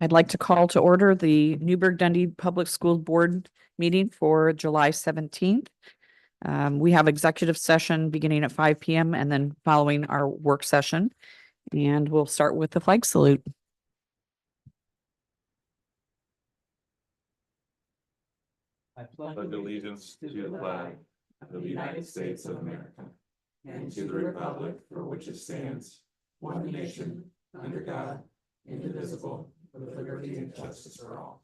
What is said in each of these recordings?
I'd like to call to order the Newburgh-Dundee Public School Board meeting for July 17th. We have executive session beginning at 5 p.m. and then following our work session. And we'll start with the flag salute. I pledge allegiance to the flag of the United States of America and to the republic for which it stands, one nation, under God, indivisible, with liberty and justice for all.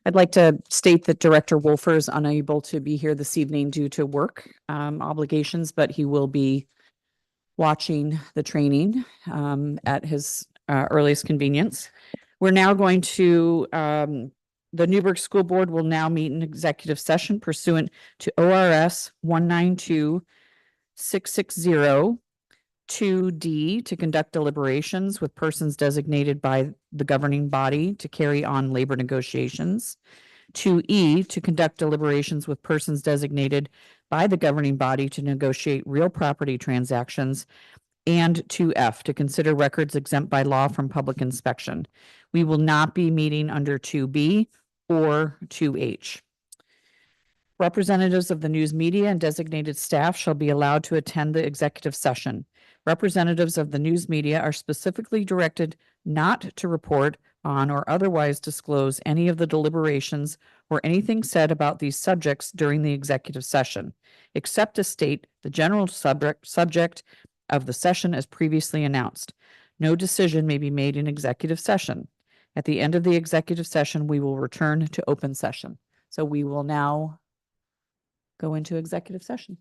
I'd like to state that Director Wolfer is unable to be here this evening due to work obligations, but he will be watching the training at his earliest convenience. We're now going to, the Newburgh School Board will now meet in executive session pursuant to ORS 192-660 2D to conduct deliberations with persons designated by the governing body to carry on labor negotiations. 2E to conduct deliberations with persons designated by the governing body to negotiate real property transactions. And 2F to consider records exempt by law from public inspection. We will not be meeting under 2B or 2H. Representatives of the news media and designated staff shall be allowed to attend the executive session. Representatives of the news media are specifically directed not to report on or otherwise disclose any of the deliberations or anything said about these subjects during the executive session, except to state the general subject of the session as previously announced. No decision may be made in executive session. At the end of the executive session, we will return to open session. So we will now go into executive session.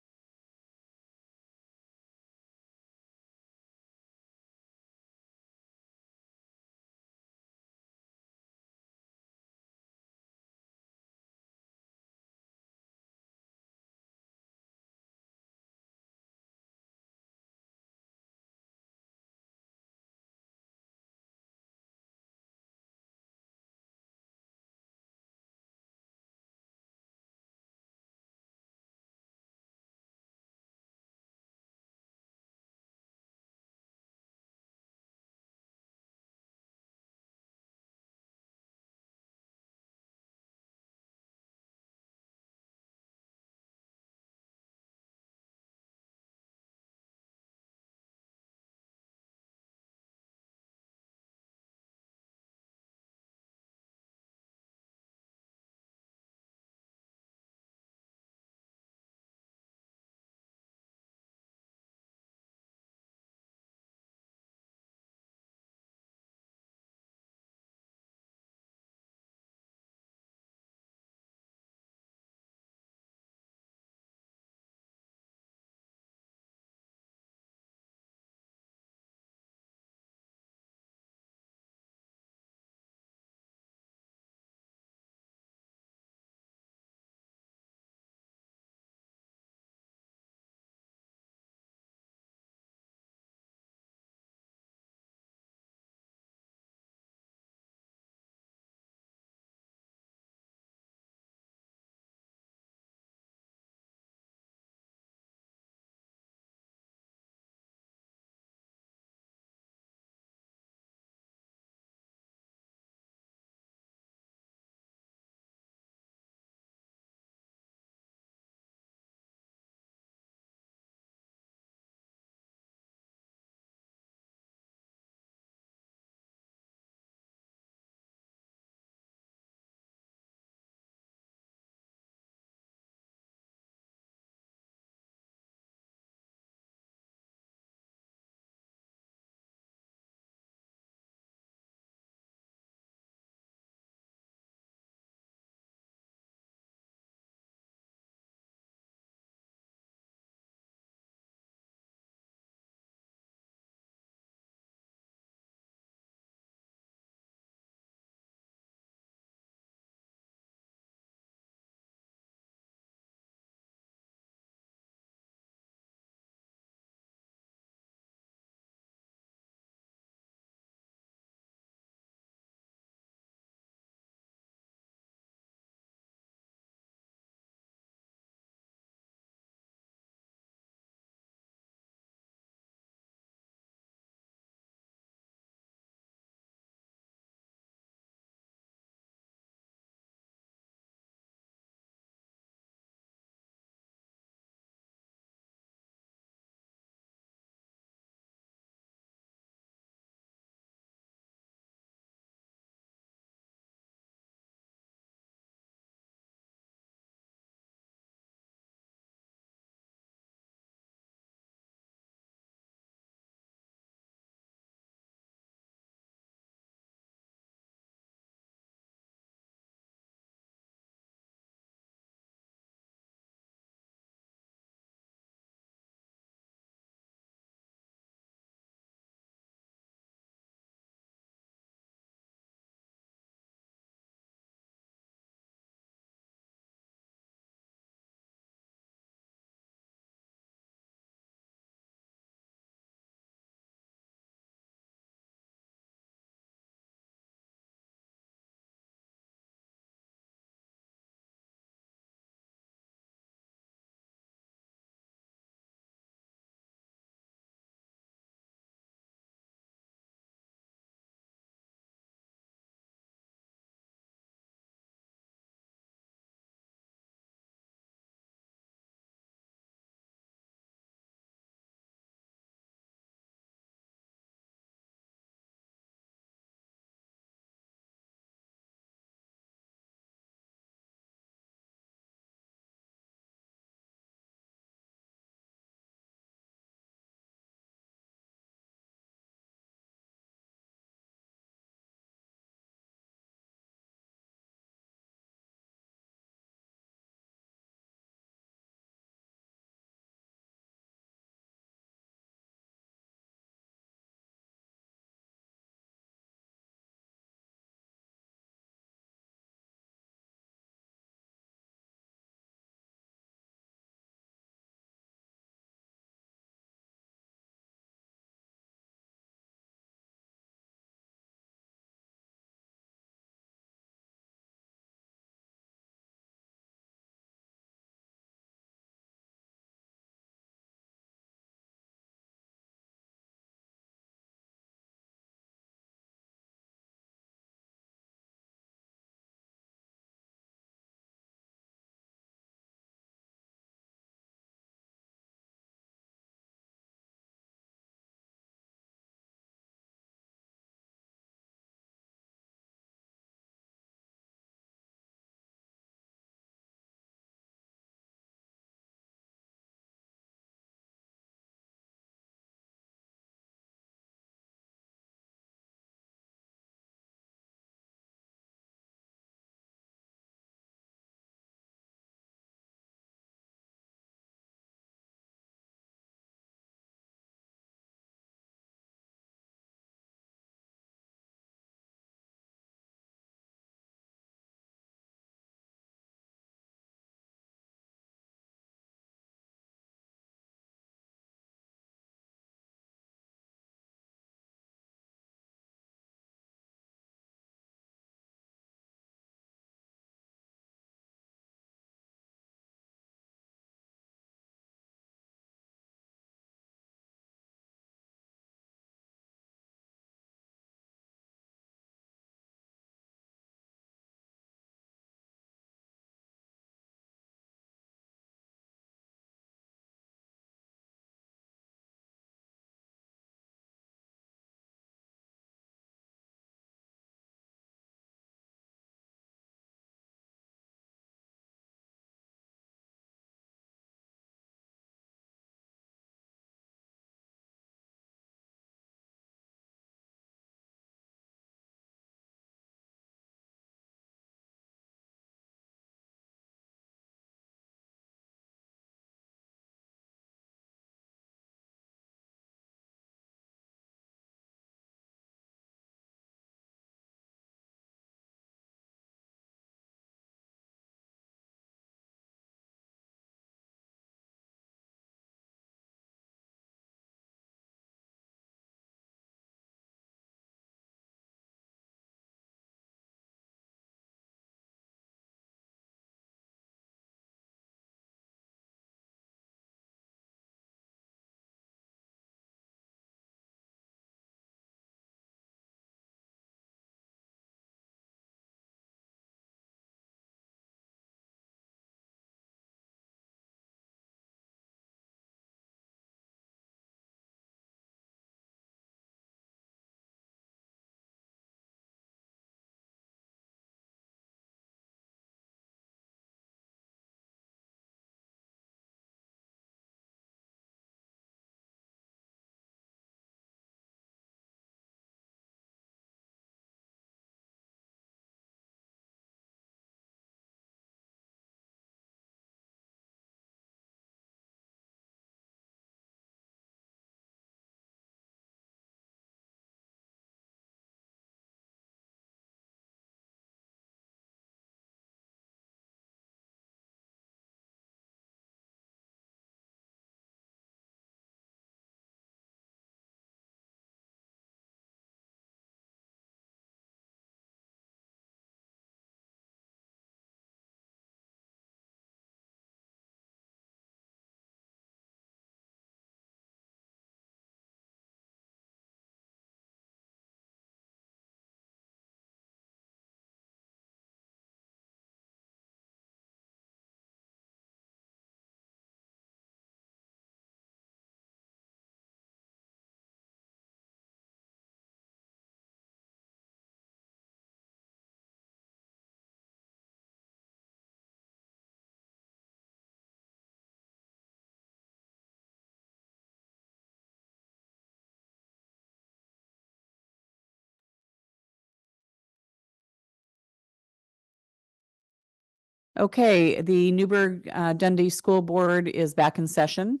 Okay, the Newburgh Dundee School Board is back in session,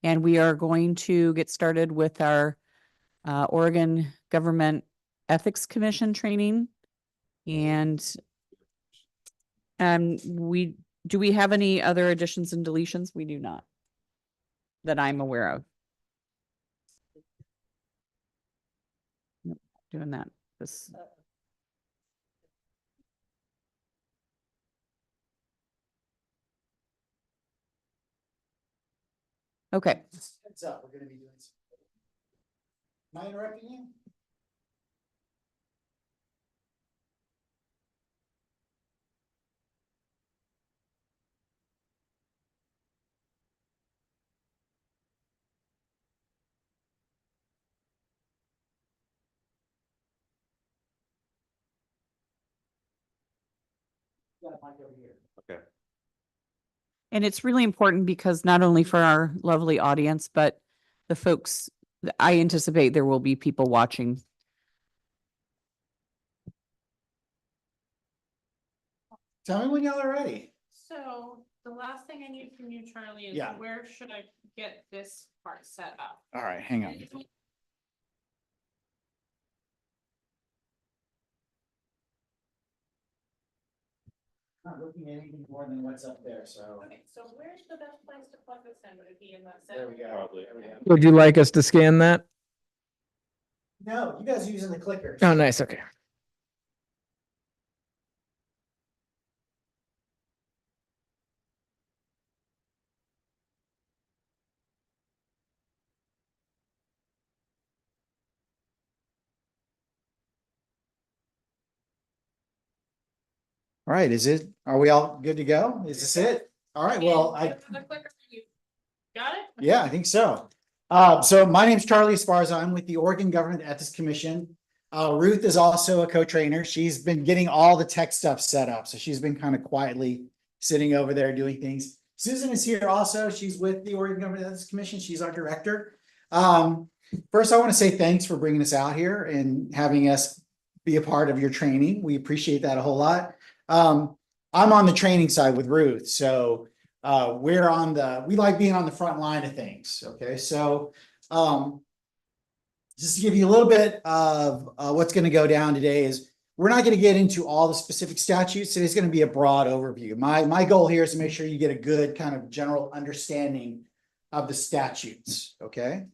and we are going to get started with our Oregon Government Ethics Commission training. And do we have any other additions and deletions? We do not, that I'm aware of. Nope, doing that. This. Okay. Heads up, we're gonna be doing some. Am I interrupting you? You got a mic over here. Okay. And it's really important because not only for our lovely audience, but the folks, I anticipate there will be people watching. Tell me when y'all are ready. So the last thing I need from you, Charlie, is Yeah. where should I get this part set up? All right, hang on. Not looking at anything more than what's up there, so. Okay, so where's the best place to plug this in? Would it be in that There center? we go. Probably. There we go. Would you like us to scan that? No, you guys are using the clickers. Oh, nice. Okay. All right, are we all good to go? Is this it? All right, well, And the clicker, you got it? yeah, I think so. So my name's Charlie Esparza. I'm with the Oregon Government Ethics Commission. Ruth is also a co-trainer. She's been getting all the tech stuff set up. So she's been kind of quietly sitting over there doing things. Susan is here also. She's with the Oregon Government Ethics Commission. She's our director. First, I want to say thanks for bringing us out here and having us be a part of your training. We appreciate that a whole lot. I'm on the training side with Ruth. So we like being on the front line of things. Okay, so just to give you a little bit of what's going to go down today is we're not going to get into all the specific statutes. Today's going to be a broad overview. My goal here is to make sure you get a good kind of general understanding of the statutes. Okay,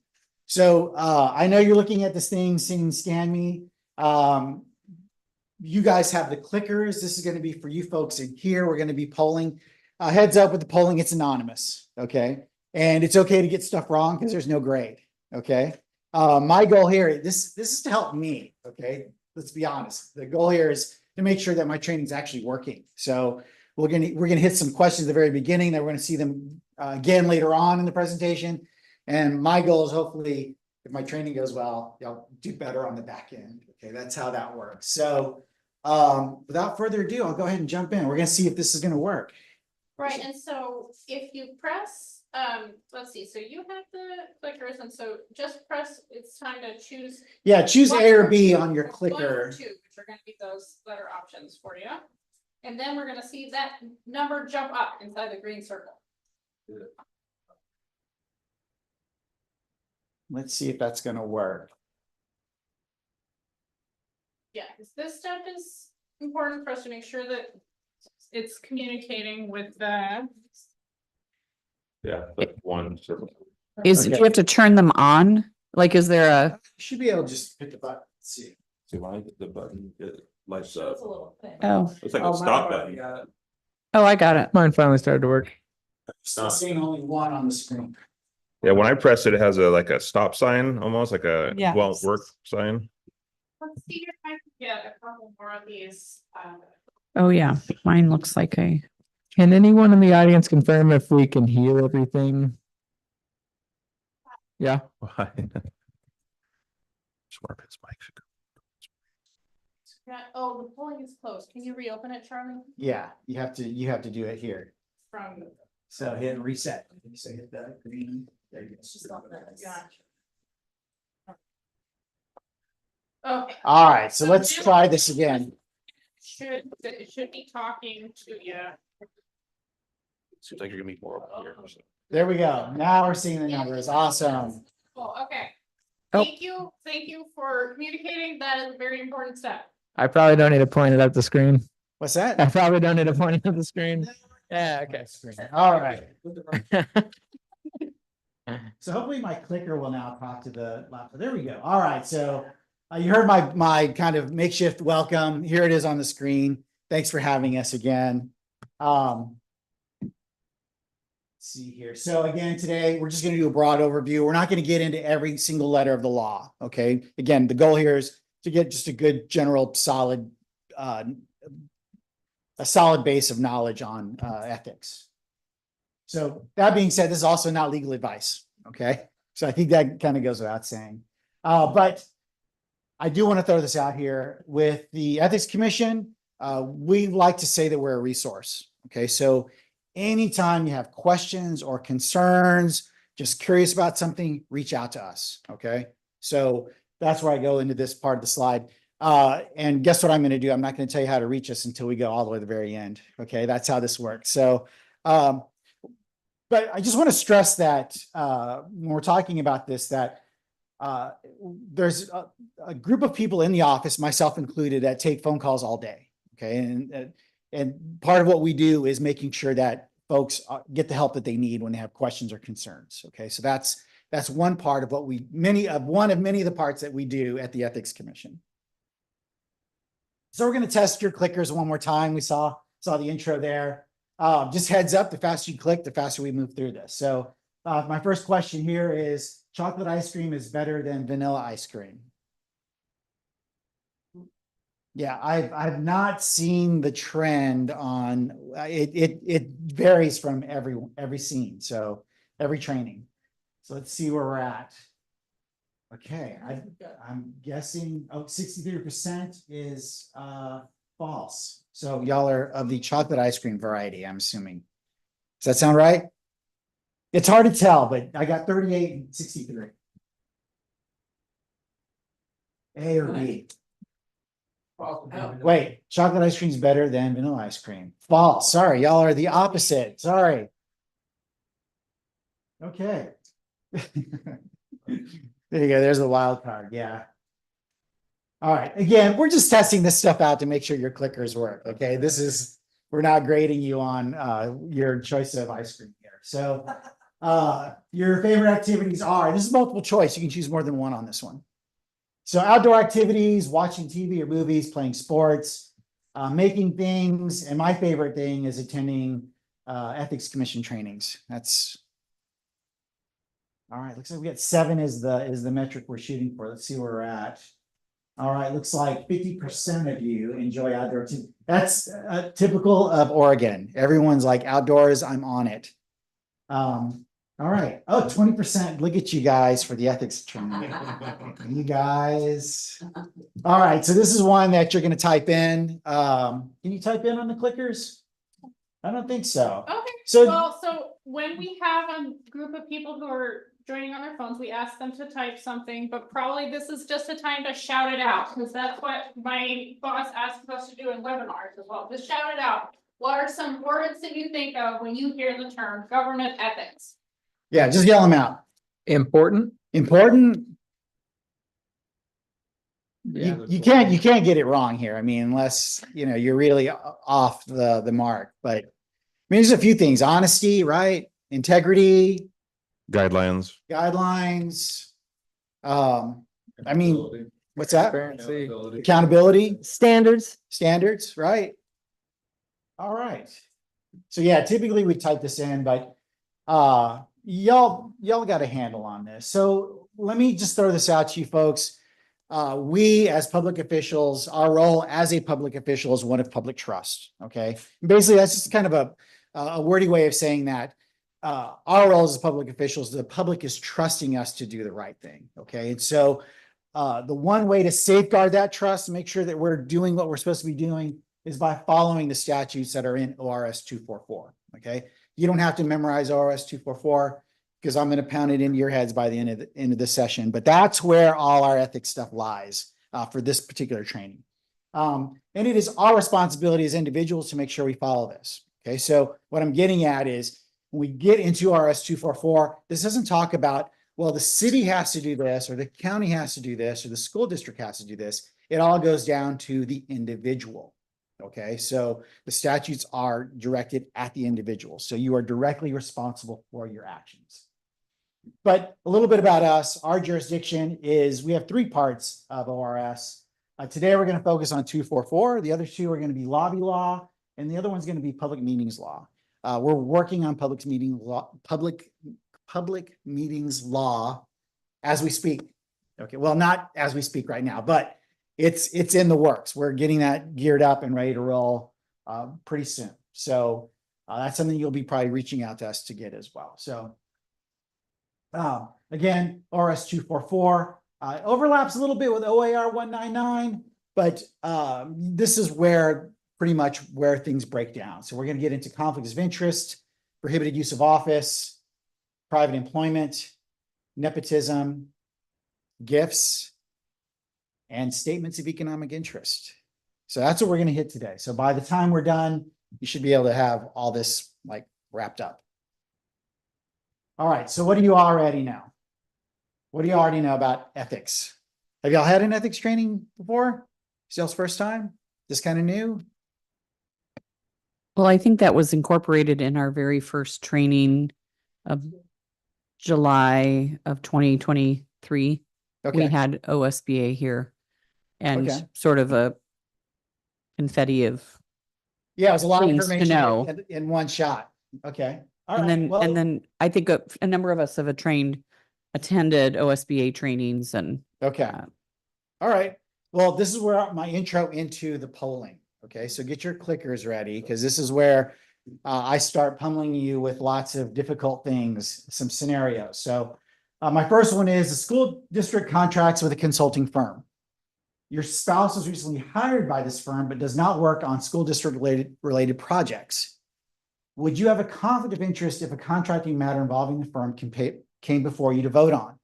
so I know you're looking at this thing, seeing Scan Me. You guys have the clickers. This is going to be for you folks in here. We're going to be polling. Heads up with the polling, it's anonymous, okay? And it's okay to get stuff wrong because there's no grade, okay? My goal here, this is to help me, okay? Let's be honest. The goal here is to make sure that my training is actually working. So we're gonna hit some questions at the very beginning. Then we're gonna see them again later on in the presentation. And my goal is hopefully, if my training goes well, y'all do better on the back end. Okay, that's how that works. So without further ado, I'll go ahead and jump in. We're gonna see if this is gonna work. Right, and so if you press, let's see, so you have the clickers, and so just press, it's time to choose. Yeah, choose one A or or B two, on your one or clicker. two, which are gonna be those letter options for you. And then we're gonna see that number jump up inside the green circle. Let's see if that's gonna work. Yeah, 'cause this step is important for us to make sure that it's communicating with the. Yeah, but one circle. Do you have to turn them on? Like, is there a, Should be able to just hit the button. Let's see. See why the button, it lights up. It's a little thing. oh, It's like a stop button. oh, I got it. Mine finally started to work. Still seeing only one on the screen. Yeah, when I press it, it has a stop sign, almost like a Yeah. won't work sign. Let's see if I can get a couple more of these. Oh, yeah, mine looks like a, Can anyone in the audience confirm if we can hear everything? Yeah. Why? Smart mic. Yeah, oh, the polling is closed. Can you reopen it, Charlie? Yeah, you have to do it here. From. So hit reset. So hit that green. There you go. Gotcha. Okay. All right, so let's try this again. should be talking to you. Seems like you're gonna be more up here. There we go. Now we're seeing the numbers. Awesome. Cool, okay. Oh. Thank you for communicating. That is a very important step. I probably don't need to point it at the screen. What's I that? probably don't need to point it at the screen. Yeah, okay. All right. So hopefully my clicker will now talk to the laptop. There we go. All right. So you heard my kind of makeshift welcome. Here it is on the screen. Thanks for having us again. Let's see here. So again, today we're just going to do a broad overview. We're not going to get into every single letter of the law. Okay. Again, the goal here is to get just a good general solid, a solid base of knowledge on ethics. So that being said, this is also not legal advice. Okay. So I think that kind of goes without saying. But I do want to throw this out here with the Ethics Commission. We like to say that we're a resource. Okay. So anytime you have questions or concerns, just curious about something, reach out to us. Okay. So that's where I go into this part of the slide. And guess what I'm going to do? I'm not going to tell you how to reach us until we go all the way to the very end. Okay. That's how this works. So, but I just want to stress that when we're talking about this, that there's a group of people in the office, myself included, that take phone calls all day. Okay. And part of what we do is making sure that folks get the help that they need when they have questions or concerns. Okay. So that's one part of what many of the parts that we do at the Ethics Commission. So we're going to test your clickers one more time. We saw the intro there. Just heads up, the faster you click, the faster we move through this. So my first question here is, chocolate ice cream is better than vanilla ice cream. Yeah, I've not seen the trend on it varies from every scene, so every training. So let's see where we're at. Okay, I'm guessing 63% is false. So y'all are of the chocolate ice cream variety, I'm assuming. Does that sound right? It's hard to tell, but I got 38 and 63. A or B? Wait, chocolate ice cream is better than vanilla ice cream. False. Sorry, y'all are the opposite. Sorry. Okay. There you go. There's the wild card. Yeah. All right. Again, we're just testing this stuff out to make sure your clickers work. Okay. We're not grading you on your choice of ice cream here. So your favorite activities are, this is multiple choice. You can choose more than one on this one. So outdoor activities, watching TV or movies, playing sports, making things. And my favorite thing is attending Ethics Commission trainings. That's all right. Looks like we got 7 is the metric we're shooting for. Let's see where we're at. All right. Looks like 50% of you enjoy outdoor activities. That's typical of Oregon. Everyone's like outdoors. I'm on it. All right. Oh, 20%. Look at you guys for the ethics training. You guys. All right. So this is one that you're going to type in. Can you type in on the clickers? I don't think so. Okay. So When we have a group of people who are joining on their phones, we ask them to type something, but probably this is just a time to shout it out, because that's what my boss asks us to do in webinars as well. Just shout it out. What are some words that you think of when you hear the term government ethics? yeah, just yell them out. Important. Important. Yeah, You can't get it wrong here. I mean, unless you're really off the mark. But I mean, there's a few things: honesty, right? Integrity, Guidelines. guidelines. I mean, what's that? Transparency. Accountability, Standards. standards, right? All right. So yeah, typically we type this in, but y'all got a handle on this. So let me just throw this out to you folks. We as public officials, our role as a public official is one of public trust. Okay. Basically, that's just kind of a wordy way of saying that our role as public officials, the public is trusting us to do the right thing. Okay. And so the one way to safeguard that trust, make sure that we're doing what we're supposed to be doing, is by following the statutes that are in ORS 244. Okay. You don't have to memorize ORS 244 because I'm going to pound it into your heads by the end of the session, but that's where all our ethics stuff lies for this particular training. And it is our responsibility as individuals to make sure we follow this. Okay, so what I'm getting at is when we get into RS 244, this doesn't talk about, well, the city has to do this, or the county has to do this, or the school district has to do this. It all goes down to the individual. Okay, so the statutes are directed at the individual. So you are directly responsible for your actions. But a little bit about us, our jurisdiction is, we have three parts of ORS. Today, we're going to focus on 244. The other two are going to be lobby law, and the other one's going to be public meetings law. We're working on public meetings law as we speak. Okay, well, not as we speak right now, but it's in the works. We're getting that geared up and ready to roll pretty soon. So that's something you'll be probably reaching out to us to get as well. So again, ORS 244 overlaps a little bit with OAR 199, but this is where pretty much where things break down. So we're going to get into conflicts of interest, prohibited use of office, private employment, nepotism, gifts, and statements of economic interest. So that's what we're going to hit today. So by the time we're done, you should be able to have all this like wrapped up. All right, so what do you already know? What do you already know about ethics? Have y'all had an ethics training before? Is y'all's first time? Just kind of new? Well, I think that was incorporated in our very first training of July of 2023. We Okay, had OSBA here and Okay. sort of a confetti of, yeah, it was a lot of things to information know. in one shot. Okay. All and right, then, well, and then I think a number of us have attended OSBA trainings and okay. All right. Well, this is where my intro into the polling. Okay, so get your clickers ready because this is where I start pummeling you with lots of difficult things, some scenarios. So my first one is the school district contracts with a consulting firm. Your spouse was recently hired by this firm, but does not work on school district related projects. Would you have a conflict of interest if a contracting matter involving the firm came before you to vote on?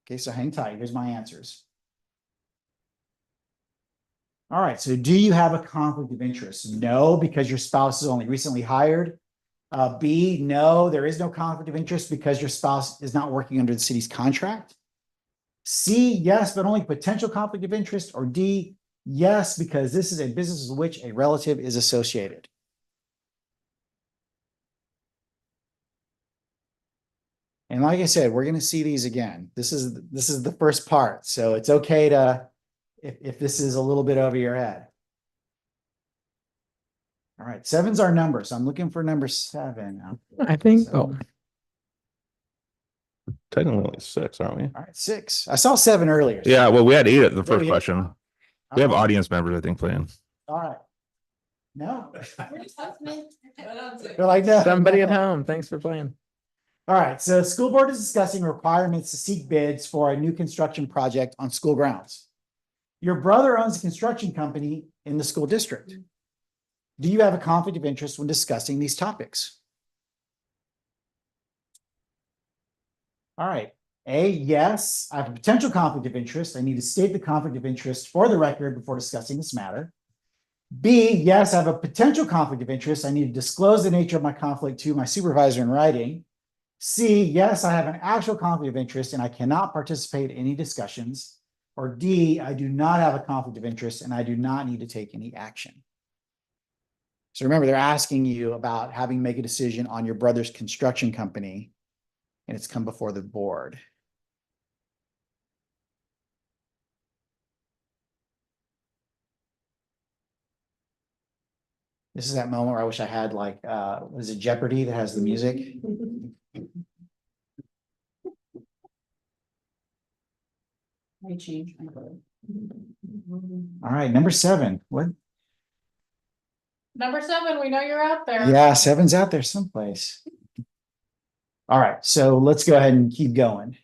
Okay, so hang tight. Here's my answers. All right, so do you have a conflict of interest? No, because your spouse is only recently hired. B, no, there is no conflict of interest because your spouse is not working under the city's contract. C, yes, but only potential conflict of interest. Or D, yes, because this is a business with which a relative is associated. And like I said, we're going to see these again. This is the first part, so it's okay to if this is a little bit over your head. All right, 7's our number, so I'm looking for number 7. I think, So, Technically only 6, aren't we? all right, 6. I saw 7 earlier. so- Yeah, well, we had 8 at the first yeah. question. We have Oh, audience members, I think, playing. all right. No. They're like, no. somebody at no. home, thanks for playing. All right, so school board is discussing requirements to seek bids for a new construction project on school grounds. Your brother owns a construction company in the school district. Do you have a conflict of interest when discussing these topics? All right, A, yes, I have a potential conflict of interest. I need to state the conflict of interest for the record before discussing this matter. B, yes, I have a potential conflict of interest. I need to disclose the nature of my conflict to my supervisor in writing. C, yes, I have an actual conflict of interest and I cannot participate in any discussions. Or D, I do not have a conflict of interest and I do not need to take any action. So remember, they're asking you about having to make a decision on your brother's construction company, and it's come before the board. This is that moment where I wish I had like, was it Jeopardy that has the music? All right, number 7. What? Number 7, we know you're out there. Yeah, 7's out there someplace. All right, so let's go ahead and keep going.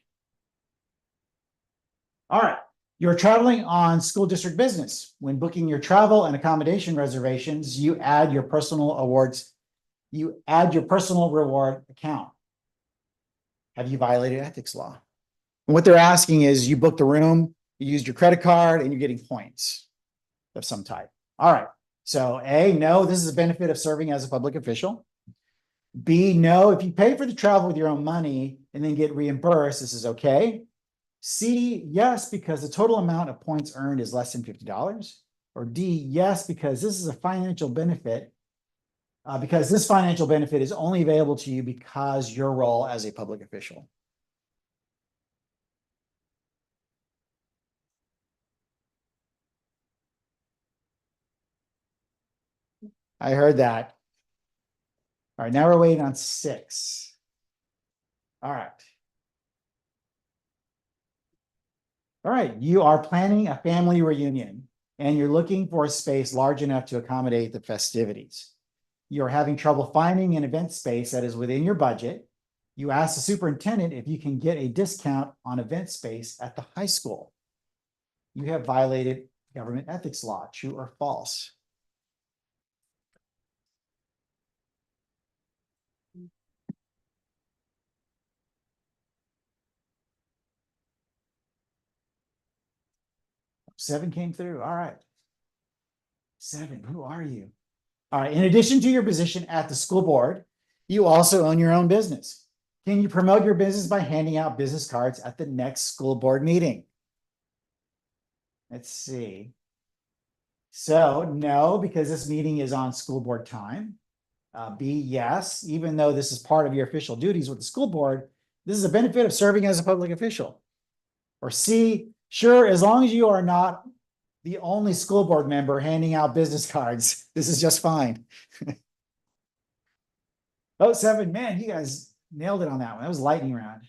All right, you're traveling on school district business. When booking your travel and accommodation reservations, you add your personal awards. You add your personal reward account. Have you violated ethics law? And what they're asking is you booked the room, you used your credit card, and you're getting points. of some type. All right. So A, no, this is a benefit of serving as a public official. B, no, if you pay for the travel with your own money and then get reimbursed, this is okay. C, yes, because the total amount of points earned is less than $50. Or D, yes, because this is a financial benefit, because this financial benefit is only available to you because your role as a public official. I heard that. All right, now we're waiting on 6. All right. All right, you are planning a family reunion and you're looking for a space large enough to accommodate the festivities. You're having trouble finding an event space that is within your budget. You ask the superintendent if you can get a discount on event space at the high school. You have violated government ethics law, true or false? Seven came through. All right. 7, who are you? All right. In addition to your position at the school board, you also own your own business. Can you promote your business by handing out business cards at the next school board meeting? Let's see. So no, because this meeting is on school board time. B, yes, even though this is part of your official duties with the school board, this is a benefit of serving as a public official. Or C, sure, as long as you are not the only school board member handing out business cards, this is just fine. Oh, 7, man, you guys nailed it on that one. That was lightning round.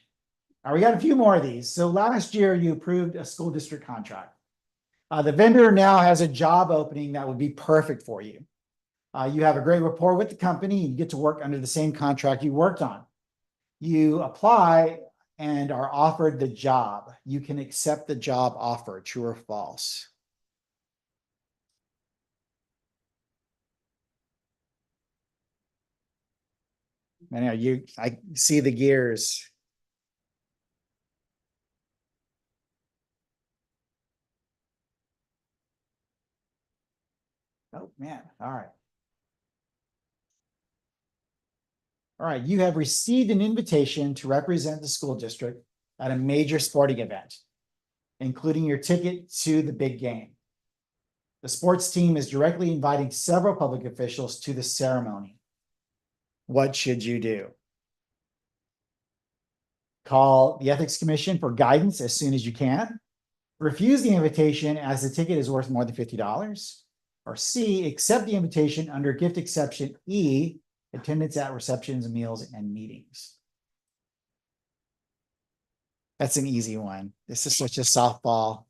All right, we got a few more of these. So last year you approved a school district contract. The vendor now has a job opening that would be perfect for you. You have a great rapport with the company. You get to work under the same contract you worked on. You apply and are offered the job. You can accept the job offer, true or false? I see the gears. Oh, man. All right. All right. You have received an invitation to represent the school district at a major sporting event, including your ticket to the big game. The sports team is directly inviting several public officials to the ceremony. What should you do? Call the Ethics Commission for guidance as soon as you can. Refuse the invitation as the ticket is worth more than $50. Or C, accept the invitation under gift exception E, attendance at receptions, meals, and meetings. That's an easy one. This is such a softball.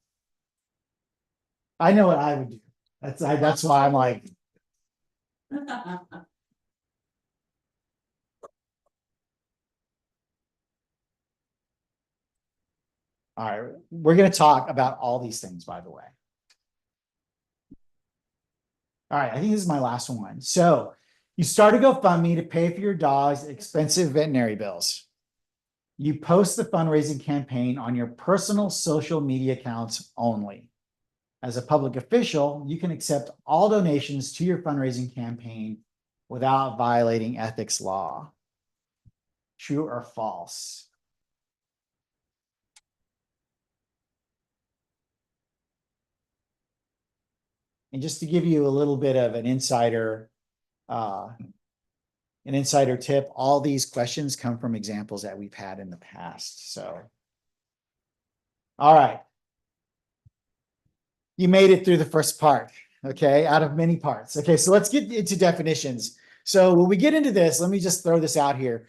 I know what I would do. That's why I'm like. All right, we're going to talk about all these things, by the way. All right, I think this is my last one. So you start a GoFundMe to pay for your dog's expensive veterinary bills. You post the fundraising campaign on your personal social media accounts only. As a public official, you can accept all donations to your fundraising campaign without violating ethics law. True or false? And just to give you a little bit of an insider tip, all these questions come from examples that we've had in the past. So, all right. You made it through the first part, okay, out of many parts. Okay, so let's get into definitions. So when we get into this, let me just throw this out here.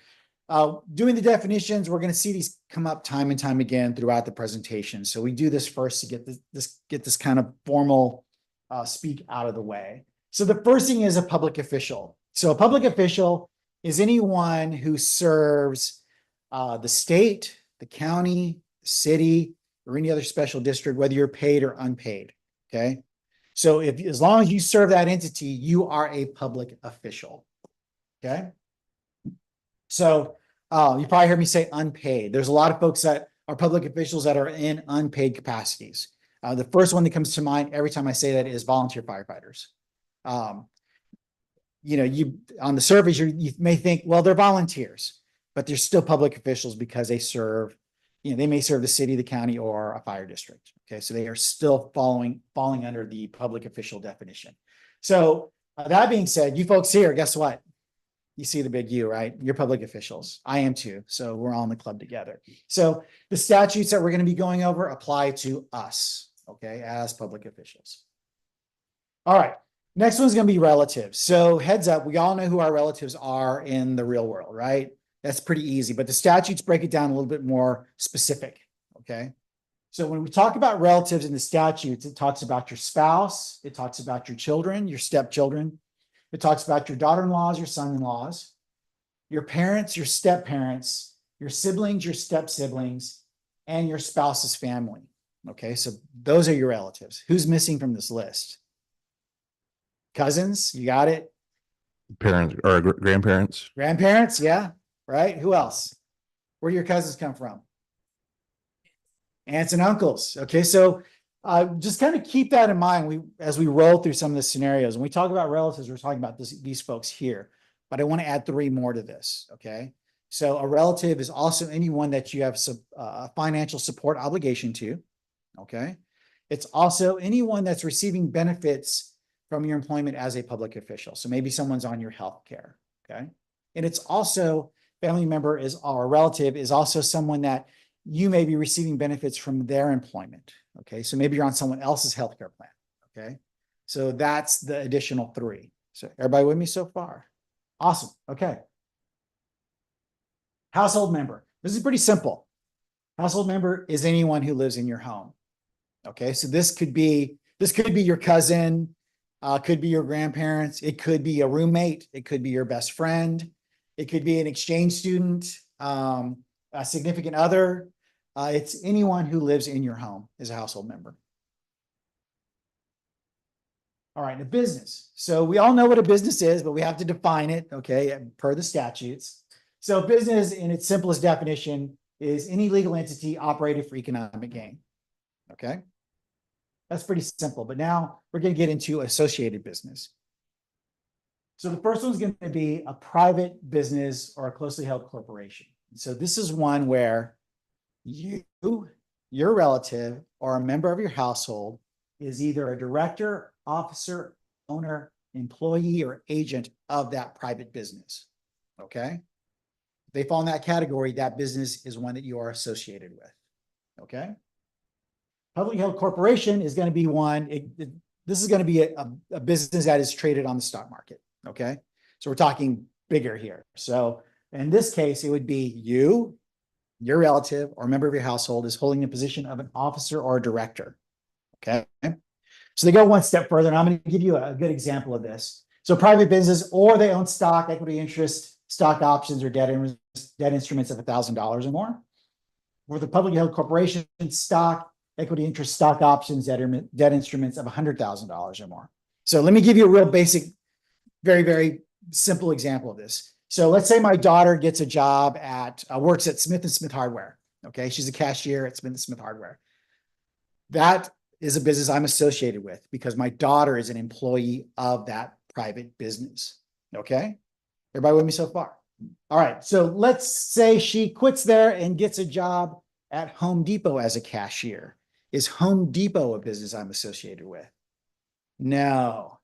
Doing the definitions, we're going to see these come up time and time again throughout the presentation. So we do this first to get this kind of formal speak out of the way. So the first thing is a public official. So a public official is anyone who serves the state, the county, the city, or any other special district, whether you're paid or unpaid. Okay. So as long as you serve that entity, you are a public official. Okay. So you probably heard me say unpaid. There's a lot of folks that are public officials that are in unpaid capacities. The first one that comes to mind every time I say that is volunteer firefighters. You on the surface, you may think, well, they're volunteers, but they're still public officials because they serve, they may serve the city, the county, or a fire district. Okay, so they are still falling under the public official definition. So that being said, you folks here, guess what? You see the big U, right? You're public officials. I am too. So we're all in the club together. So the statutes that we're going to be going over apply to us, okay, as public officials. All right. Next one's going to be relatives. So heads up, we all know who our relatives are in the real world, right? That's pretty easy, but the statutes break it down a little bit more specific, okay? So when we talk about relatives in the statutes, it talks about your spouse, it talks about your children, your stepchildren, it talks about your daughter-in-laws, your son-in-laws, your parents, your step-parents, your siblings, your step-siblings, and your spouse's family, okay? So those are your relatives. Who's missing from this list? Cousins, you got it? Parents or grandparents. Grandparents, yeah, right? Who else? Where do your cousins come from? Aunts and uncles. Okay, so just kind of keep that in mind as we roll through some of the scenarios. When we talk about relatives, we're talking about these folks here, but I want to add 3 more to this, okay? So a relative is also anyone that you have a financial support obligation to, okay? It's also anyone that's receiving benefits from your employment as a public official. So maybe someone's on your health care, okay? And it's also family member or relative is also someone that you may be receiving benefits from their employment, okay? So maybe you're on someone else's healthcare plan, okay? So that's the additional 3. So everybody with me so far? Awesome, okay. Household member. This is pretty simple. Household member is anyone who lives in your home, okay? So this could be your cousin, could be your grandparents, it could be a roommate, it could be your best friend, it could be an exchange student, a significant other. It's anyone who lives in your home is a household member. All right, a business. So we all know what a business is, but we have to define it, okay, per the statutes. So business in its simplest definition is any legal entity operated for economic gain, okay? That's pretty simple, but now we're going to get into associated business. So the first one's going to be a private business or a closely held corporation. So this is one where your relative, or a member of your household is either a director, officer, owner, employee, or agent of that private business, okay? If they fall in that category, that business is one that you are associated with, okay? Publicly held corporation is going to be one. This is going to be a business that is traded on the stock market. Okay. So we're talking bigger here. So in this case, it would be your relative or member of your household is holding the position of an officer or a director. Okay. So they go one step further, and I'm going to give you a good example of this. So private business, or they own stock, equity interest, stock options, or debt instruments of $1,000 or more. For the publicly held corporation, stock, equity interest, stock options, debt instruments of $100,000 or more. So let me give you a real basic, very, very simple example of this. So let's say my daughter gets a job works at Smith & Smith Hardware. Okay, she's a cashier at Smith & Smith Hardware. That is a business I'm associated with because my daughter is an employee of that private business. Okay, everybody with me so far? All right, so let's say she quits there and gets a job at Home Depot as a cashier. Is Home Depot a business I'm associated with? No.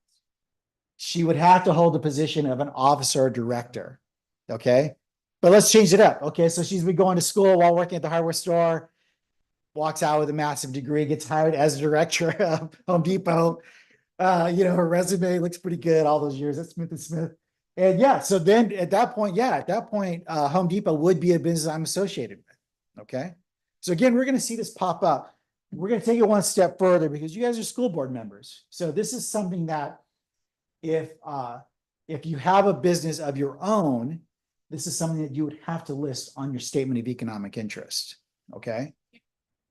She would have to hold the position of an officer or director. Okay. But let's change it up. Okay. So she's been going to school while working at the hardware store, walks out with a massive degree, gets hired as a director of Home Depot. Her resume looks pretty good all those years at Smith & Smith. And yeah, so then at that point, Home Depot would be a business I'm associated with. Okay. So again, we're going to see this pop up. We're going to take it one step further because you guys are school board members. So this is something that if you have a business of your own, this is something that you would have to list on your statement of economic interest. Okay.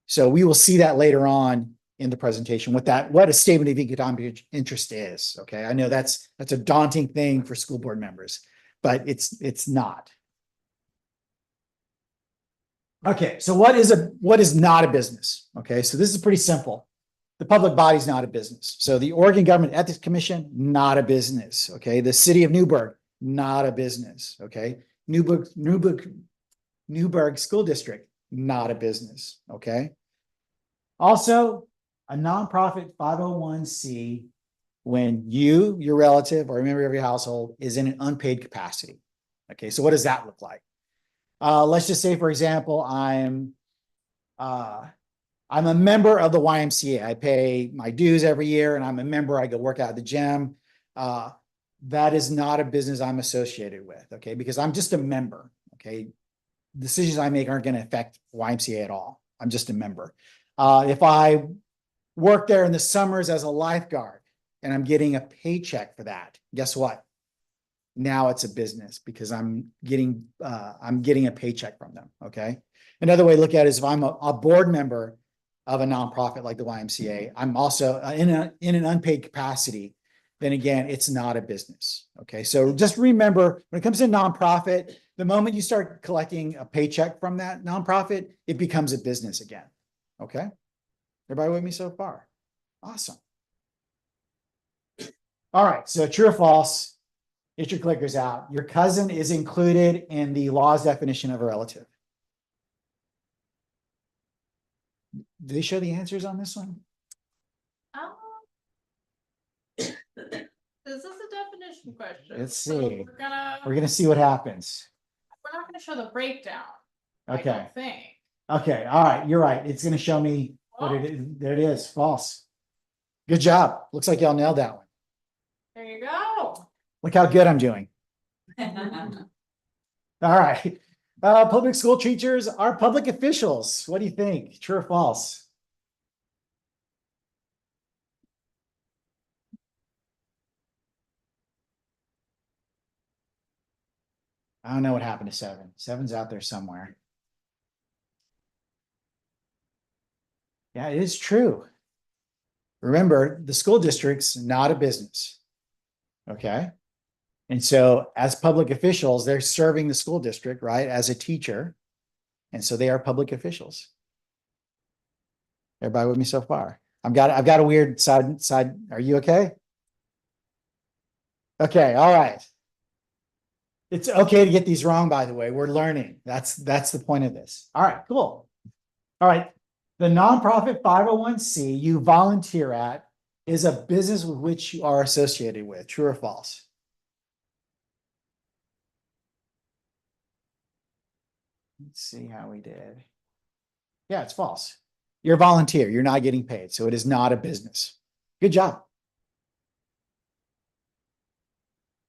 So we will see that later on in the presentation what a statement of economic interest is. Okay. I know that's a daunting thing for school board members, but it's not. Okay, so what is not a business? Okay, so this is pretty simple. The public body's not a business. So the Oregon Government Ethics Commission, not a business. Okay. The city of Newburgh, not a business. Okay. Newburgh School District, not a business. Okay. Also, a nonprofit 501c, when you, your relative, or a member of your household is in an unpaid capacity. Okay. So what does that look like? Let's just say, for example, I'm a member of the YMCA. I pay my dues every year and I'm a member. I go work out at the gym. That is not a business I'm associated with. Okay. Because I'm just a member. Okay. Decisions I make aren't going to affect YMCA at all. I'm just a member. If I work there in the summers as a lifeguard and I'm getting a paycheck for that, guess what? Now it's a business because I'm getting a paycheck from them. Okay. Another way to look at it is if I'm a board member of a nonprofit like the YMCA, I'm also in an unpaid capacity, then again, it's not a business. Okay. So just remember, when it comes to nonprofit, the moment you start collecting a paycheck from that nonprofit, it becomes a business again. Okay. Everybody with me so far? Awesome. All right. So true or false? Get your clickers out. Your cousin is included in the law's definition of a relative. Do they show the answers on this one? This is a definition question. Let's so see. We're We're gonna see what happens. not gonna show the breakdown. I Okay. don't think. Okay. All right. You're right. It's gonna show me what it is. There it is. False. Good job. Looks like y'all nailed that one. There you go. Look how good I'm doing. All right. Public school teachers are public officials. What do you think? True or false? I don't know what happened to Seven. Seven's out there somewhere. Yeah, it is true. Remember, the school district's not a business. Okay. And so as public officials, they're serving the school district, right, as a teacher. And so they are public officials. Everybody with me so far? I've got a weird side. Are you okay? Okay, all right. It's okay to get these wrong, by the way. We're learning. That's the point of this. All right, cool. All right. The nonprofit 501c you volunteer at is a business with which you are associated with. True or false? Let's see how we did. Yeah, it's false. You're a volunteer. You're not getting paid. So it is not a business. Good job.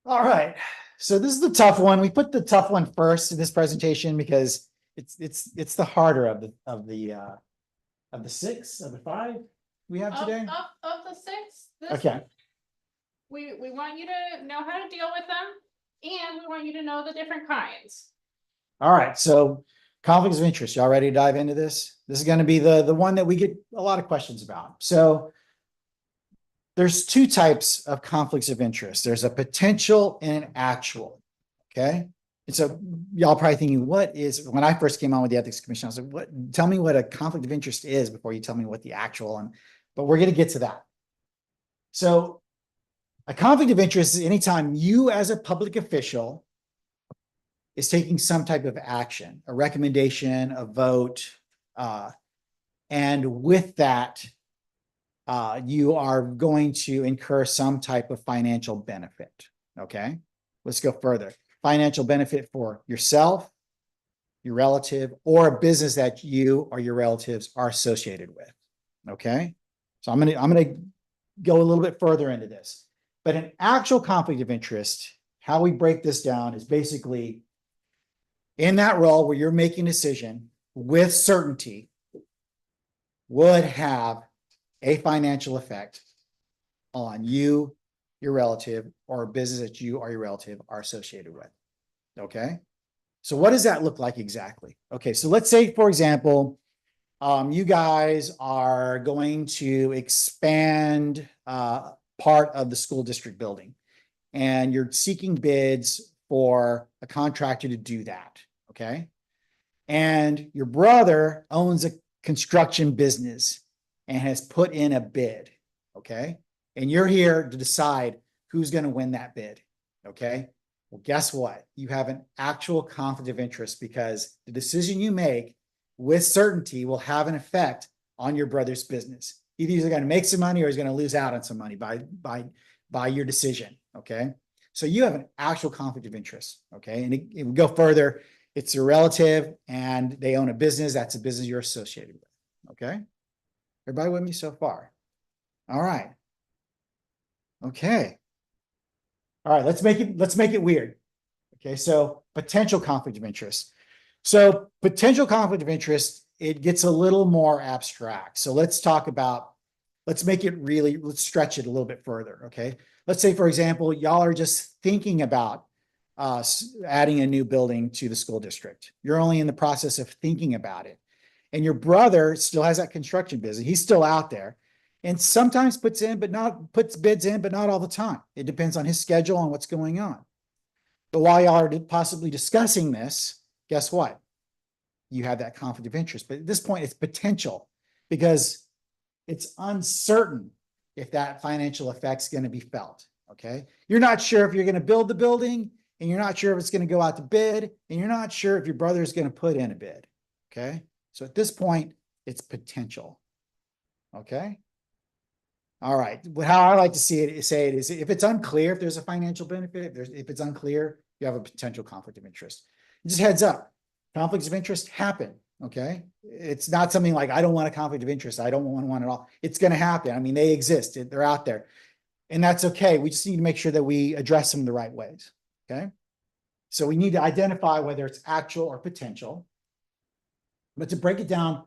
All right. So this is the tough one. We put the tough one first in this presentation because it's the harder of the six of the five we have today. Of the six. Okay. We want you to know how to deal with them, and we want you to know the different kinds. All right. So conflicts of interest. Y'all ready to dive into this? This is going to be the one that we get a lot of questions about. So there's two types of conflicts of interest. There's a potential and an actual. Okay. And so y'all probably thinking, when I first came on with the Ethics Commission, I was like, tell me what a conflict of interest is before you tell me what the actual, but we're going to get to that. So a conflict of interest is anytime you as a public official is taking some type of action, a recommendation, a vote, and with that, you are going to incur some type of financial benefit. Okay, let's go further. Financial benefit for yourself, your relative, or a business that you or your relatives are associated with. Okay, so I'm gonna go a little bit further into this. But an actual conflict of interest, how we break this down is basically in that role where you're making a decision with certainty would have a financial effect on you, your relative, or a business that you or your relative are associated with. Okay. So what does that look like exactly? Okay. So let's say, for example, you guys are going to expand part of the school district building and you're seeking bids for a contractor to do that. Okay. And your brother owns a construction business and has put in a bid, okay? And you're here to decide who's going to win that bid, okay? Well, guess what? You have an actual conflict of interest because the decision you make with certainty will have an effect on your brother's business. Either he's going to make some money or he's going to lose out on some money by your decision, okay? So you have an actual conflict of interest, okay? And it will go further. It's a relative and they own a business. That's a business you're associated with, okay? Everybody with me so far? All right. Okay. All right, let's make it weird. Okay, so potential conflict of interest. So potential conflict of interest, it gets a little more abstract. So let's stretch it a little bit further, okay? Let's say, for example, y'all are just thinking about adding a new building to the school district. You're only in the process of thinking about it. And your brother still has that construction business. He's still out there and sometimes puts bids in, but not all the time. It depends on his schedule and what's going on. But while y'all are possibly discussing this, guess what? You have that conflict of interest. But at this point, it's potential because it's uncertain if that financial effect's going to be felt. Okay. You're not sure if you're going to build the building, and you're not sure if it's going to go out to bid, and you're not sure if your brother is going to put in a bid. Okay. So at this point, it's potential. Okay. All right. How I like to say it is if it's unclear, if there's a financial benefit, if it's unclear, you have a potential conflict of interest. Just heads up, conflicts of interest happen. Okay. It's not something like, I don't want a conflict of interest. I don't want one at all. It's going to happen. I mean, they exist. They're out there and that's okay. We just need to make sure that we address them the right ways. Okay. So we need to identify whether it's actual or potential. But to break it down,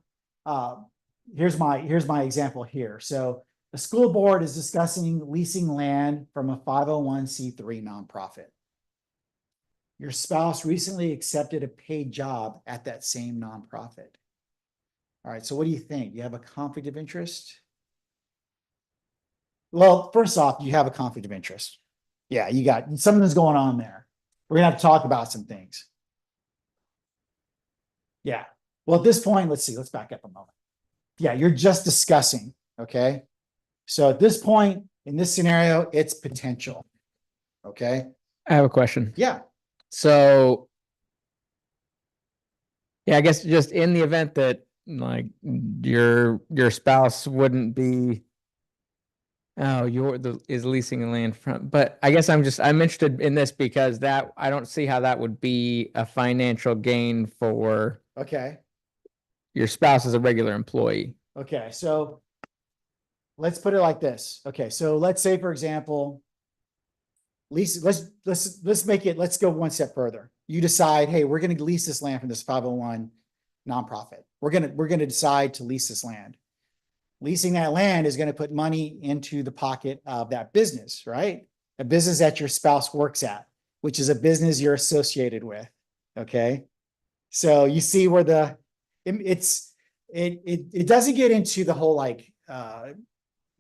here's my example here. So the school board is discussing leasing land from a 501c3 nonprofit. Your spouse recently accepted a paid job at that same nonprofit. All right, so what do you think? You have a conflict of interest? Well, first off, you have a conflict of interest. Yeah, you got something's going on there. We're gonna have to talk about some things. Yeah. Well, at this point, let's back up a moment. Yeah, you're just discussing, okay? So at this point, in this scenario, it's potential, okay? I have a question. Yeah, So, yeah, I guess just in the event that like your spouse wouldn't be, is leasing a land from, but I guess I'm interested in this because I don't see how that would be a financial gain for okay, your spouse as a regular employee. okay. So let's put it like this. Okay, so let's say, for example, let's go one step further. You decide, hey, we're going to lease this land from this 501 nonprofit. We're going to decide to lease this land. Leasing that land is going to put money into the pocket of that business, right? A business that your spouse works at, which is a business you're associated with. Okay. So you see where it doesn't get into the whole, like,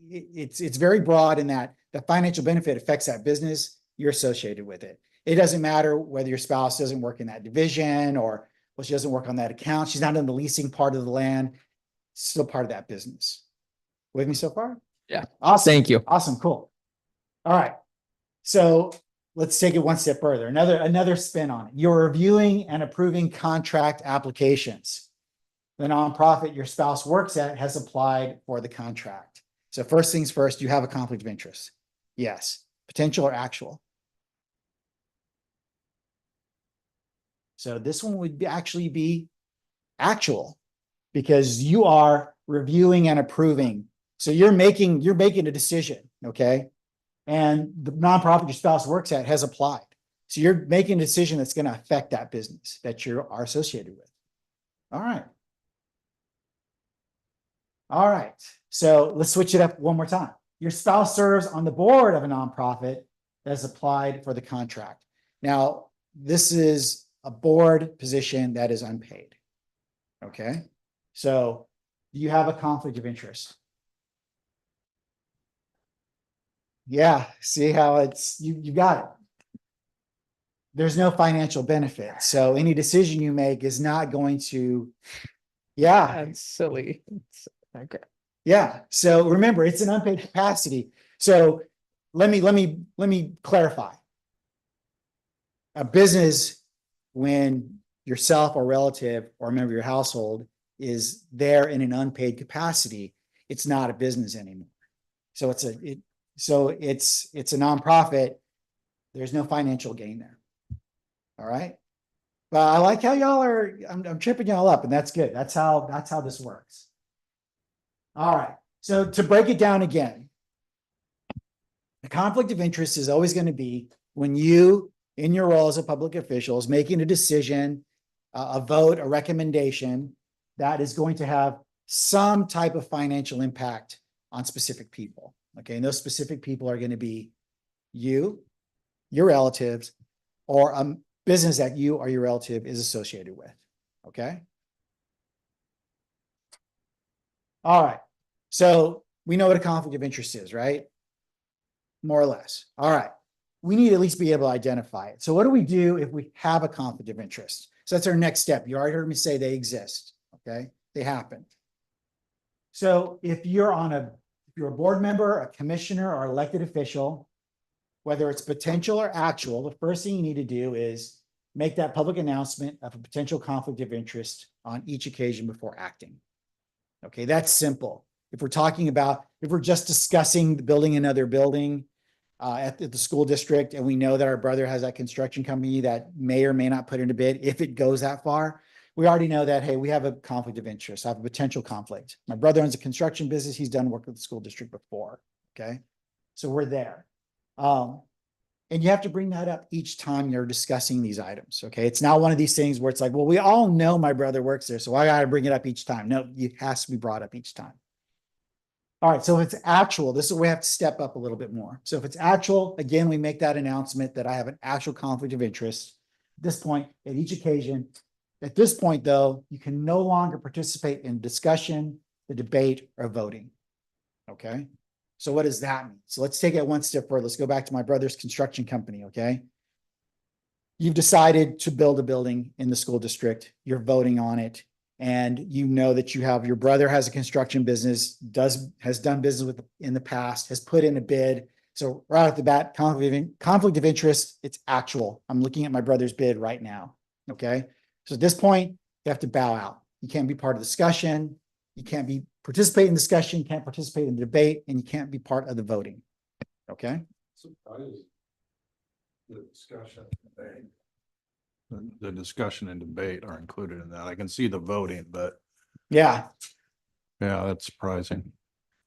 it's very broad in that the financial benefit affects that business, you're associated with it. It doesn't matter whether your spouse doesn't work in that division or she doesn't work on that account. She's not in the leasing part of the land, still part of that business. With me so far? Yeah. Awesome. Thank you. Awesome. Cool. All right. So let's take it one step further. Another spin on it. You're reviewing and approving contract applications. The nonprofit your spouse works at has applied for the contract. So first things first, you have a conflict of interest. Yes. Potential or actual? So this one would actually be actual because you are reviewing and approving. So you're making a decision, okay? And the nonprofit your spouse works at has applied. So you're making a decision that's going to affect that business that you are associated with. All right. All right. So let's switch it up one more time. Your spouse serves on the board of a nonprofit that has applied for the contract. Now, this is a board position that is unpaid. Okay. So you have a conflict of interest. Yeah. See how you got it. There's no financial benefit. So any decision you make is not going to, yeah. That's silly. Okay. Yeah, so remember, it's an unpaid capacity. So let me clarify. A business, when yourself or relative or a member of your household is there in an unpaid capacity, it's not a business anymore. So it's a nonprofit. There's no financial gain there. All right. But I like how y'all are, I'm tripping y'all up, and that's good. That's how this works. All right. So to break it down again, the conflict of interest is always going to be when you, in your role as a public official, is making a decision, a vote, a recommendation that is going to have some type of financial impact on specific people. Okay. And those specific people are going to be you, your relatives, or a business that you or your relative is associated with. Okay. All right. So we know what a conflict of interest is, right? More or less. All right. We need to at least be able to identify it. So what do we do if we have a conflict of interest? So that's our next step. You already heard me say they exist. Okay. They happen. So if you're a board member, a commissioner, or elected official, whether it's potential or actual, the first thing you need to do is make that public announcement of a potential conflict of interest on each occasion before acting. Okay, that's simple. If we're just discussing building another building at the school district, and we know that our brother has that construction company that may or may not put in a bid, if it goes that far, we already know that, hey, we have a conflict of interest. I have a potential conflict. My brother owns a construction business. He's done work with the school district before. Okay, so we're there. And you have to bring that up each time you're discussing these items. Okay. It's not one of these things where it's like, well, we all know my brother works there, so I got to bring it up each time. No, it has to be brought up each time. All right. So if it's actual, this is where we have to step up a little bit more. So if it's actual, again, we make that announcement that I have an actual conflict of interest at this point, at each occasion. At this point, though, you can no longer participate in discussion, the debate, or voting. Okay. So what does that mean? So let's take it one step further. Let's go back to my brother's construction company. Okay. You've decided to build a building in the school district. You're voting on it. And you know that your brother has a construction business, has done business with in the past, has put in a bid. So right off the bat, conflict of interest, it's actual. I'm looking at my brother's bid right now. Okay. So at this point, you have to bow out. You can't be part of the discussion. You can't participate in discussion, you can't participate in the debate, and you can't be part of the voting. Okay. The discussion debate. The discussion and debate are included in that. I can see the voting, but Yeah. yeah, that's surprising.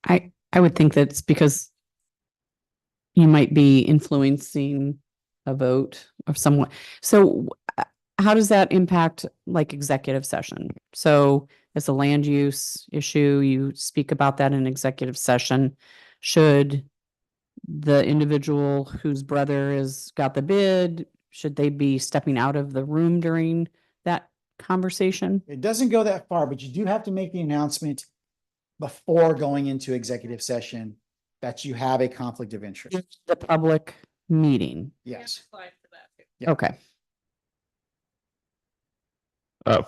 I would think that's because you might be influencing a vote of someone. So how does that impact like executive session? So it's a land use issue. You speak about that in executive session. Should the individual whose brother has got the bid, should they be stepping out of the room during that conversation? It doesn't go that far, but you do have to make the announcement before going into executive session that you have a conflict of interest. The public meeting. Yes. Yeah. Okay.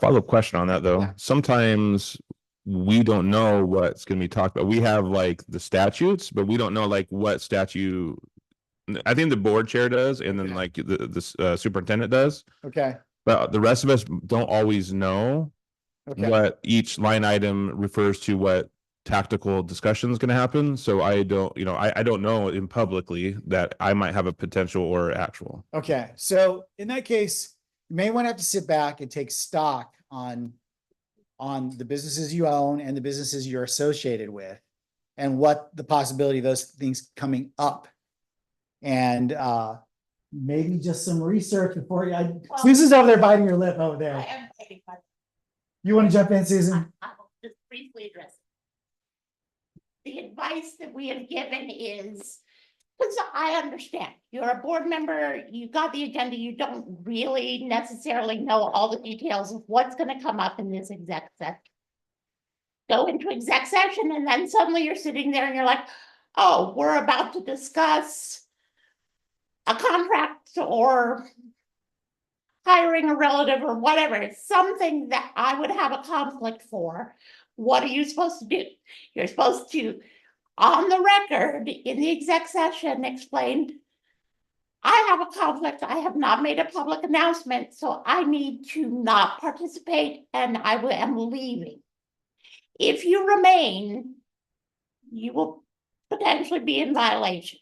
Follow-up question on that though. Yeah. Sometimes we don't know what's going to be talked about. We have like the statutes, but we don't know like what statute. I think the board chair does, and then Okay. like the superintendent does. Okay. But the rest of us don't always know Okay. what each line item refers to, what tactical discussion is going to happen. So I don't, I don't know in publicly that I might have a potential or actual. Okay. So in that case, you may want to have to sit back and take stock on the businesses you own and the businesses you're associated with, and what the possibility of those things coming up. And maybe just some research before you. Susan's over there biting her lip over I there. am waiting, but You want to jump in, Susan? I will just briefly address it. The advice that we have given is, because I understand, you're a board member, you got the agenda, you don't really necessarily know all the details of what's gonna come up in this exec session. Go into exec session and then suddenly you're sitting there and you're like, oh, we're about to discuss a contract or hiring a relative or whatever. It's something that I would have a conflict for. what are you supposed to do? You're supposed to, on the record, in the exec session, explain, I have a conflict, I have not made a public announcement, so I need to not participate and am leaving. If you remain, you will potentially be in violation.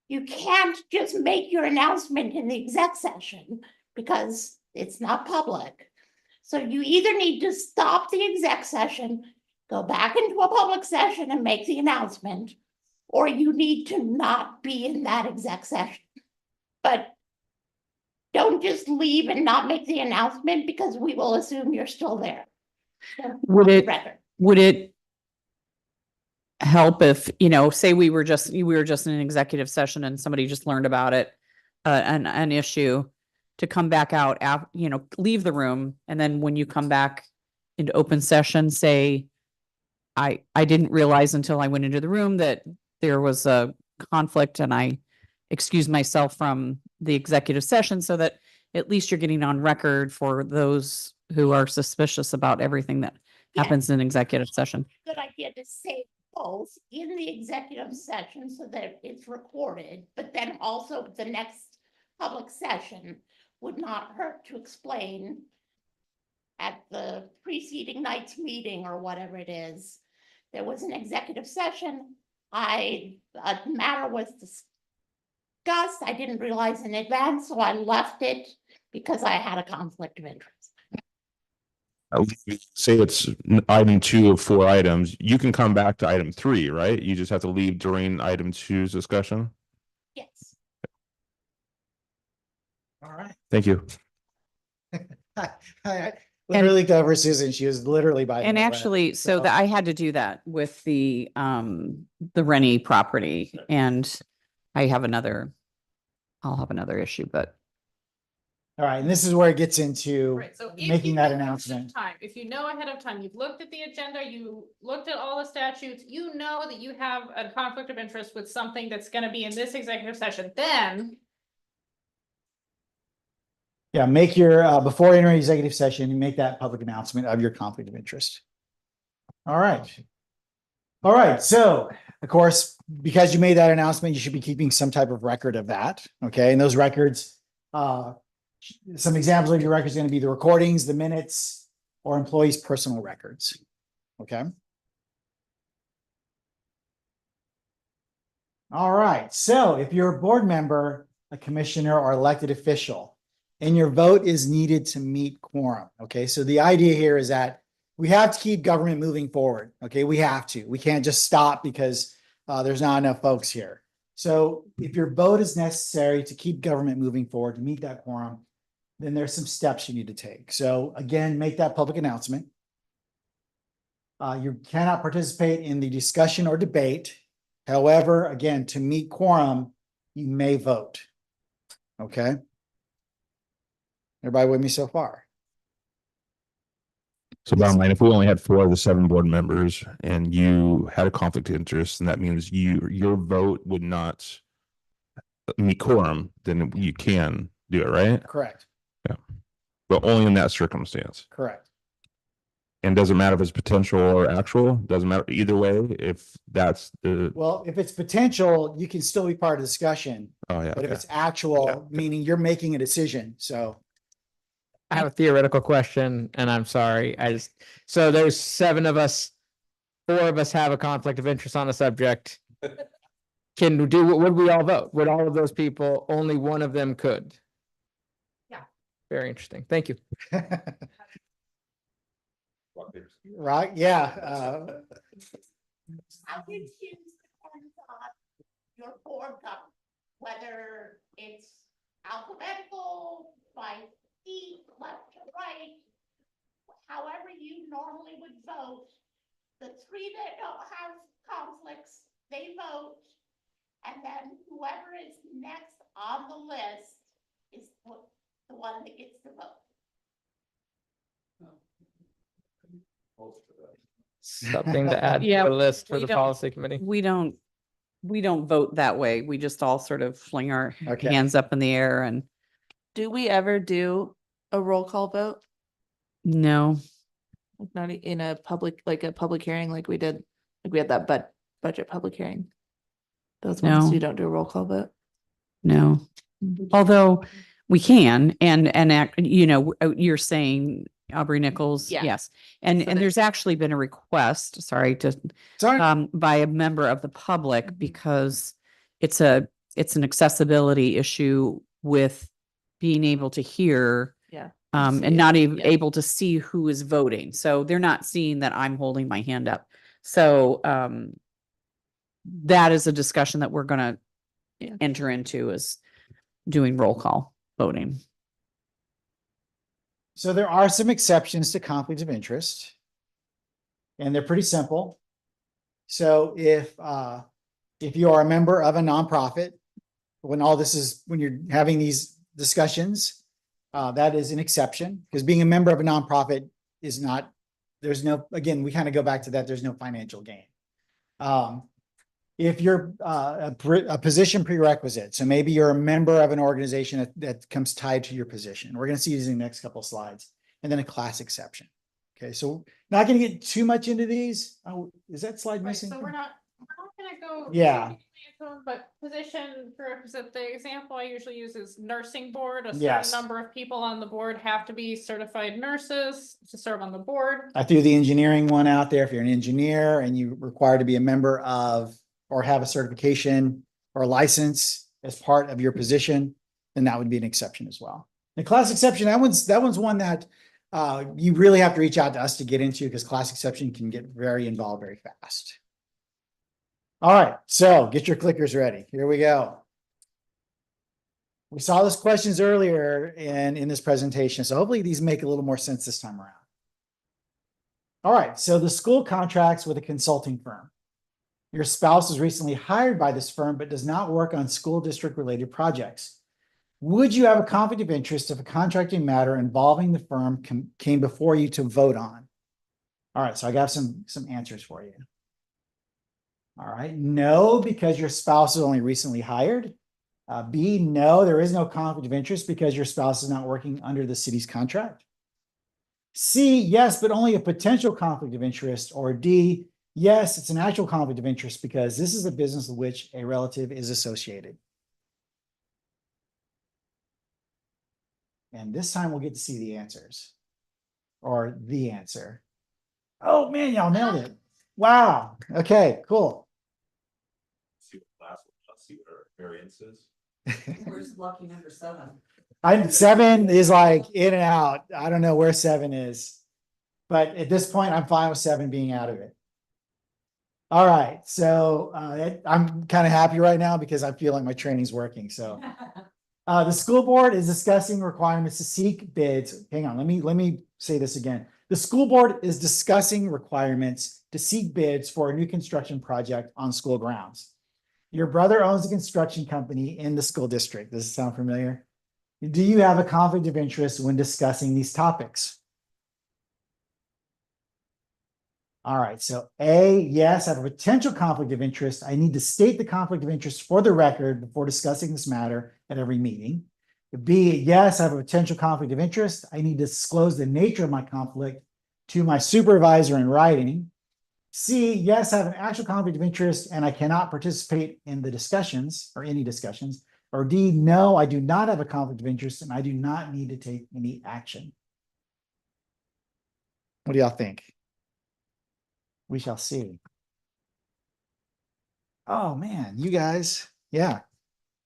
You can't just make your announcement in the exec session because it's not public. So you either need to stop the exec session, go back into a public session and make the announcement, or you need to not be in that exec session. But don't just leave and not make the announcement because we will assume you're still there. So, Would on the it- record. Would it help if, say we were just in an executive session and somebody just learned about it, an issue, to come back out, leave the room, and then when you come back into open session, say, I didn't realize until I went into the room that there was a conflict and I excused myself from the executive session, so that at least you're getting on record for those who are suspicious about everything that Yeah. happens in executive session. Good idea to say both in the executive session so that it's recorded, but then also the next public session would not hurt to explain at the preceding night's meeting or whatever it is. There was an executive session. A matter was discussed. I didn't realize in advance, so I left it because I had a conflict of interest. Say it's item 2 of 4 items, you can come back to item 3, right? You just have to leave during item 2's discussion. Yes. All right. Thank you. I literally cover Susan. She was literally by. And actually, so that I had to do that with the Rennie property, and I'll have another issue, but All right, and this is where it gets into Right, so if making you that know ahead of announcement. time, if you know ahead of time, you've looked at the agenda, you looked at all the statutes, you know that you have a conflict of interest with something that's gonna be in this executive session, then Yeah, make your, before entering executive session, you make that public announcement of your conflict of interest. All right. All right, so of course, because you made that announcement, you should be keeping some type of record of that, okay? And those records, some examples of your records are going to be the recordings, the minutes, or employees' personal records, okay? All right, so if you're a board member, a commissioner, or elected official, and your vote is needed to meet quorum, okay? So the idea here is that we have to keep government moving forward, okay? We have to. We can't just stop because there's not enough folks here. So if your vote is necessary to keep government moving forward, to meet that quorum, then there's some steps you need to take. So again, make that public announcement. You cannot participate in the discussion or debate. However, again, to meet quorum, you may vote. Okay? Everybody with me so far? So bottom line, if we only had 4 of the 7 board members and you had a conflict of interest, and that means your vote would not meet quorum, then you can do it, right? Correct. But only in that circumstance. Correct. And doesn't matter if it's potential or actual, doesn't matter either way, if that's the, Well, if it's potential, you can still be part of the discussion, oh yeah. but if okay. it's actual, meaning you're making a decision, so. I have a theoretical question, and I'm sorry. So there's 7 of us, 4 of us have a conflict of interest on a subject. Would we all vote? Would all of those people, only one of them could? Yeah. Very interesting. Thank you. Right, yeah, How you choose depends on your board government, whether it's alphabetical, by seat, left to right. However you normally would vote, the 3 that don't have conflicts, they vote. And then whoever is next on the list is the one that gets the vote. Something to add to Yeah, the list for we the don't- policy committee. we don't vote that way. We just all sort of fling our Okay. hands up in the air and Do we ever do a roll call vote? no. Like not in a public, like a public hearing like we did, like we had that budget public hearing. Those ones No. you don't do a roll call vote. No, although we can, you're saying Aubrey Nichols, Yeah. yes. And So there's actually been a request, sorry, Sorry. by a member of the public because it's an accessibility issue with being able to hear Yeah. and See not it, even yeah. able to see who is voting. So they're not seeing that I'm holding my hand up. So that is a discussion that we're gonna Yeah. enter into, is doing roll call voting. So there are some exceptions to conflicts of interest. And they're pretty simple. So if you are a member of a nonprofit, when you're having these discussions, that is an exception, because being a member of a nonprofit is not, again, we kind of go back to that, there's no financial gain. If you're a position prerequisite, so maybe you're a member of an organization that comes tied to your position. We're going to see these in the next couple of slides, and then a class exception. Okay, so not going to get too much into these. Oh, is that slide Right, missing? so we're not gonna go. Yeah. too deeply into them, But position prerequisite, the example I usually use is nursing board. A certain Yes. number of people on the board have to be certified nurses to serve on the board. I threw the engineering one out there. If you're an engineer and you're required to be a member of or have a certification or a license as part of your position, then that would be an exception as well. The class exception, that one's one that you really have to reach out to us to get into, because class exception can get very involved very fast. All right, so get your clickers ready. Here we go. We saw those questions earlier in this presentation, so hopefully these make a little more sense this time around. All right, so the school contracts with a consulting firm. Your spouse was recently hired by this firm, but does not work on school district related projects. Would you have a conflict of interest if a contracting matter involving the firm came before you to vote on? All right, so I got some answers for you. All right, no, because your spouse is only recently hired. B, no, there is no conflict of interest because your spouse is not working under the city's contract. C, yes, but only a potential conflict of interest. Or D, yes, it's an actual conflict of interest because this is a business with which a relative is associated. And this time we'll get to see the answers, or the answer. Oh man, y'all nailed it. Wow. Okay, cool. See what last one, let's see what our variance is. Where's lucky number 7? 7 is like in and out. I don't know where 7 is, but at this point, I'm fine with 7 being out of it. All right, so I'm kind of happy right now because I feel like my training's working. So the school board is discussing requirements to seek bids. Hang on, let me say this again. The school board is discussing requirements to seek bids for a new construction project on school grounds. Your brother owns a construction company in the school district. Does it sound familiar? Do you have a conflict of interest when discussing these topics? All right, so A, yes, I have a potential conflict of interest. I need to state the conflict of interest for the record before discussing this matter at every meeting. B, yes, I have a potential conflict of interest. I need to disclose the nature of my conflict to my supervisor in writing. C, yes, I have an actual conflict of interest and I cannot participate in the discussions or any discussions. Or D, no, I do not have a conflict of interest and I do not need to take any action. What do y'all think? We shall see. Oh man, you guys, yeah.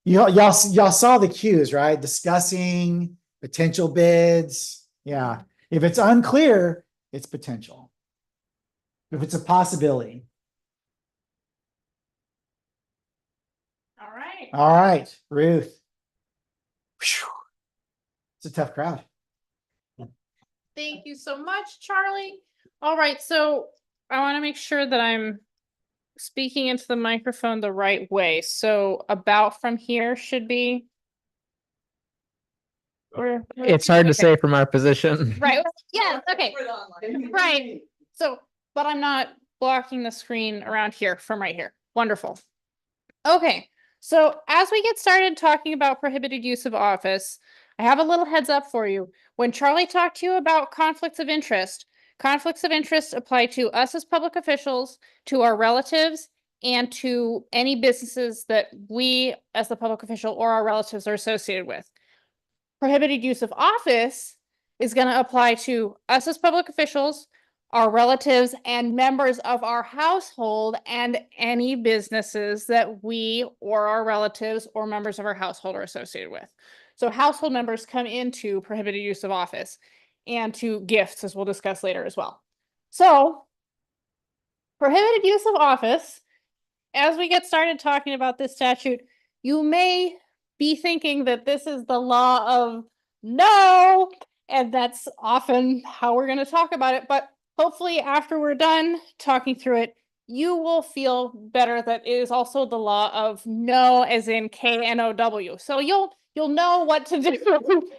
Y'all saw the cues, right? Discussing potential bids. Yeah. If it's unclear, it's potential. If it's a possibility. All right. All right, Ruth. Whew. It's a tough crowd. Thank you so much, Charlie. All right, so I want to make sure that I'm speaking into the microphone the right way. So about from here should be. It's hard to Okay. say from our position. Right, yeah, okay, right. So, but I'm not blocking the screen around here from right here. Wonderful. Okay, so as we get started talking about prohibited use of office, I have a little heads up for you. When Charlie talked to you about conflicts of interest Conflicts of interest apply to us as public officials, to our relatives, and to any businesses that we, as the public official or our relatives, are associated with. Prohibited use of office is going to apply to us as public officials, our relatives, and members of our household, and any businesses that we or our relatives or members of our household are associated with. So household members come into prohibited use of office, and to gifts, as we'll discuss later as well. So prohibited use of office, as we get started talking about this statute, you may be thinking that this is the law of no, and that's often how we're going to talk about it. But hopefully after we're done talking through it, you will feel better that it is also the law of no, as in KNOW. So you'll know what to do.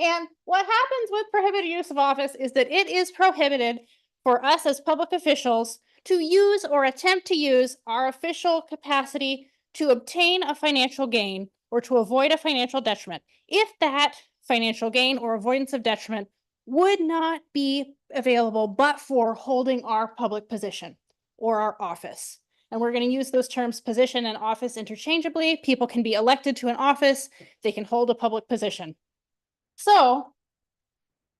And what happens with prohibited use of office is that it is prohibited for us as public officials to use or attempt to use our official capacity to obtain a financial gain or to avoid a financial detriment, if that financial gain or avoidance of detriment would not be available but for holding our public position or our office. And we're going to use those terms position and office interchangeably. People can be elected to an office, they can hold a public position. So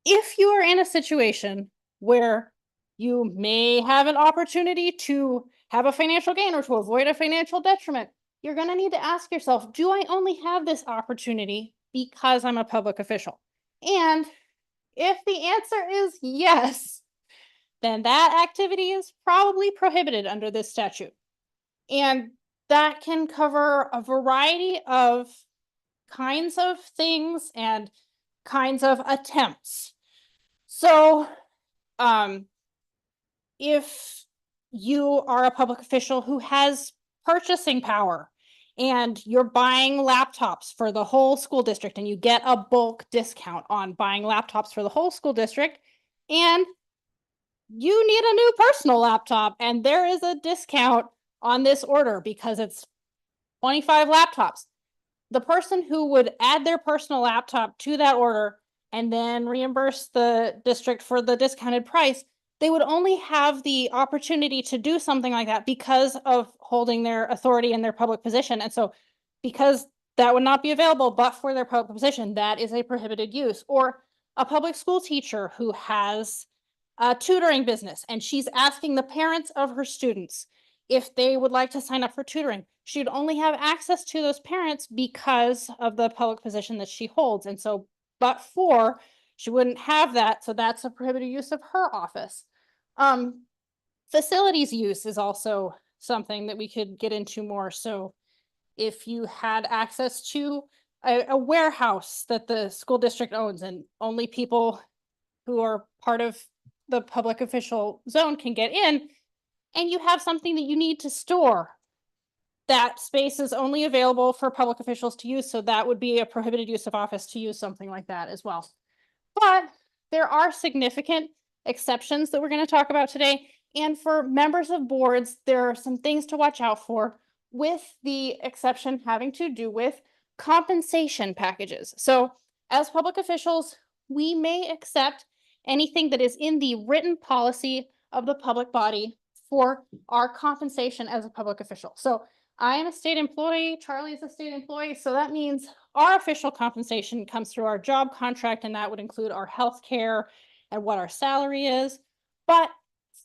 if you are in a situation where you may have an opportunity to have a financial gain or to avoid a financial detriment, you're going to need to ask yourself, do I only have this opportunity because I'm a public official? And if the answer is yes, then that activity is probably prohibited under this statute. And that can cover a variety of kinds of things and kinds of attempts. So, if you are a public official who has purchasing power and you're buying laptops for the whole school district and you get a bulk discount on buying laptops for the whole school district, and you need a new personal laptop and there is a discount on this order because it's 25 laptops, the person who would add their personal laptop to that order and then reimburse the district for the discounted price, they would only have the opportunity to do something like that because of holding their authority in their public position. And so because that would not be available but for their public position, that is a prohibited use. Or a public school teacher who has a tutoring business and she's asking the parents of her students if they would like to sign up for tutoring. She'd only have access to those parents because of the public position that she holds. And so, but for, she wouldn't have that. So that's a prohibited use of her office. Facilities use is also something that we could get into more. So if you had access to a warehouse that the school district owns and only people who are part of the public official zone can get in, and you have something that you need to store, that space is only available for public officials to use. So that would be a prohibited use of office to use something like that as well. But there are significant exceptions that we're going to talk about today. And for members of boards, there are some things to watch out for, with the exception having to do with compensation packages. So as public officials, we may accept anything that is in the written policy of the public body for our compensation as a public official. So I am a state employee, Charlie is a state employee, so that means our official compensation comes through our job contract, and that would include our health care and what our salary is. But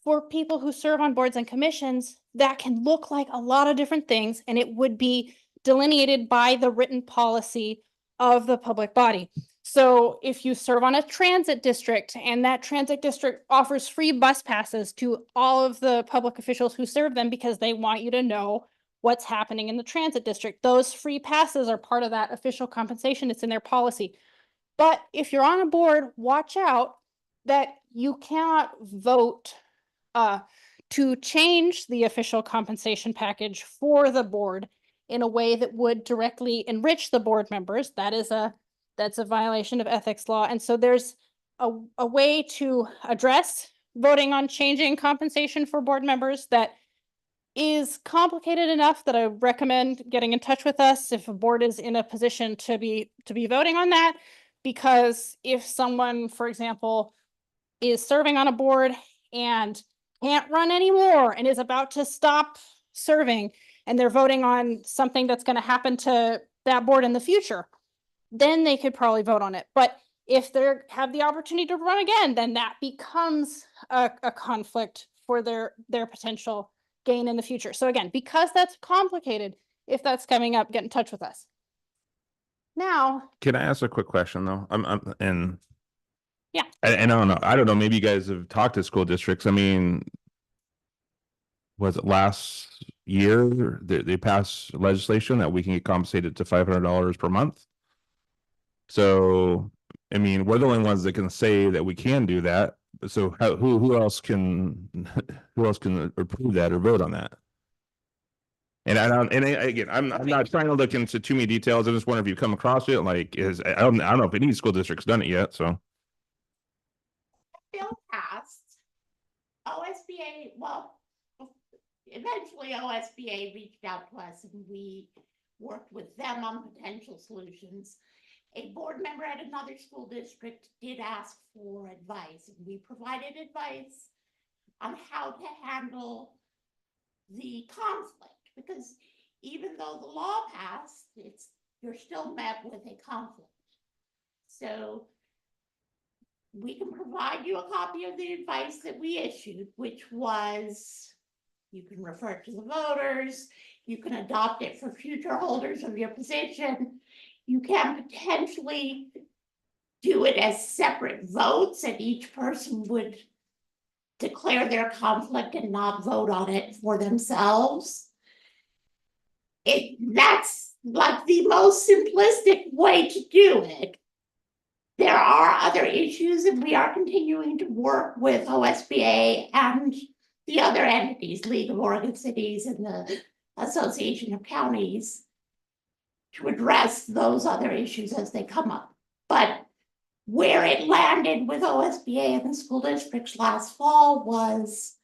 for people who serve on boards and commissions, that can look like a lot of different things, and it would be delineated by the written policy of the public body. So if you serve on a transit district and that transit district offers free bus passes to all of the public officials who serve them because they want you to know what's happening in the transit district, those free passes are part of that official compensation. It's in their policy. But if you're on a board, watch out that you cannot vote to change the official compensation package for the board in a way that would directly enrich the board members. That's a violation of ethics law. And so there's a way to address voting on changing compensation for board members that is complicated enough that I recommend getting in touch with us if a board is in a position to be voting on that. Because if someone, for example, is serving on a board and can't run anymore and is about to stop serving, and they're voting on something that's going to happen to that board in the future, then they could probably vote on it. But if they have the opportunity to run again, then that becomes a conflict for their potential gain in the future. So again, because that's complicated, if that's coming up, get in touch with us. Now, Can I ask a quick question though? And yeah, I don't know. I don't know. Maybe you guys have talked to school districts. I mean, was it last year they passed legislation that we can get compensated to $500 per month? So, I mean, we're the only ones that can say that we can do that. So who else can approve that or vote on that? And again, I'm not trying to look into too many details. I just wonder if you come across it. Like, I don't know if any school district's done it yet. So Bill passed. OSBA, well, eventually OSBA reached out to us and we worked with them on potential solutions. A board member at another school district did ask for advice, and we provided advice on how to handle the conflict, because even though the law passed, you're still met with a conflict. So we can provide you a copy of the advice that we issued, which was, you can refer to the voters, you can adopt it for future holders of your position. You can potentially do it as separate votes, and each person would declare their conflict and not vote on it for themselves. That's like the most simplistic way to do it. There are other issues, and we are continuing to work with OSBA and the other entities, League of Oregon Cities and the Association of Counties, to address those other issues as they come up. But where it landed with OSBA and the school districts last fall was,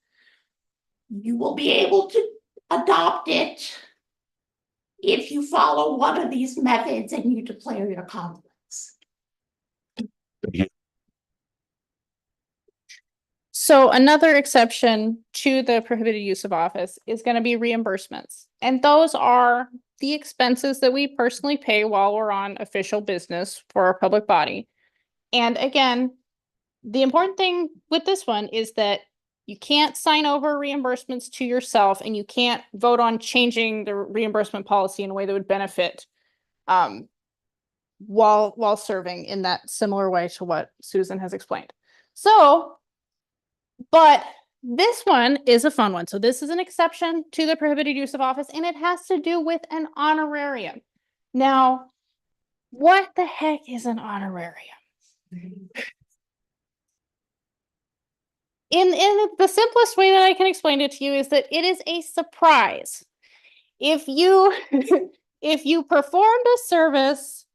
you will be able to adopt it if you follow one of these methods and you declare your conflicts. so another exception to the prohibited use of office is going to be reimbursements. And those are the expenses that we personally pay while we're on official business for our public body. And again, the important thing with this one is that you can't sign over reimbursements to yourself, and you can't vote on changing the reimbursement policy in a way that would benefit while serving in that similar way to what Susan has explained. So, but this one is a fun one. So this is an exception to the prohibited use of office, and it has to do with an honorarium. Now, what the heck is an honorarium? In the simplest way that I can explain it to you is that it is a surprise. If you if you performed a service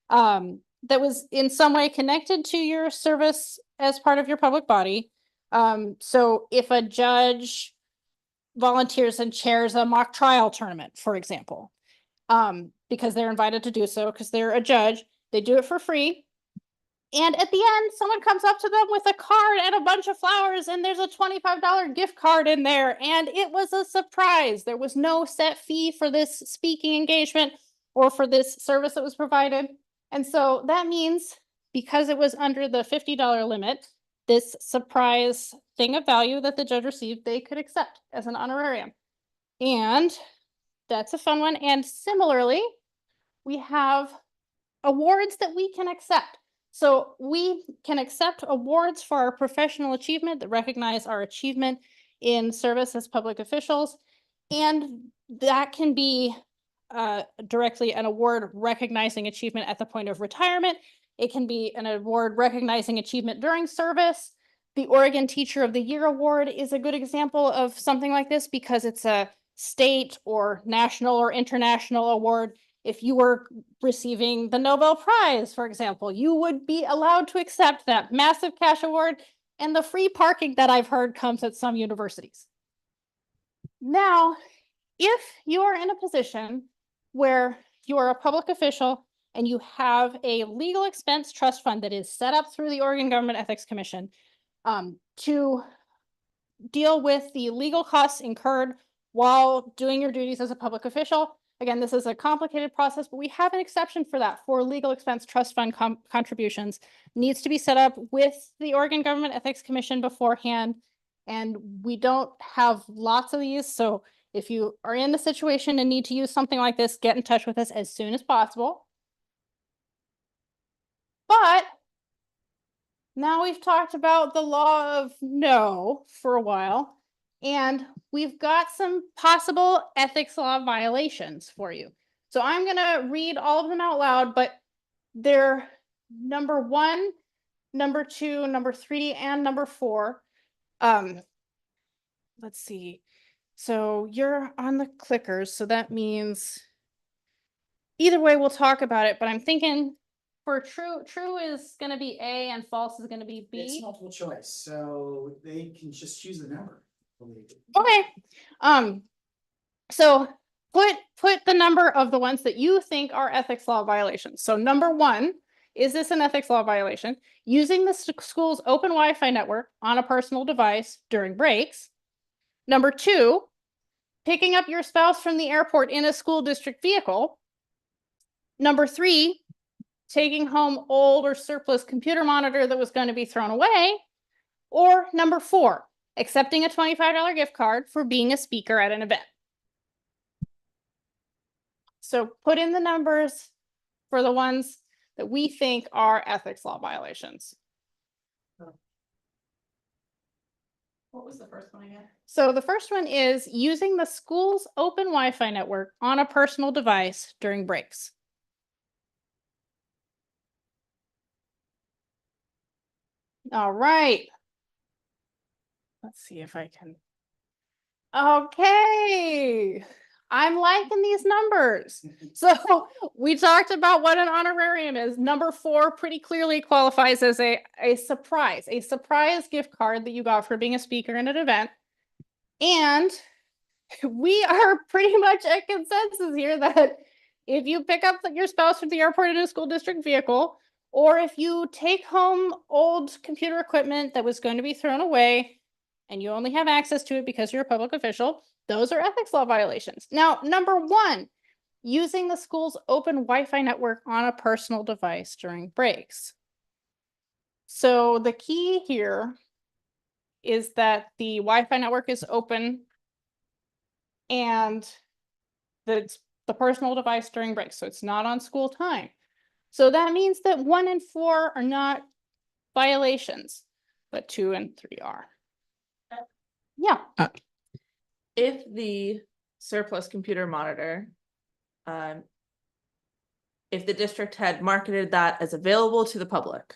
that was in some way connected to your service as part of your public body, so if a judge volunteers and chairs a mock trial tournament, for example, because they're invited to do so because they're a judge, they do it for free. And at the end, someone comes up to them with a card and a bunch of flowers, and there's a $25 gift card in there. And it was a surprise. There was no set fee for this speaking engagement or for this service that was provided. And so that means, because it was under the $50 limit, this surprise thing of value that the judge received, they could accept as an honorarium. And that's a fun one. And similarly, we have awards that we can accept. So we can accept awards for our professional achievement that recognize our achievement in service as public officials. And that can be directly an award recognizing achievement at the point of retirement. It can be an award recognizing achievement during service. The Oregon Teacher of the Year Award is a good example of something like this because it's a state or national or international award. If you were receiving the Nobel Prize, for example, you would be allowed to accept that massive cash award, and the free parking that I've heard comes at some universities. Now, if you are in a position where you are a public official and you have a legal expense trust fund that is set up through the Oregon Government Ethics Commission, to deal with the legal costs incurred while doing your duties as a public official. Again, this is a complicated process, but we have an exception for that for legal expense trust fund contributions. Needs to be set up with the Oregon Government Ethics Commission beforehand. And we don't have lots of these. So if you are in the situation and need to use something like this, get in touch with us as soon as possible. But now we've talked about the law of no for a while, and we've got some possible ethics law violations for you. So I'm gonna read all of them out loud, but they're number 1, number 2, number 3, and number 4. Let's see. So you're on the clickers, so that means either way we'll talk about it, but I'm thinking for true is gonna be A and false is gonna be It's B. multiple choice, so they can just choose the number. I believe. Okay, so put the number of the ones that you think are ethics law violations. So number 1, is this an ethics law violation? Using the school's open Wi-Fi network on a personal device during breaks. Number 2, picking up your spouse from the airport in a school district vehicle. Number 3, taking home old or surplus computer monitor that was going to be thrown away. Or number 4, accepting a $25 gift card for being a speaker at an event. So put in the numbers for the ones that we think are ethics law violations. What was the first one again? So the first one is using the school's open Wi-Fi network on a personal device during breaks. All right. Let's see if I can. Okay. I'm liking these numbers. So we talked about what an honorarium is. Number 4 pretty clearly qualifies as a surprise gift card that you got for being a speaker in an event. And we are pretty much at consensus here that if you pick up your spouse from the airport in a school district vehicle, or if you take home old computer equipment that was going to be thrown away and you only have access to it because you're a public official, those are ethics law violations. Now, number 1, using the school's open Wi-Fi network on a personal device during breaks. So the key here is that the Wi-Fi network is open and that it's the personal device during breaks, so it's not on school time. So that means that 1 and 4 are not violations, but 2 and 3 are. Yeah. If the surplus computer monitor, if the district had marketed that as available to the public,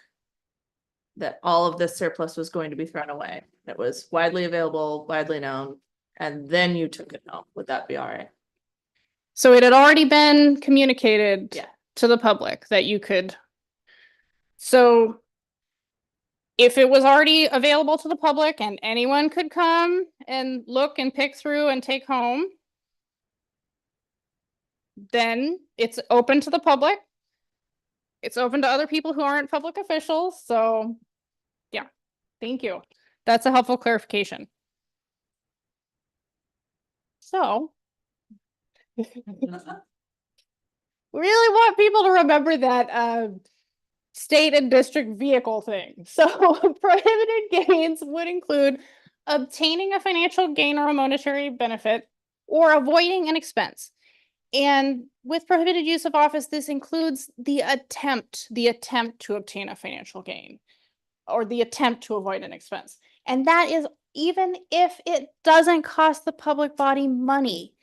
that all of this surplus was going to be thrown away, it was widely available, widely known, and then you took it home, would that be all right? So it had already been communicated Yeah. to the public that you could. So if it was already available to the public and anyone could come and look and pick through and take home, then it's open to the public. It's open to other people who aren't public officials. So yeah, thank you. That's a helpful clarification. So we really want people to remember that state and district vehicle thing. So prohibited gains would include obtaining a financial gain or a monetary benefit or avoiding an expense. And with prohibited use of office, this includes the attempt to obtain a financial gain or the attempt to avoid an expense. And that is even if it doesn't cost the public body money,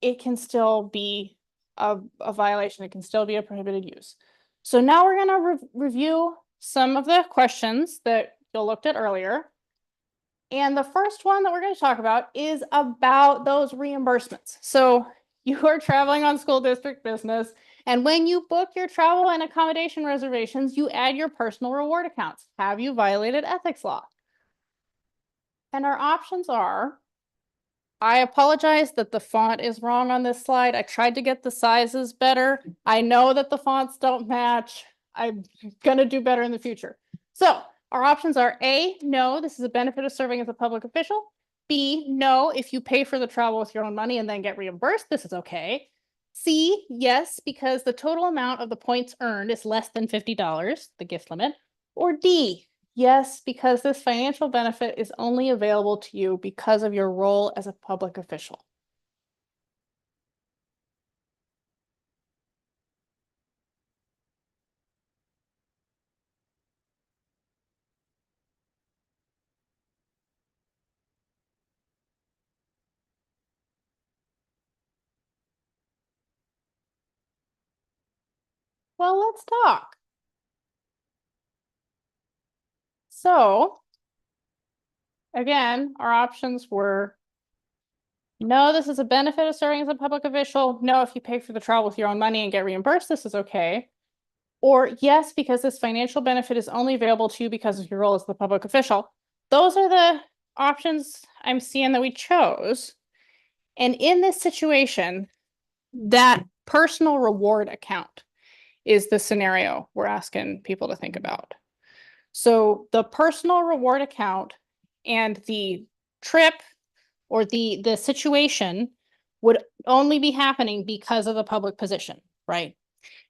it can still be a violation. It can still be a prohibited use. So now we're going to review some of the questions that you looked at earlier. And the first one that we're going to talk about is about those reimbursements. So you are traveling on school district business, and when you book your travel and accommodation reservations, you add your personal reward accounts. Have you violated ethics law? And our options are, I apologize that the font is wrong on this slide. I tried to get the sizes better. I know that the fonts don't match. I'm going to do better in the future. So Our options are A, no, this is a benefit of serving as a public official. B, no, if you pay for the travel with your own money and then get reimbursed, this is okay. C, yes, because the total amount of the points earned is less than $50, the gift limit. Or D, yes, because this financial benefit is only available to you because of your role as a public official. Well, let's talk. So, again, our options were no, this is a benefit of serving as a public official. No, if you pay for the travel with your own money and get reimbursed, this is okay. Or yes, because this financial benefit is only available to you because of your role as the public official. Those are the options I'm seeing that we chose. And in this situation, that personal reward account is the scenario we're asking people to think about. So the personal reward account and the trip or the situation would only be happening because of the public position, right?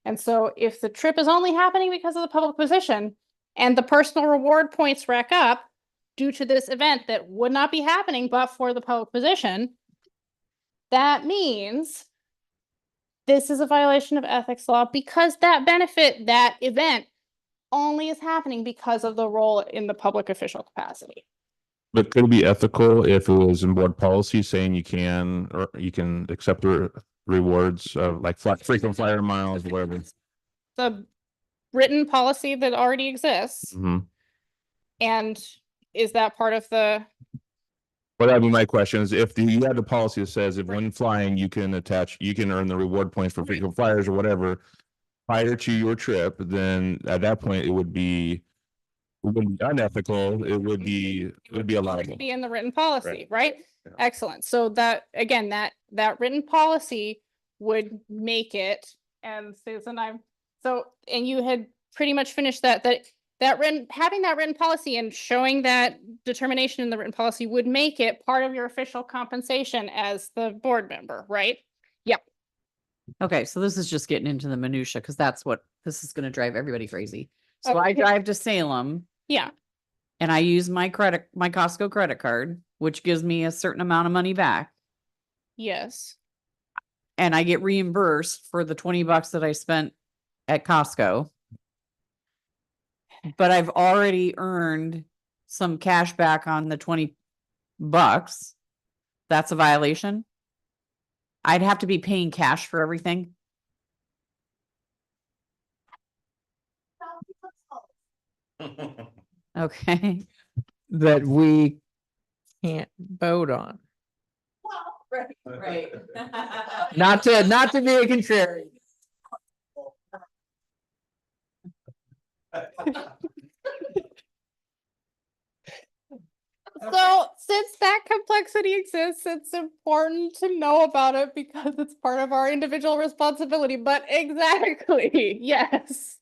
And so if the trip is only happening because of the public position and the personal reward points rack up due to this event that would not be happening but for the public position, that means this is a violation of ethics law because that benefit, that event only is happening because of the role in the public official capacity. But could it be ethical if it was in board policy saying you can, or you can accept the rewards of like frequent flyer miles, whatever? The written policy that already exists. Mhm. And is that part of the, But that'd be my question is if you have the policy that says if when flying, you can earn the reward points for frequent flyers or whatever prior to your trip, then at that point it wouldn't be unethical. It would be allowable. be in the written policy, right? Yeah. Excellent. So that, again, that written policy would make it, and Susan, and you had pretty much finished having that written policy and showing that determination in the written policy would make it part of your official compensation as the board member, right? Yep. Okay, so this is just getting into the minutia because this is gonna drive everybody crazy. So I Okay. drive to Salem Yeah. and I use my Costco credit card, which gives me a certain amount of money back. Yes. And I get reimbursed for the $20 that I spent at Costco. But I've already earned some cash back on the $20. That's a violation. I'd have to be paying cash for everything. Okay. That we can't vote on. Right. Not to be a contrarian. So since that complexity exists, it's important to know about it because it's part of our individual responsibility, but exactly, yes.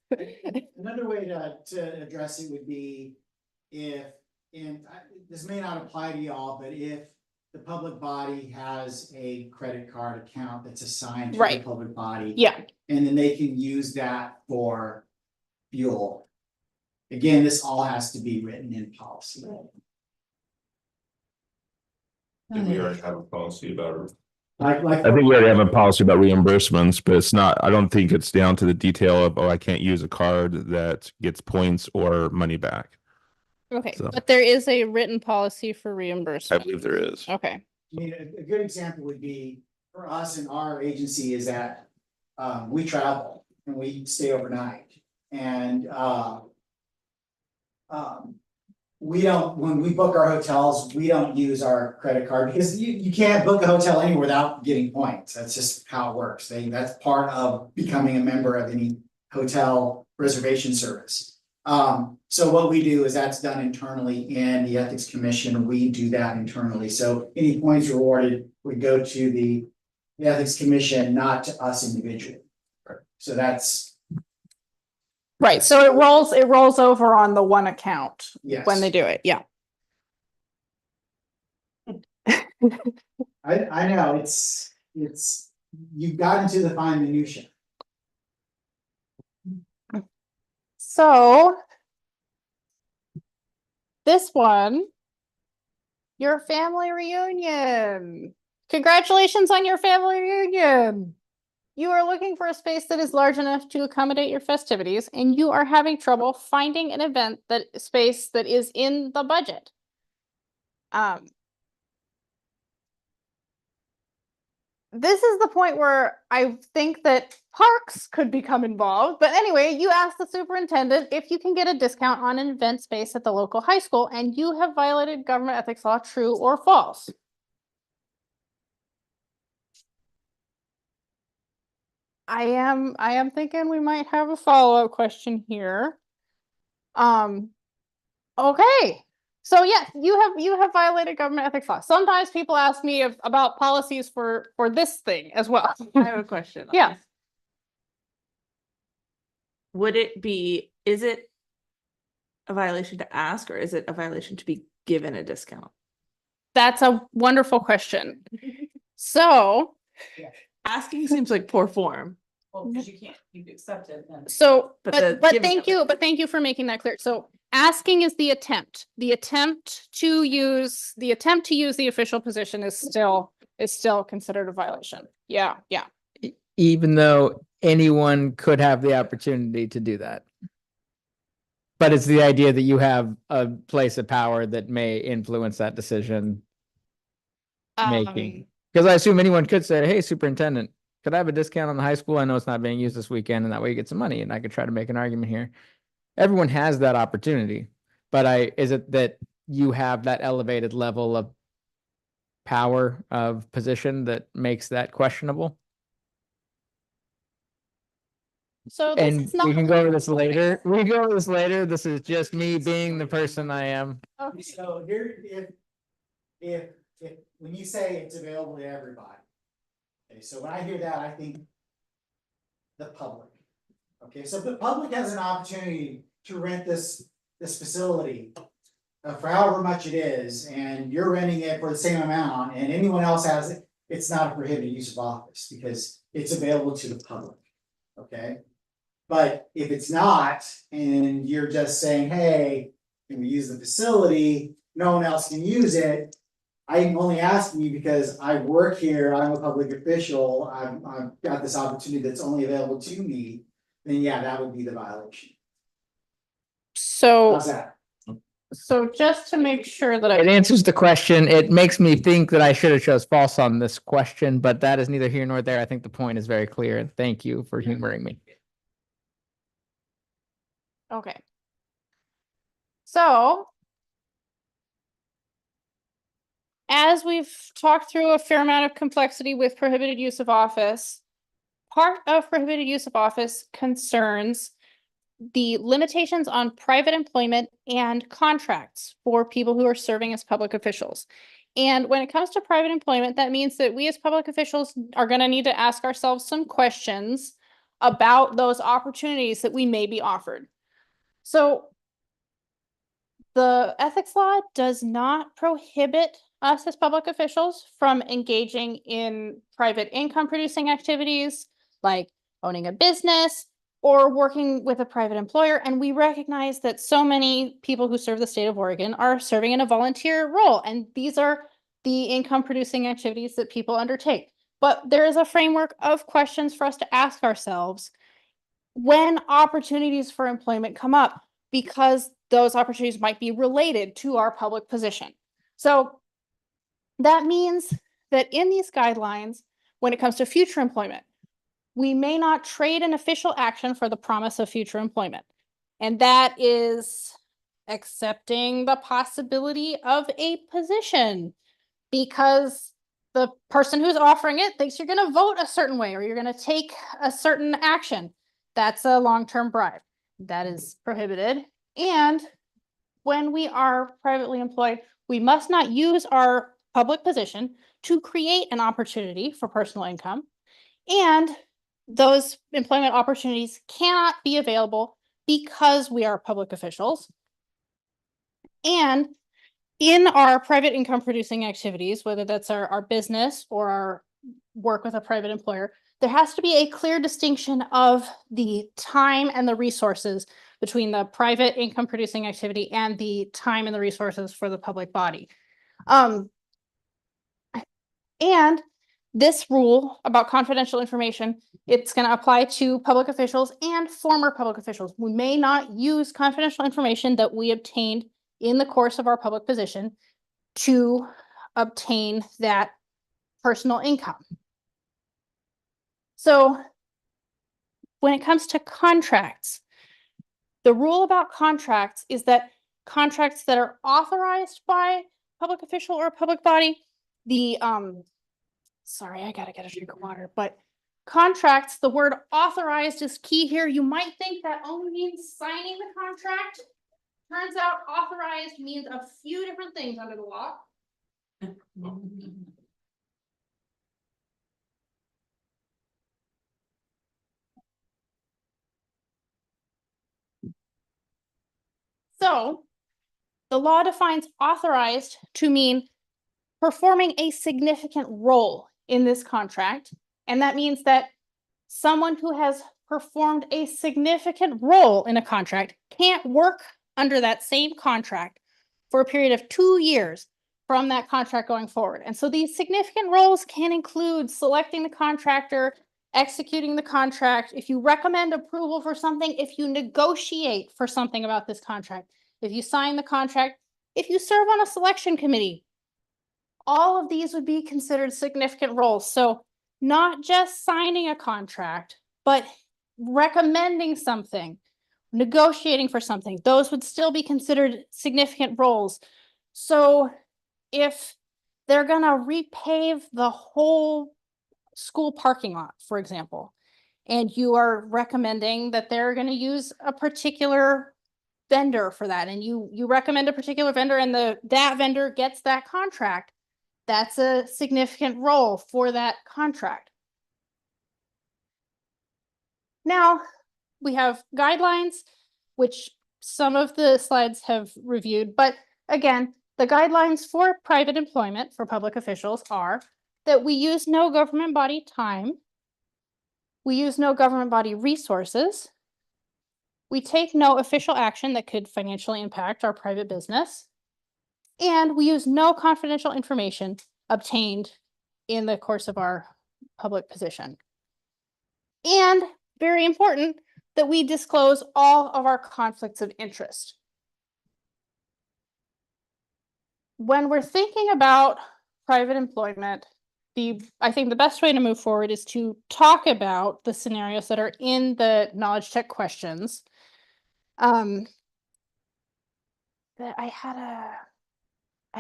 Another way to address it would be if, this may not apply to y'all, but if the public body has a credit card account that's assigned to the Right. public body. Yeah, And then they can use that for fuel. Again, this all has to be written in policy. Did we already have a policy about it? Like, I think we already have a policy about reimbursements, but it's not, I don't think it's down to the detail of, oh, I can't use a card that gets points or money back. okay, So- but there is a written policy for I reimbursement. believe there is. Okay, I mean, a good example would be for us in our agency is that we travel and we stay overnight. And we don't, when we book our hotels, we don't use our credit card because you can't book a hotel anywhere without getting points. That's just how it works. That's part of becoming a member of any hotel reservation service. So what we do is that's done internally in the Ethics Commission. We do that internally. So any points rewarded would go to the Ethics Commission, not to us individually. So that's Right, so it rolls over on the one account Yes. when they do it, yeah. I know, you got into the fine minutia. So this one, your family reunion. Congratulations on your family reunion. You are looking for a space that is large enough to accommodate your festivities, and you are having trouble finding an event space that is in the budget. This is the point where I think that parks could become involved. But anyway, you ask the superintendent if you can get a discount on an event space at the local high school, and you have violated government ethics law, true or false? I am thinking we might have a follow-up question here. Okay. So yes, you have violated government ethics law. Sometimes people ask me about policies for this thing as well. I have a question. on Yeah. this. Is it a violation to ask, or is it a violation to be given a discount? That's a wonderful question. So, Asking seems like poor form. Well, because you accept it then. But the but giving thank of you, but thank you for making that clear. So asking is the attempt. The attempt to use the official position is still considered a violation. Yeah, yeah. Even though anyone could have the opportunity to do that. But it's the idea that you have a place of power that may influence that decision making. Because I assume anyone could say, hey, superintendent, could I have a discount on the high school? I know it's not being used this weekend, and that way you get some money, and I could try to make an argument here. Everyone has that opportunity, but is it that you have that elevated level of power of position that makes that questionable? So this And is not. we can go over this later. We can go over this later. This is just me being the person I am. Okay. So here, if, when you say it's available to everybody. Okay, so when I hear that, I think the public. Okay, so the public has an opportunity to rent this facility for however much it is, and you're renting it for the same amount, and anyone else has it, it's not a prohibited use of office because it's available to the public. Okay? But if it's not, and you're just saying, hey, can we use the facility? No one else can use it. I'm only asking you because I work here, I'm a public official, I've got this opportunity that's only available to me, then yeah, that would be the violation. So How's that? just to make sure that It answers the question. It makes me think that I should have chose false on this question, but that is neither here nor there. I think the point is very clear, and thank you for humoring me. okay. So as we've talked through a fair amount of complexity with prohibited use of office, part of prohibited use of office concerns the limitations on private employment and contracts for people who are serving as public officials. And when it comes to private employment, that means that we as public officials are going to need to ask ourselves some questions about those opportunities that we may be offered. So the ethics law does not prohibit us as public officials from engaging in private income producing activities like owning a business or working with a private employer. And we recognize that so many people who serve the state of Oregon are serving in a volunteer role. And these are the income producing activities that people undertake. But there is a framework of questions for us to ask ourselves when opportunities for employment come up, because those opportunities might be related to our public position. So that means that in these guidelines, when it comes to future employment, we may not trade an official action for the promise of future employment. And that is accepting the possibility of a position because the person who's offering it thinks you're going to vote a certain way or you're going to take a certain action. That's a long-term bribe. That is prohibited. And when we are privately employed, we must not use our public position to create an opportunity for personal income. And those employment opportunities cannot be available because we are public officials. And in our private income producing activities, whether that's our business or our work with a private employer, there has to be a clear distinction of the time and the resources between the private income producing activity and the time and the resources for the public body. And this rule about confidential information, it's going to apply to public officials and former public officials. We may not use confidential information that we obtained in the course of our public position to obtain that personal income. So when it comes to contracts, the rule about contracts is that contracts that are authorized by public official or public body, the sorry, I gotta get a drink of water, but contracts, the word authorized is key here. You might think that only means signing the contract. Turns out authorized means a few different things under the law. So the law defines authorized to mean performing a significant role in this contract. And that means that someone who has performed a significant role in a contract can't work under that same contract for a period of 2 years from that contract going forward. And so these significant roles can include selecting the contractor, executing the contract, if you recommend approval for something, if you negotiate for something about this contract, if you sign the contract, if you serve on a selection committee. All of these would be considered significant roles. So not just signing a contract, but recommending something, negotiating for something, those would still be considered significant roles. So if they're gonna repave the whole school parking lot, for example, and you are recommending that they're gonna use a particular vendor for that, and you recommend a particular vendor and that vendor gets that contract, that's a significant role for that contract. Now, we have guidelines, which some of the slides have reviewed, but again, the guidelines for private employment for public officials are that we use no government body time, we use no government body resources, we take no official action that could financially impact our private business, and we use no confidential information obtained in the course of our public position. And very important that we disclose all of our conflicts of interest. When we're thinking about private employment, I think the best way to move forward is to talk about the scenarios that are in the knowledge check questions. That I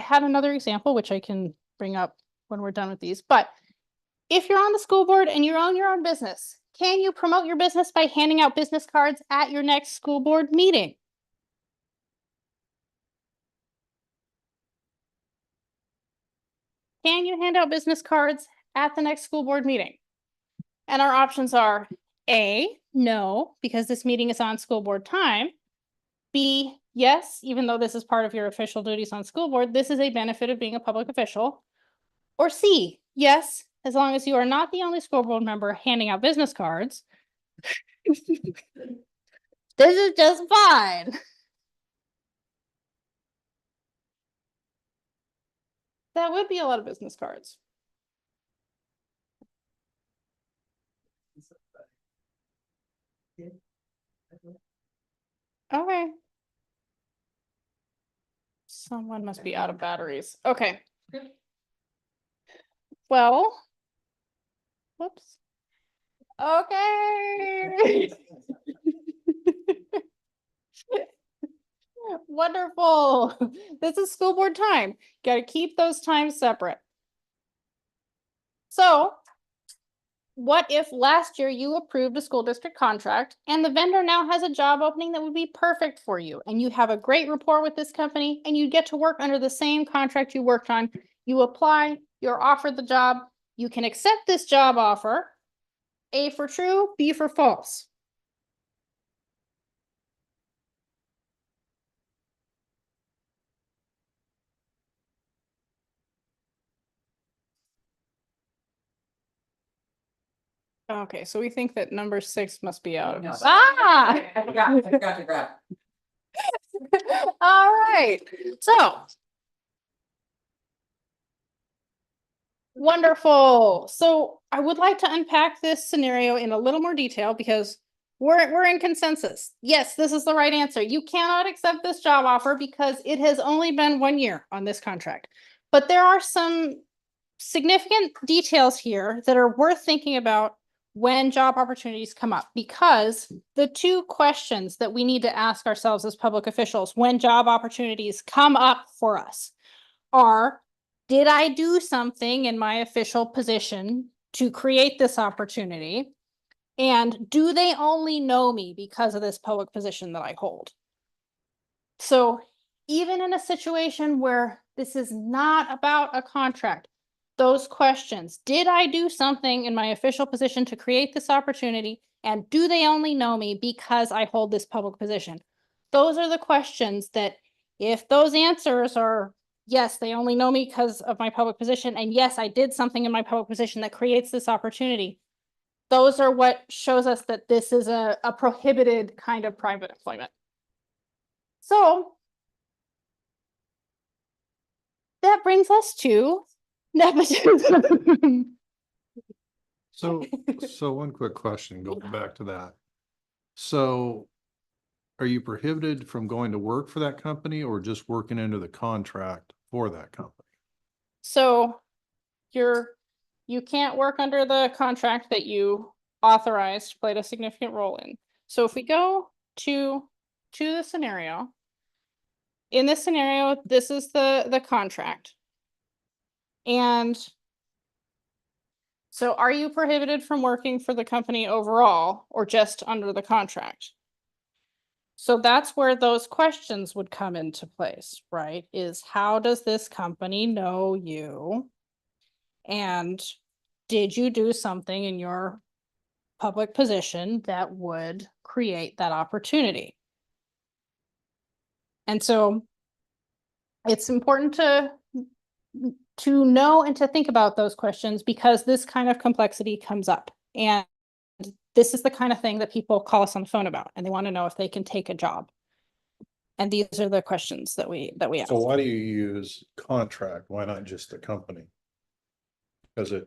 had another example, which I can bring up when we're done with these, but if you're on the school board and you own your own business, can you promote your business by handing out business cards at your next school board meeting? Can you hand out business cards at the next school board meeting? And our options are A, no, because this meeting is on school board time. B, yes, even though this is part of your official duties on school board, this is a benefit of being a public official. Or C, yes, as long as you are not the only school board member handing out business cards. This is just fine. That would be a lot of business cards. Okay. Someone must be out of batteries. Okay. Well. Whoops. Okay. Wonderful. This is school board time. Got to keep those times separate. So what if last year you approved a school district contract and the vendor now has a job opening that would be perfect for you, and you have a great rapport with this company and you get to work under the same contract you worked on? You apply, you're offered the job, you can accept this job offer. A for true, B for false. Okay, so we think that number 6 must be out. No. Ah! I forgot to grab. All right, so. Wonderful. So I would like to unpack this scenario in a little more detail because we're in consensus. Yes, this is the right answer. You cannot accept this job offer because it has only been 1 year on this contract. But there are some significant details here that are worth thinking about when job opportunities come up, because the 2 questions that we need to ask ourselves as public officials when job opportunities come up for us are, did I do something in my official position to create this opportunity? And do they only know me because of this public position that I hold? So even in a situation where this is not about a contract, those questions, did I do something in my official position to create this opportunity? And do they only know me because I hold this public position? Those are the questions that, if those answers are yes, they only know me because of my public position, and yes, I did something in my public position that creates this opportunity, those are what shows us that this is a prohibited kind of private employment. So that brings us to nepotism. So, so one quick question, going back to that. So are you prohibited from going to work for that company or just working under the contract for that company? So you can't work under the contract that you authorized, played a significant role in. So if we go to the scenario, in this scenario, this is the contract. And so are you prohibited from working for the company overall or just under the contract? So that's where those questions would come into place, right? Is how does this company know you? And did you do something in your public position that would create that opportunity? And so it's important to know and to think about those questions because this kind of complexity comes up. And this is the kind of thing that people call us on the phone about, and they want to know if they can take a job. And these are the questions that we ask. So why do you use contract? Why not just the company? Because it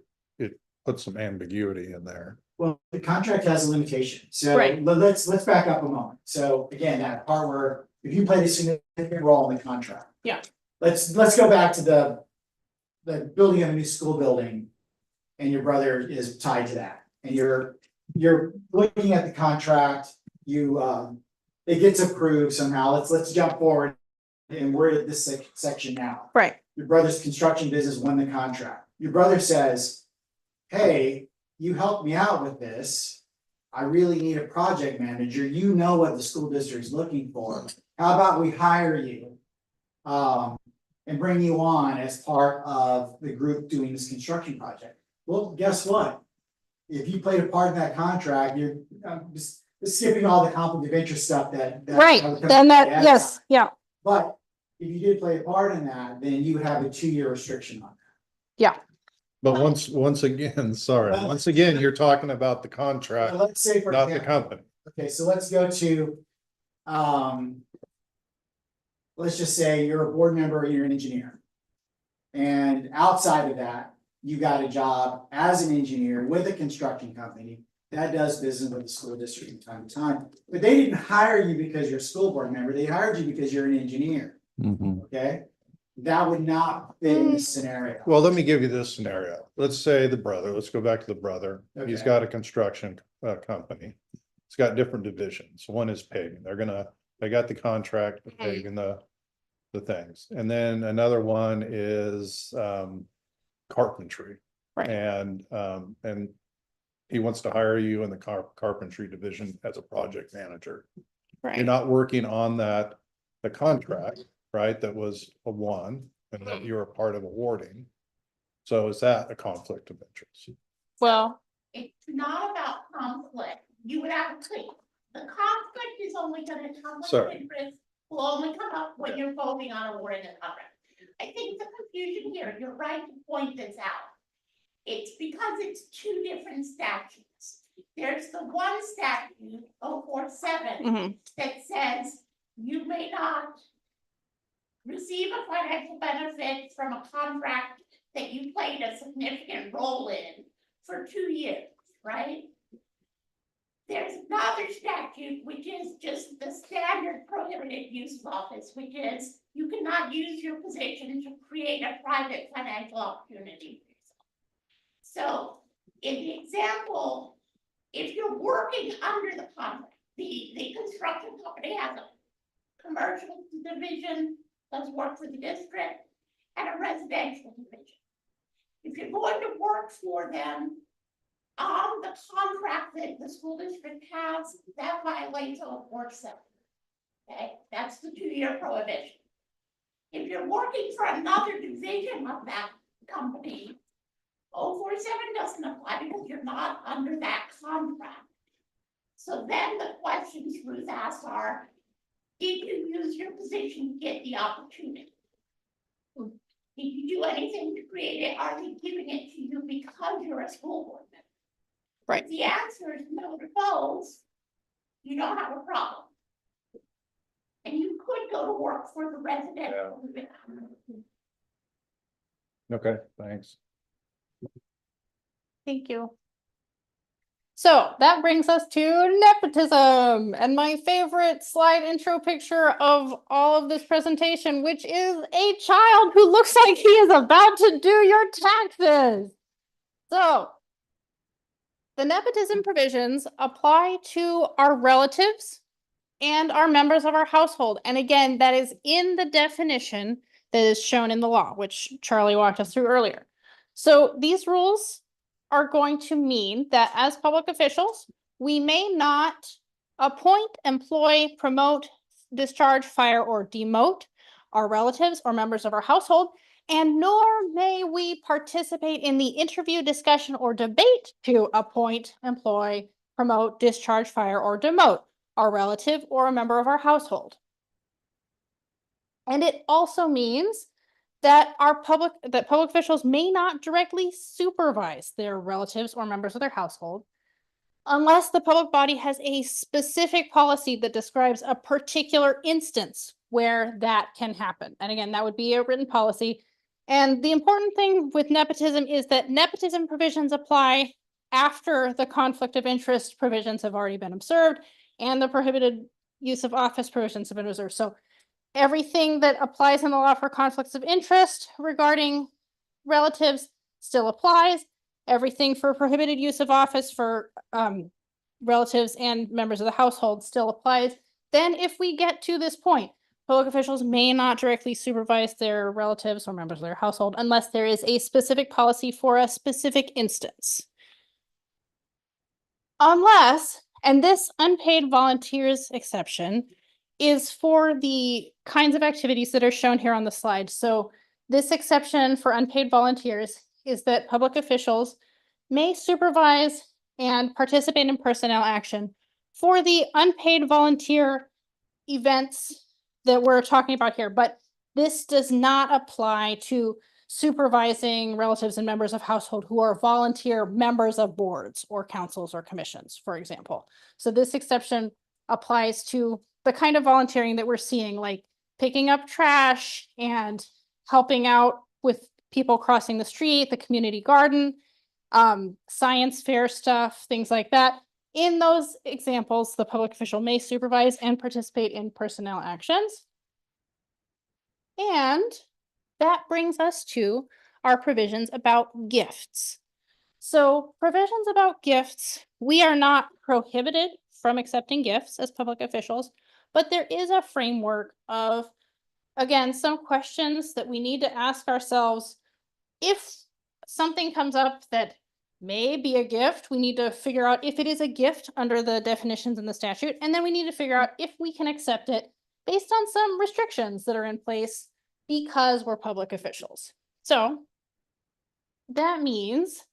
puts some ambiguity in there. Well, the contract has a limitation, so Right. let's back up a moment. So again, that part where if you played a significant role in the contract. Yeah. Let's go back to the building of a new school building. And your brother is tied to that, and you're looking at the contract, it gets approved somehow. Let's jump forward. And we're at this section now. Right. Your brother's construction business won the contract. Your brother says, hey, you helped me out with this. I really need a project manager. You know what the school district's looking for. How about we hire you? And bring you on as part of the group doing this construction project. Well, guess what? If you played a part in that contract, you're just skipping all the conflict of interest stuff that. Right, then that, yes, yeah, But if you did play a part in that, then you would have a 2-year restriction on that. yeah. But once again, you're talking about the contract, So let's say for not the example, company. okay, so let's go to, let's just say you're a board member, you're an engineer. And outside of that, you got a job as an engineer with a construction company that does business with the school district from time to time. But they didn't hire you because you're a school board member, they hired you because you're an engineer, okay? That would not fit in this scenario. Well, let me give you this scenario. Let's say the brother, let's go back to the brother. He's Okay. got a construction company. It's got different divisions. One is paving. They got the contract for paving the things. And then another one is carpentry. Right. And he wants to hire you in the carpentry division as a project manager. You're Right, not working on the contract, right? That was a one and that you're a part of awarding. So is that a conflict of interest? well, It's not about conflict. You would have to, the conflict is only gonna come up, Sorry. interest will only come up when you're voting on awarding a contract. I think the confusion here, you're right to point this out. It's because it's two different statutes. There's the one statute, 047, Mhm. that says you may not receive a financial benefit from a contract that you played a significant role in for 2 years, right? There's another statute, which is just the standard prohibited use of office, which is you cannot use your position to create a private financial opportunity for yourself. So in the example, if you're working under the contract, the construction company has a commercial division, does work for the district, and a residential division. If you're going to work for them on the contract that the school district has, that violates 047. Okay, that's the 2-year prohibition. If you're working for another division of that company, 047 doesn't apply because you're not under that contract. So then the questions Ruth asks are, did you use your position to get the opportunity? Did you do anything to create it? Are they giving it to you because you're a school board member? Right. If the answer is no to both, you don't have a problem. And you could go to work for the residential division. Okay, thanks. Thank you. So that brings us to nepotism and my favorite slide intro picture of all of this presentation, which is a child who looks like he is about to do your taxes. So the nepotism provisions apply to our relatives and our members of our household. And again, that is in the definition that is shown in the law, which Charlie walked us through earlier. So these rules are going to mean that as public officials, we may not appoint, employ, promote, discharge, fire, or demote our relatives or members of our household, and nor may we participate in the interview, discussion, or debate to appoint, employ, promote, discharge, fire, or demote our relative or a member of our household. And it also means that public officials may not directly supervise their relatives or members of their household unless the public body has a specific policy that describes a particular instance where that can happen. And again, that would be a written policy. And the important thing with nepotism is that nepotism provisions apply after the conflict of interest provisions have already been observed and the prohibited use of office provisions have been observed. So everything that applies in the law for conflicts of interest regarding relatives still applies. Everything for prohibited use of office for relatives and members of the household still applies. Then if we get to this point, public officials may not directly supervise their relatives or members of their household unless there is a specific policy for a specific instance. Unless, and this unpaid volunteers exception is for the kinds of activities that are shown here on the slide. So this exception for unpaid volunteers is that public officials may supervise and participate in personnel action for the unpaid volunteer events that we're talking about here, but this does not apply to supervising relatives and members of household who are volunteer members of boards or councils or commissions, for example. So this exception applies to the kind of volunteering that we're seeing, like picking up trash and helping out with people crossing the street, the community garden, science fair stuff, things like that. In those examples, the public official may supervise and participate in personnel actions. And that brings us to our provisions about gifts. So provisions about gifts, we are not prohibited from accepting gifts as public officials, but there is a framework of, again, some questions that we need to ask ourselves. If something comes up that may be a gift, we need to figure out if it is a gift under the definitions in the statute, and then we need to figure out if we can accept it based on some restrictions that are in place because we're public officials. So that means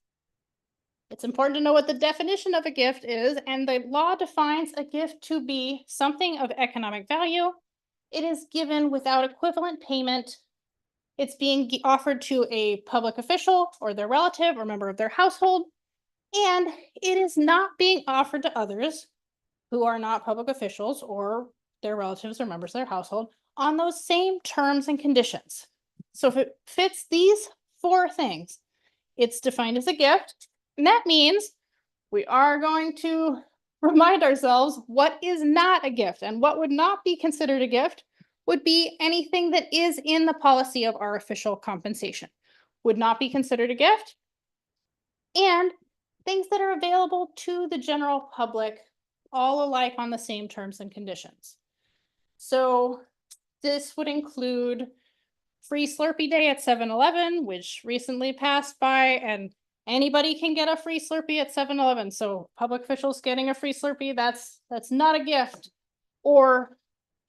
it's important to know what the definition of a gift is, and the law defines a gift to be something of economic value. It is given without equivalent payment It's being offered to a public official or their relative or member of their household. And it is not being offered to others who are not public officials or their relatives or members of their household on those same terms and conditions. So if it fits these 4 things, it's defined as a gift. And that means we are going to remind ourselves what is not a gift, and what would not be considered a gift would be anything that is in the policy of our official compensation. Would not be considered a gift. And things that are available to the general public, all alike on the same terms and conditions. So this would include free Slurpee Day at 7-Eleven, which recently passed by, and anybody can get a free Slurpee at 7-Eleven. So public officials getting a free Slurpee, that's not a gift. Or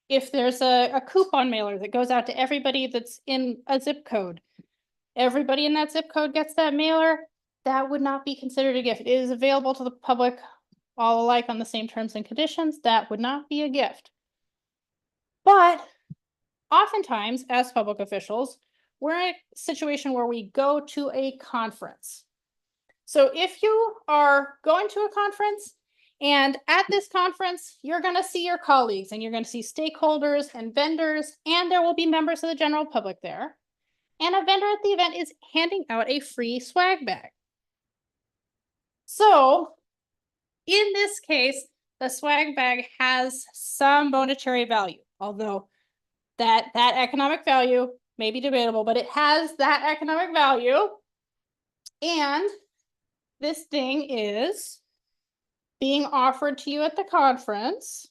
if there's a coupon mailer that goes out to everybody that's in a zip code, everybody in that zip code gets that mailer, that would not be considered a gift. It is available to the public all alike on the same terms and conditions. That would not be a gift. But oftentimes, as public officials, we're in a situation where we go to a conference. So if you are going to a conference, and at this conference, you're going to see your colleagues, and you're going to see stakeholders and vendors, and there will be members of the general public there. And a vendor at the event is handing out a free swag bag. So in this case, the swag bag has some monetary value, although that economic value may be debatable, but it has that economic value. And this thing is being offered to you at the conference.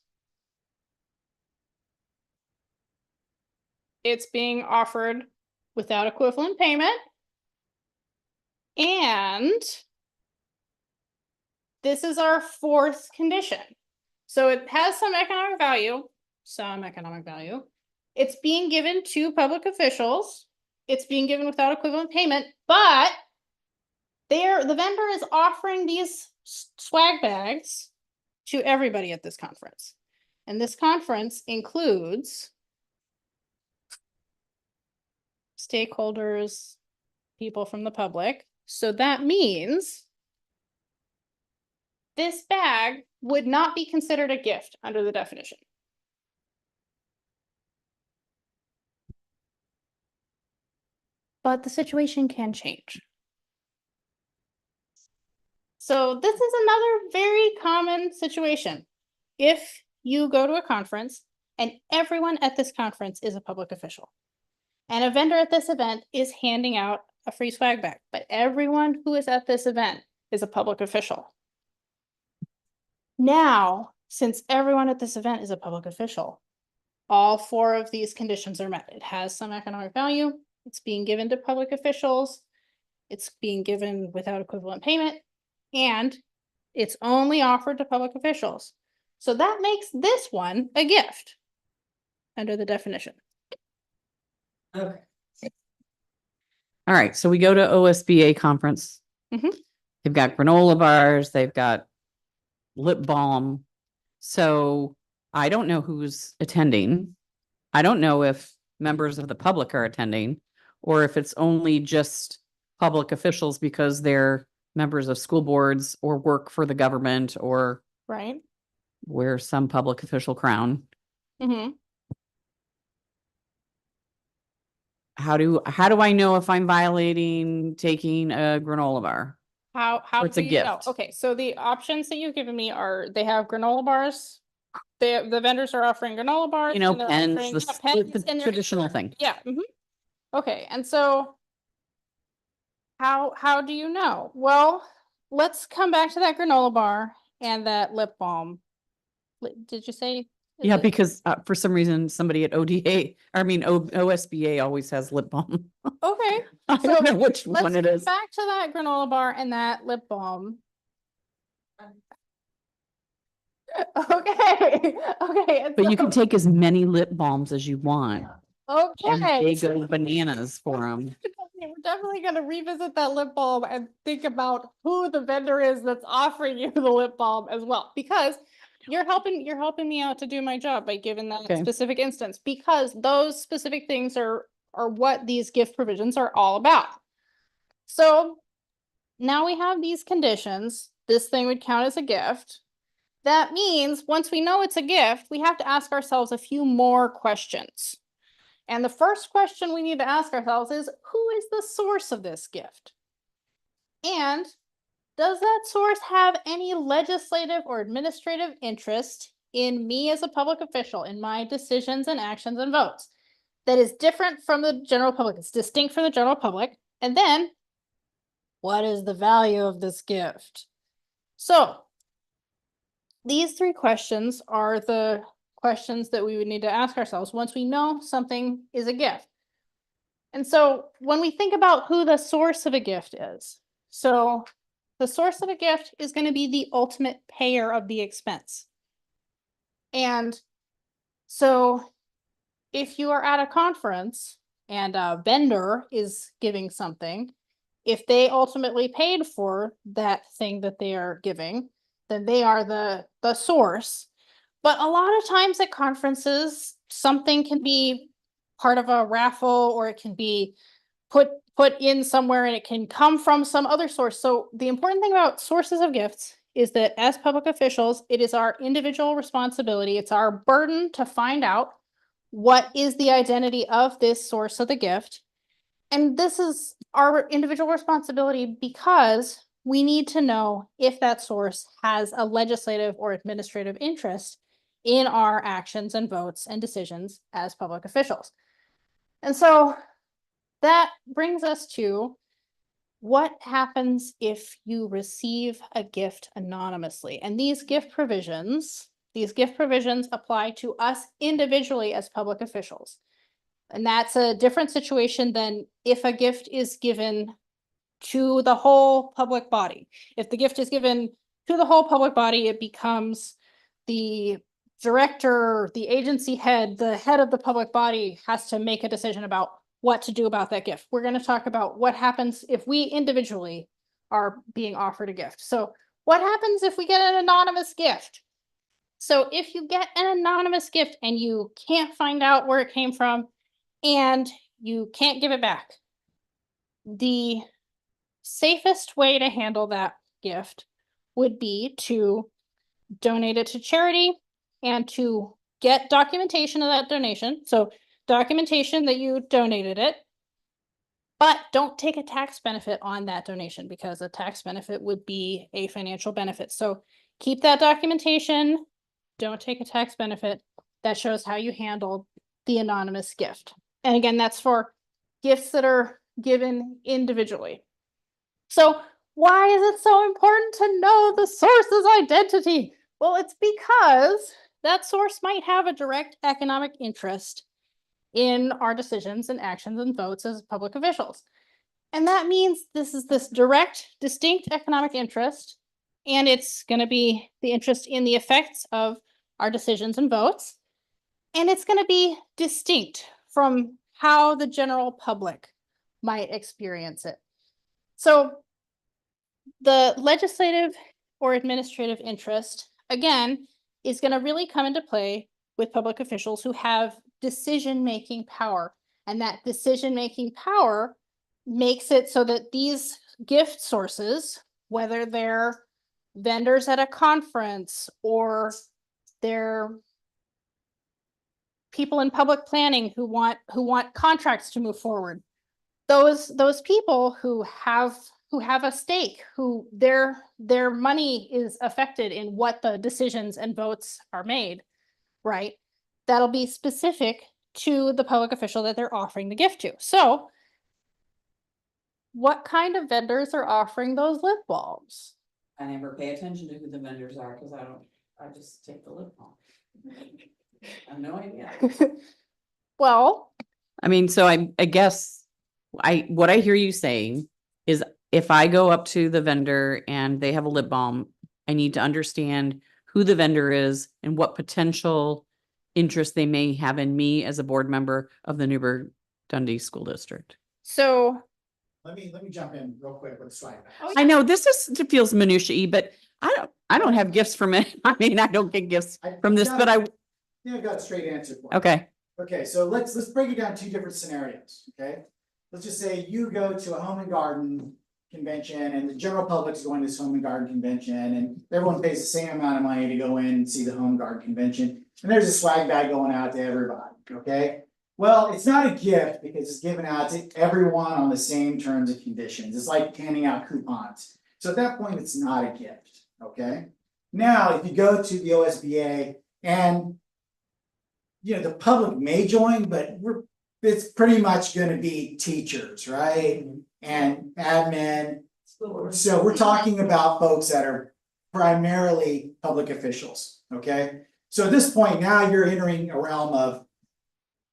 It's being offered without equivalent payment. And this is our 4th condition. So it has some economic value, It's being given to public officials. It's being given without equivalent payment, but the vendor is offering these swag bags to everybody at this conference. And this conference includes stakeholders, people from the public. So that means this bag would not be considered a gift under the definition. But the situation can change. So this is another very common situation. If you go to a conference and everyone at this conference is a public official, and a vendor at this event is handing out a free swag bag, but everyone who is at this event is a public official. Now, since everyone at this event is a public official, all 4 of these conditions are met. It has some economic value. It's being given to public officials. It's being given without equivalent payment. And it's only offered to public officials. So that makes this one a gift under the definition. Okay. All right, so we go to OSBA conference. Mhm. They've got granola bars, they've got lip balm. So I don't know who's attending. I don't know if members of the public are attending, or if it's only just public officials because they're members of school boards or work for the government or Right. wear some public official crown. Mm-hmm. How do I know if I'm violating taking a granola bar? How Or it's a do you know? gift. Okay, so the options that you've given me are, they have granola bars. The vendors are offering granola bars. You know, and they're pens, offering- the yeah, pens, the and they're- traditional thing. Yeah. Mhm. Okay, and so how do you know? Well, let's come back to that granola bar and that lip balm. Did you say? is Yeah, it- because for some reason, somebody at OSBA always has lip balm. Okay, I don't So, know which let's one it come is. back to that granola bar and that lip balm. Okay, okay. and But you can so- take as many lip balms as you want. And Okay. they go bananas for them. We're definitely gonna revisit that lip balm and think about who the vendor is that's offering you the lip balm as well, because you're helping me out to do my job by giving that Okay. specific instance, because those specific things are or what these gift provisions are all about. So now we have these conditions. This thing would count as a gift. That means once we know it's a gift, we have to ask ourselves a few more questions. And the first question we need to ask ourselves is, who is the source of this gift? And does that source have any legislative or administrative interest in me as a public official, in my decisions and actions and votes that is different from the general public? It's distinct from the general public. And then, what is the value of this gift? So, these three questions are the questions that we would need to ask ourselves once we know something is a gift. And so when we think about who the source of a gift is, so the source of a gift is going to be the ultimate payer of the expense. And so if you are at a conference and a vendor is giving something, if they ultimately paid for that thing that they are giving, then they are the source. But a lot of times at conferences, something can be part of a raffle, or it can be put in somewhere and it can come from some other source. So the important thing about sources of gifts is that as public officials, it is our individual responsibility. It's our burden to find out what is the identity of this source of the gift. And this is our individual responsibility because we need to know if that source has a legislative or administrative interest in our actions and votes and decisions as public officials. And so that brings us to what happens if you receive a gift anonymously. And these gift provisions apply to us individually as public officials. And that's a different situation than if a gift is given to the whole public body. If the gift is given to the whole public body, it becomes the director, the agency head, the head of the public body has to make a decision about what to do about that gift. We're going to talk about what happens if we individually are being offered a gift. So what happens if we get an anonymous gift? So if you get an anonymous gift and you can't find out where it came from and you can't give it back, the safest way to handle that gift would be to donate it to charity and to get documentation of that donation. So documentation that you donated it, but don't take a tax benefit on that donation because a tax benefit would be a financial benefit. So keep that documentation, don't take a tax benefit. That shows how you handled the anonymous gift. And again, that's for gifts that are given individually. So why is it so important to know the source's identity? Well, it's because that source might have a direct economic interest in our decisions and actions and votes as public officials. And that means this is this direct, distinct economic interest, and it's going to be the interest in the effects of our decisions and votes. And it's going to be distinct from how the general public might experience it. So the legislative or administrative interest, again, is going to really come into play with public officials who have decision-making power. And that decision-making power makes it so that these gift sources, whether they're vendors at a conference or they're people in public planning who want contracts to move forward, those people who have a stake, who their money is affected in what the decisions and votes are made, right? That'll be specific to the public official that they're offering the gift to. So what kind of vendors are offering those lip balms? I never pay attention to who the vendors are because I just take the lip balm. I have no idea. Well, I mean, so I guess what I hear you saying is if I go up to the vendor and they have a lip balm, I need to understand who the vendor is and what potential interest they may have in me as a board member of the Newburgh Dundee School District. so Let me jump in real quick with slide back. Oh, I know it feels minutiae, but I don't have gifts from it. I mean, I don't get gifts from this, but Yeah, I got a straight answer for you. okay. Okay, so let's break it down two different scenarios, okay? Let's just say you go to a home and garden convention and the general public's going to this home and garden convention and everyone pays the same amount of money to go in and see the home and garden convention. And there's a swag bag going out to everybody, okay? Well, it's not a gift because it's given out to everyone on the same terms and conditions. It's like handing out coupons. So at that point, it's not a gift, okay? Now, if you go to the OSBA and the public may join, but it's pretty much gonna be teachers, right? And admin. So we're talking about folks that are primarily public officials, okay? So at this point, now you're entering a realm of,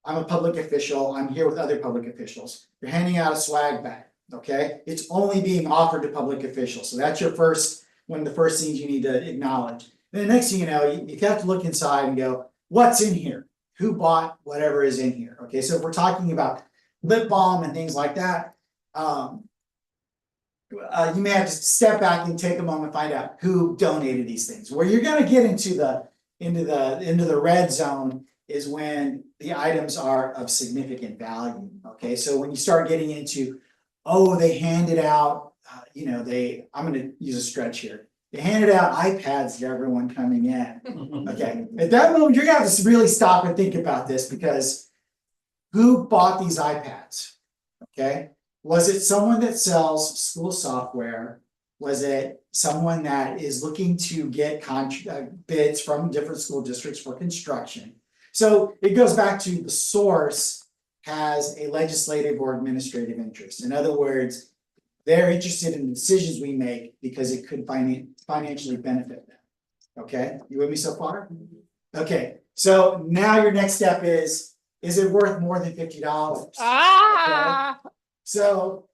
I'm a public official, I'm here with other public officials. You're handing out a swag bag, okay? It's only being offered to public officials. So that's one of the first things you need to acknowledge. Then the next thing you know, you have to look inside and go, what's in here? Who bought whatever is in here? Okay, so if we're talking about lip balm and things like that, you may have to step back and take a moment and find out who donated these things. Where you're gonna get into the red zone is when the items are of significant value. Okay, so when you start getting into, oh, they handed out, I'm gonna use a stretch here. They handed out iPads to everyone coming in. Okay, at that moment, you're gonna have to really stop and think about this because who bought these iPads? Okay, was it someone that sells school software? Was it someone that is looking to get bids from different school districts for construction? So it goes back to the source has a legislative or administrative interest. In other words, they're interested in the decisions we make because it could financially benefit them. Okay, you with me so far? Okay, so now your next step is it worth more than $50? Ah, So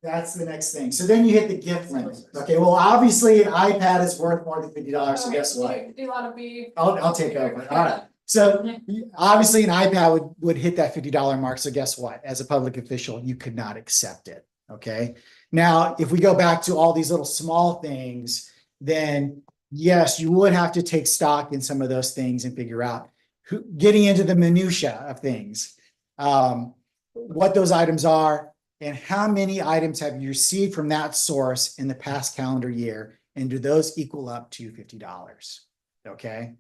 that's the next thing. So then you hit the gift limit. Okay, well, obviously an iPad is worth more than $50, so guess what? Do you want to be? I'll take over. All right. So obviously an iPad would hit that $50 mark. So guess what? As a public official, you could not accept it. Okay. Now, if we go back to all these little small things, then yes, you would have to take stock in some of those things and figure out getting into the minutia of things, what those items are and how many items have you received from that source in the past calendar year, and do those equal up to $50? Okay.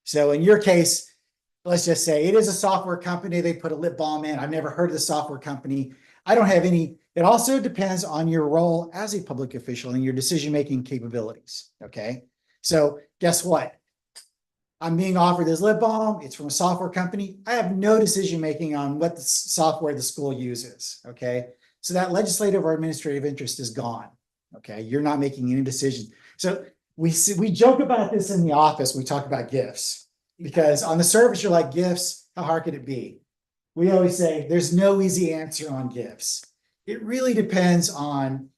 So in your case, let's just say it is a software company. They put a lip balm in. I've never heard of the software company. I don't have any. It also depends on your role as a public official and your decision-making capabilities. Okay. So guess what? I'm being offered this lip balm. It's from a software company. I have no decision-making on what the software the school uses. Okay. So that legislative or administrative interest is gone. Okay. You're not making any decision. So we joke about this in the office. We talk about gifts because on the surface, you're like, gifts, how hard could it be? We always say there's no easy answer on gifts. It really depends on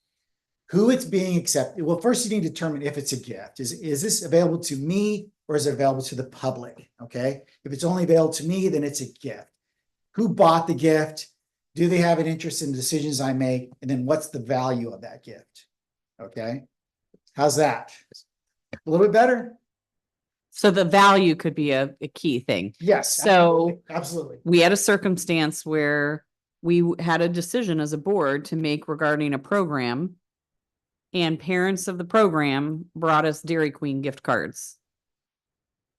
who it's being accepted. Well, first you need to determine if it's a gift. Is this available to me or is it available to the public? Okay. If it's only available to me, then it's a gift. Who bought the gift? Do they have an interest in the decisions I make? And then what's the value of that gift? Okay. How's that? A little bit better? So the value could be a key thing. Yes. So absolutely. we had a circumstance where we had a decision as a board to make regarding a program. And parents of the program brought us Dairy Queen gift cards.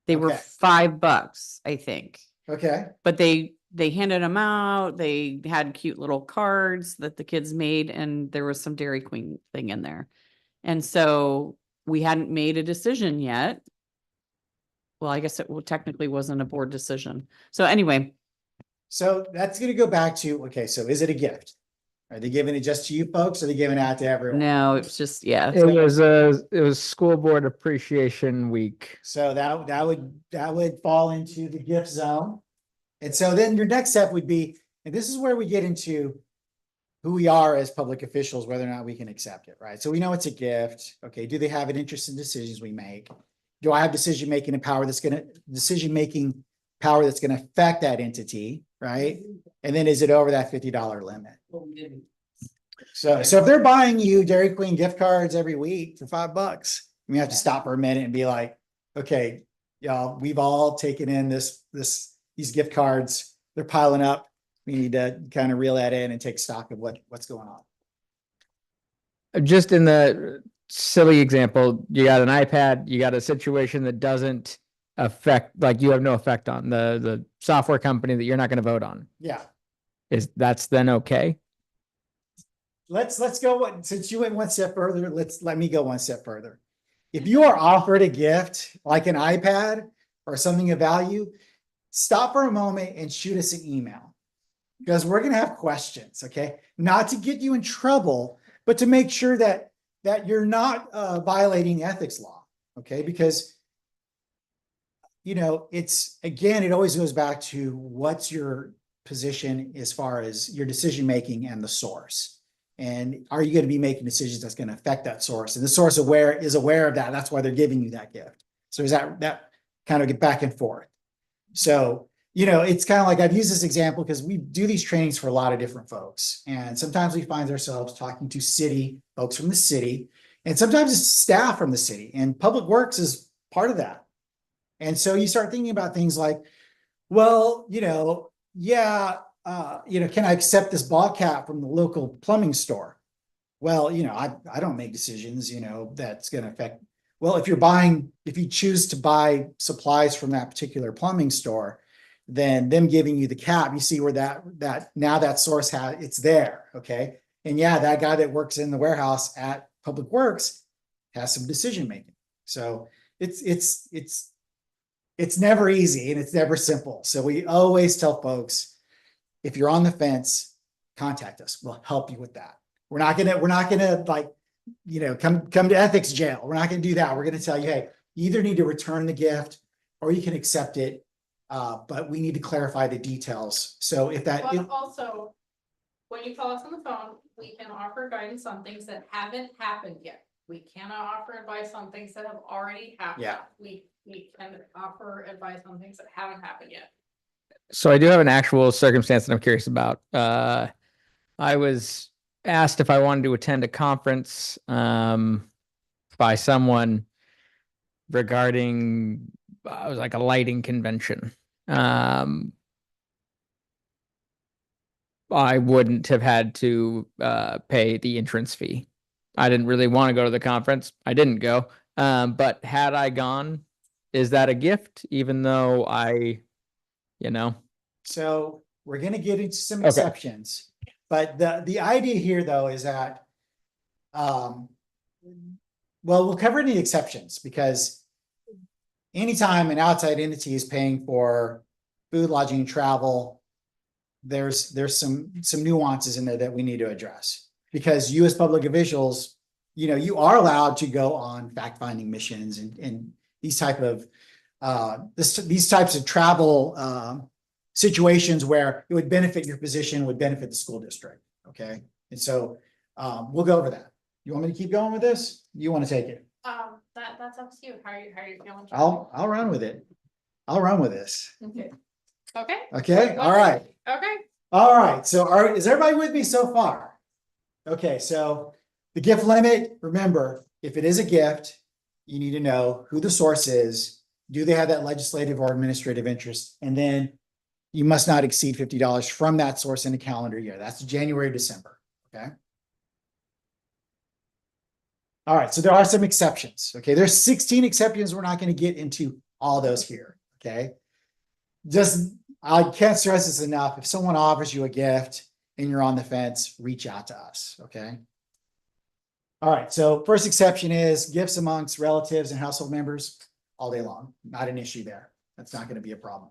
They were Okay. $5, I think. Okay. But they handed them out. They had cute little cards that the kids made, and there was some Dairy Queen thing in there. And so we hadn't made a decision yet. Well, I guess it technically wasn't a board decision. So anyway. So that's going to go back to, okay, so is it a gift? Are they giving it just to you folks or are they giving it out to everyone? No, it was just, yeah. It was school board appreciation week. So that would fall into the gift zone. And so then your next step would be, and this is where we get into who we are as public officials, whether or not we can accept it, right? So we know it's a gift. Okay, do they have an interest in decisions we make? Do I have decision-making power that's gonna affect that entity, right? And then is it over that $50 limit? So if they're buying you Dairy Queen gift cards every week for $5, we have to stop for a minute and be like, okay, y'all, we've all taken in these gift cards. they're piling up. We need to kind of reel that in and take stock of what's going on. Just in the silly example, you got an iPad, you got a situation that doesn't affect, like you have no effect on the software company that you're not going to vote on. Yeah. That's then okay? Let's go, since you went one step further, let me go one step further. If you are offered a gift like an iPad or something of value, stop for a moment and shoot us an email. Because we're going to have questions, okay? Not to get you in trouble, but to make sure that you're not violating ethics law, okay? Because, you know, it always goes back to what's your position as far as your decision-making and the source. And are you going to be making decisions that's going to affect that source? And the source is aware of that. That's why they're giving you that gift. So there's that kind of get back and forth. So, you know, it's kind of like I've used this example because we do these trainings for a lot of different folks. And sometimes we find ourselves talking to folks from the city, and sometimes it's staff from the city, and public works is part of that. And so you start thinking about things like, well, you know, can I accept this ball cap from the local plumbing store? Well, you know, I don't make decisions, you know, that's going to affect. Well, if you choose to buy supplies from that particular plumbing store, then them giving you the cap, you see where that source it's there. Okay. And yeah, that guy that works in the warehouse at Public Works has some decision making. So it's never easy and it's never simple. So we always tell folks, if you're on the fence, contact us. We'll help you with that. We're not gonna like, you know, come to ethics jail. We're not gonna do that. We're gonna tell you, hey, you either need to return the gift or you can accept it. But we need to clarify the details. So if that, But also, when you call us on the phone, we can offer guidance on things that haven't happened yet. We cannot offer advice on things that have already happened. Yeah. We can offer advice on things that haven't happened yet. So I do have an actual circumstance that I'm curious about. I was asked if I wanted to attend a conference by someone regarding it was like a lighting convention. I wouldn't have had to pay the entrance fee. I didn't really want to go to the conference. I didn't go. But had I gone, is that a gift? Even though so we're gonna get into some Okay. exceptions. But the idea here though is that, well, we'll cover any exceptions because anytime an outside entity is paying for food, lodging, and travel, there's some nuances in there that we need to address. Because you as public officials, you know, you are allowed to go on fact-finding missions and these types of travel situations where it would benefit your position, would benefit the school district. Okay. And so we'll go over that. You want me to keep going with this? You want to take it? That's up to you. How are you feeling? I'll run with it. I'll run with this. Okay. Okay. Okay. All right. Okay. All right. So is everybody with me so far? Okay. So the gift limit, remember, if it is a gift, you need to know who the source is. Do they have that legislative or administrative interest? And then you must not exceed $50 from that source in a calendar year. That's January, December. Okay. All right. So there are some exceptions. Okay. There's 16 exceptions. We're not going to get into all those here. Okay. I can't stress this enough. If someone offers you a gift and you're on the fence, reach out to us. Okay. All right. So first exception is gifts amongst relatives and household members all day long. Not an issue there. That's not going to be a problem.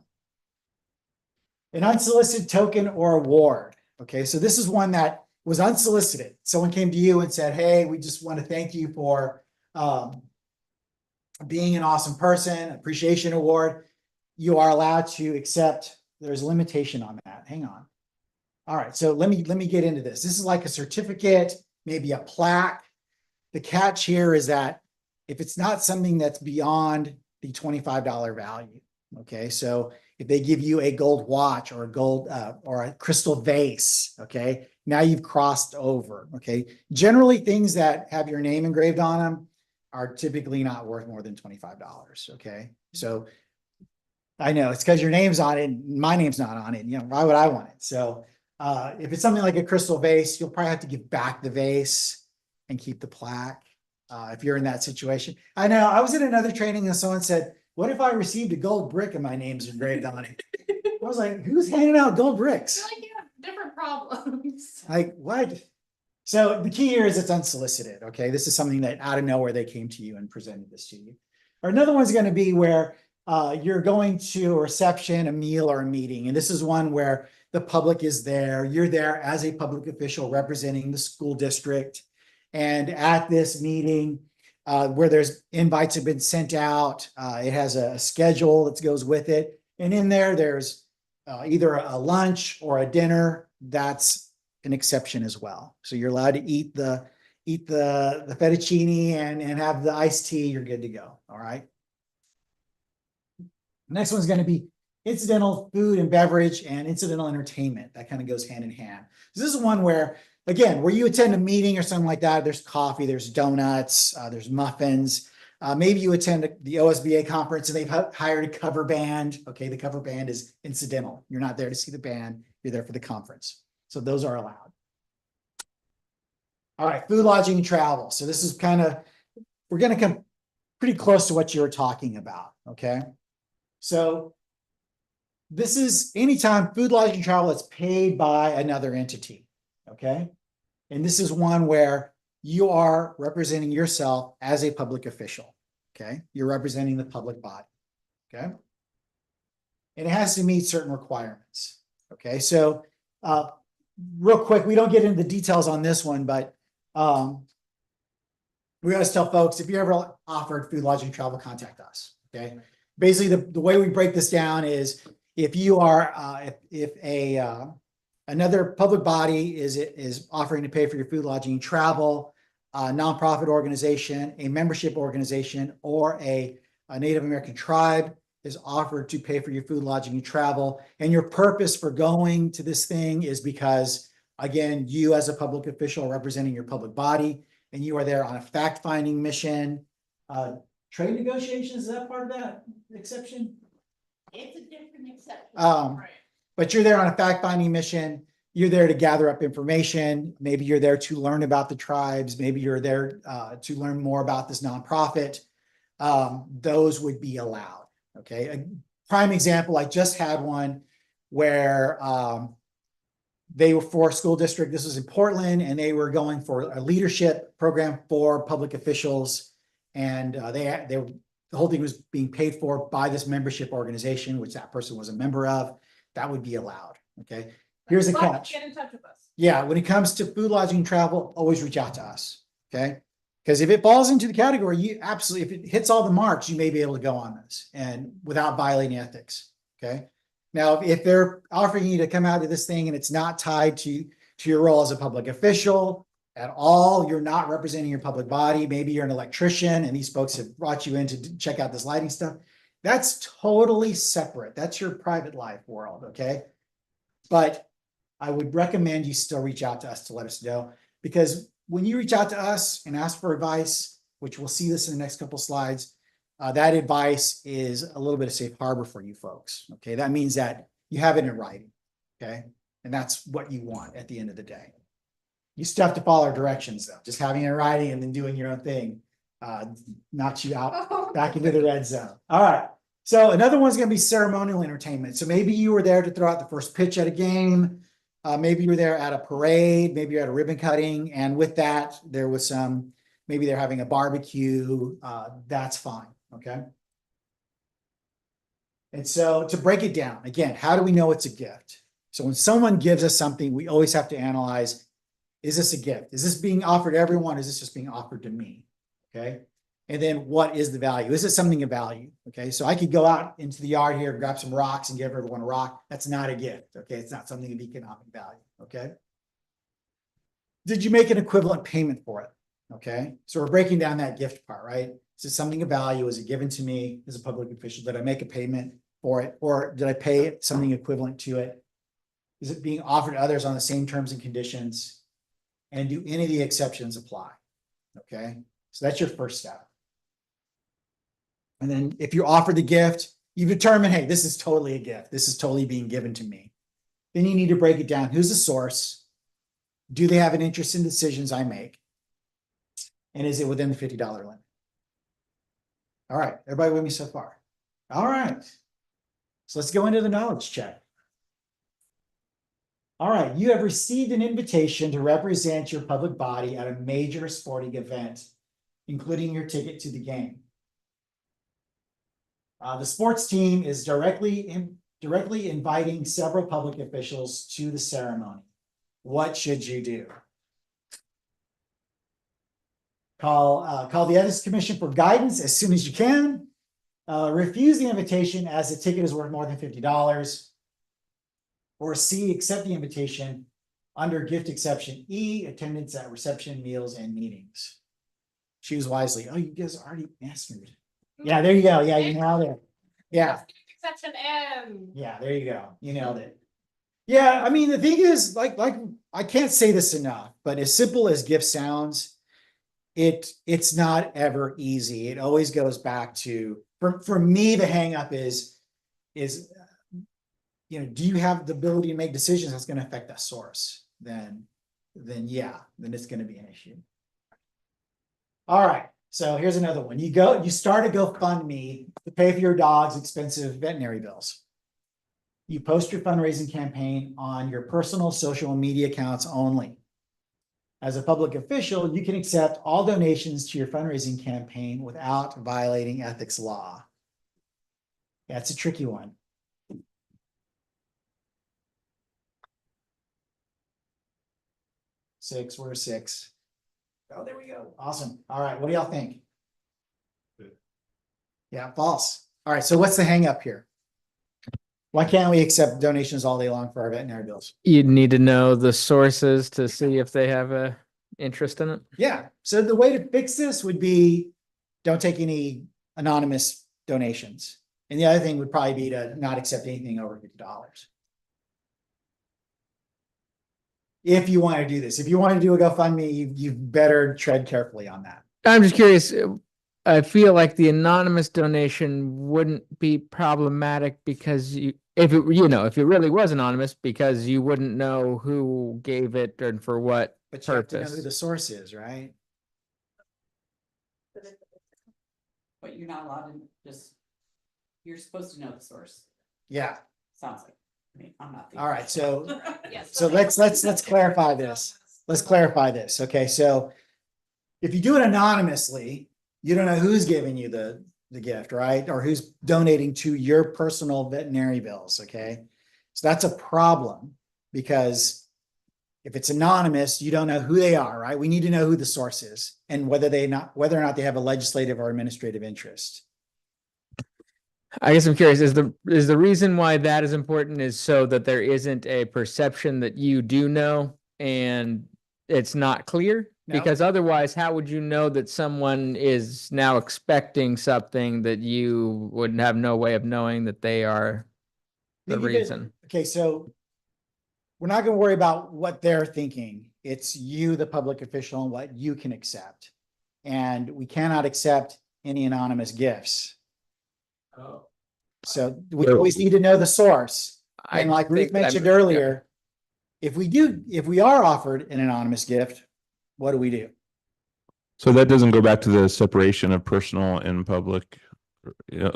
An unsolicited token or award. Okay. So this is one that was unsolicited. Someone came to you and said, hey, we just want to thank you for being an awesome person, appreciation award. You are allowed to accept. There's a limitation on that. Hang on. All right. So let me get into this. This is like a certificate, maybe a plaque. The catch here is that if it's not something that's beyond the $25 value. Okay. So if they give you a gold watch or a gold or a crystal vase, okay, now you've crossed over. Okay. Generally, things that have your name engraved on them are typically not worth more than $25. Okay. So I know, it's because your name's on it, and my name's not on it, you know, why would I want it? So, if it's something like a crystal vase, you'll probably have to give back the vase and keep the plaque, if you're in that situation. I know, I was in another training and someone said, what if I received a gold brick and my name's engraved on it? I was like, who's handing out gold I bricks? feel like you have different problems. Like, what? So the key here is it's unsolicited, okay? This is something that out of nowhere, they came to you and presented this to you. Or another one's gonna be where you're going to a reception, a meal, or a meeting. And this is one where the public is there. You're there as a public official representing the school district. And at this meeting, where there's invites have been sent out, it has a schedule that goes with it. And in there's either a lunch or a dinner. That's an exception as well. So you're allowed to eat the fettuccine and have the iced tea. You're good to go. All right. Next one's going to be incidental food and beverage and incidental entertainment. That kind of goes hand in hand. So this is one where, again, where you attend a meeting or something like that, there's coffee, there's donuts, there's muffins. Maybe you attend the OSBA conference and they've hired a cover band. Okay, the cover band is incidental. You're not there to see the band, you're there for the conference. So those are allowed. All right, food, lodging, and travel. So this is kind of, we're going to come pretty close to what you were talking about. Okay. So this is anytime food, lodging, and travel is paid by another entity. Okay. And this is one where you are representing yourself as a public official. Okay. You're representing the public body. Okay. And it has to meet certain requirements. Okay. So, real quick, we don't get into the details on this one, but we always tell folks, if you ever offered food, lodging, travel, contact us. Okay. Basically, the way we break this down is if you are, if another public body is offering to pay for your food, lodging, and travel, a nonprofit organization, a membership organization, or a Native American tribe is offered to pay for your food, lodging, and travel. And your purpose for going to this thing is because, again, you as a public official are representing your public body, and you are there on a fact-finding mission. Trade negotiations, is that part of that exception? It's a different exception. Right. But you're there on a fact-finding mission. You're there to gather up information. Maybe you're there to learn about the tribes. Maybe you're there to learn more about this nonprofit. Those would be allowed. Okay. A prime example, I just had one where they were for a school district. This was in Portland, and they were going for a leadership program for public officials. And the whole thing was being paid for by this membership organization, which that person was a member of. That would be allowed. Okay. Here's the But catch. Get in touch with us. Yeah, when it comes to food, lodging, travel, always reach out to us. Okay. Because if it falls into the category, you absolutely, if it hits all the marks, you may be able to go on this and without violating ethics. Okay. Now, if they're offering you to come out to this thing and it's not tied to your role as a public official at all, you're not representing your public body. Maybe you're an electrician and these folks have brought you in to check out this lighting stuff. That's totally separate. That's your private life world. Okay. But I would recommend you still reach out to us to let us know, because when you reach out to us and ask for advice, which we'll see this in the next couple slides, that advice is a little bit of safe harbor for you folks. Okay. That means that you have it in writing. Okay. And that's what you want at the end of the day. You still have to follow our directions though. Just having it in writing and then doing your own thing knocks you out back into the red zone. All right. So another one's going to be ceremonial entertainment. So maybe you were there to throw out the first pitch at a game. Maybe you were there at a parade, maybe you're at a ribbon cutting. And with that, there was maybe they're having a barbecue. That's fine. Okay. And so to break it down, again, how do we know it's a gift? So when someone gives us something, we always have to analyze, is this a gift? Is this being offered to everyone? Is this just being offered to me? Okay. And then what is the value? Is it something of value? Okay. So I could go out into the yard here, grab some rocks and give everyone a rock. That's not a gift. Okay. It's not something of economic value. Okay. Did you make an equivalent payment for it? Okay. So we're breaking down that gift part, right? Is it something of value? Is it given to me as a public official? Did I make a payment for it? Or did I pay something equivalent to it? Is it being offered to others on the same terms and conditions? And do any of the exceptions apply? Okay. So that's your first step. And then if you're offered the gift, You've determined, hey, this is totally a gift. This is totally being given to me. Then you need to break it down. Who's the source? Do they have an interest in decisions I make? And is it within the $50 limit? All right, everybody with me so far? All right. So let's go into the knowledge check. All right, you have received an invitation to represent your public body at a major sporting event, including your ticket to the game. The sports team is directly inviting several public officials to the ceremony. What should you do? Call the Ethics Commission for guidance as soon as you can. Refuse the invitation as the ticket is worth more than $50. Or C, accept the invitation under gift exception E, attendance at reception, meals, and meetings. Choose wisely. Oh, you guys already answered. Yeah, there you go. Yeah, you nailed it. Yeah. Exception M. Yeah, there you go. You nailed it. Yeah, I mean, the thing is, like I can't say this enough, but as simple as gift sounds, it's not ever easy. It always goes back to, for me, the hang up is, do you have the ability to make decisions that's going to affect that source? Then it's going to be an issue. All right. So here's another one. You start a GoFundMe to pay for your dog's expensive veterinary bills. You post your fundraising campaign on your personal social media accounts only. As a public official, you can accept all donations to your fundraising campaign without violating ethics law. That's a tricky one. We're 6. Oh, there we go. Awesome. All right. What do y'all think? Yeah, false. All right. So what's the hang up here? Why can't we accept donations all day long for our veterinary bills? You'd need to know the sources to see if they have a interest in it. Yeah. So the way to fix this would be don't take any anonymous donations. And the other thing would probably be to not accept anything over $50. If you want to do this, if you want to do a GoFundMe, you better tread carefully on that. I'm just curious. I feel like the anonymous donation wouldn't be problematic because if it really was anonymous, because you wouldn't know who gave it and for what But you have to know purpose. who the source is, right? But you're not allowed to you're supposed to know the source. Yeah. Sounds like, I mean, I'm not. All right. So Yes. So let's clarify this. Let's clarify this. Okay, so if you do it anonymously, you don't know who's giving you the gift, right? Or who's donating to your personal veterinary bills. Okay, so that's a problem because if it's anonymous, you don't know who they are, right? We need to know who the source is and whether or not they have a legislative or administrative interest. I guess I'm curious, is the reason why that is important is so that there isn't a perception that you do know and it's not clear? No. Because otherwise, how would you know that someone is now expecting something that you would have no way of knowing that they are the Maybe reason? Okay, so we're not going to worry about what they're thinking. It's you, the public official, and what you can accept. And we cannot accept any anonymous gifts. Oh. So we always need to know the source. And like Ruth think that mentioned I'm- earlier, if we are offered an anonymous gift, what do we do? So that doesn't go back to the separation of personal and public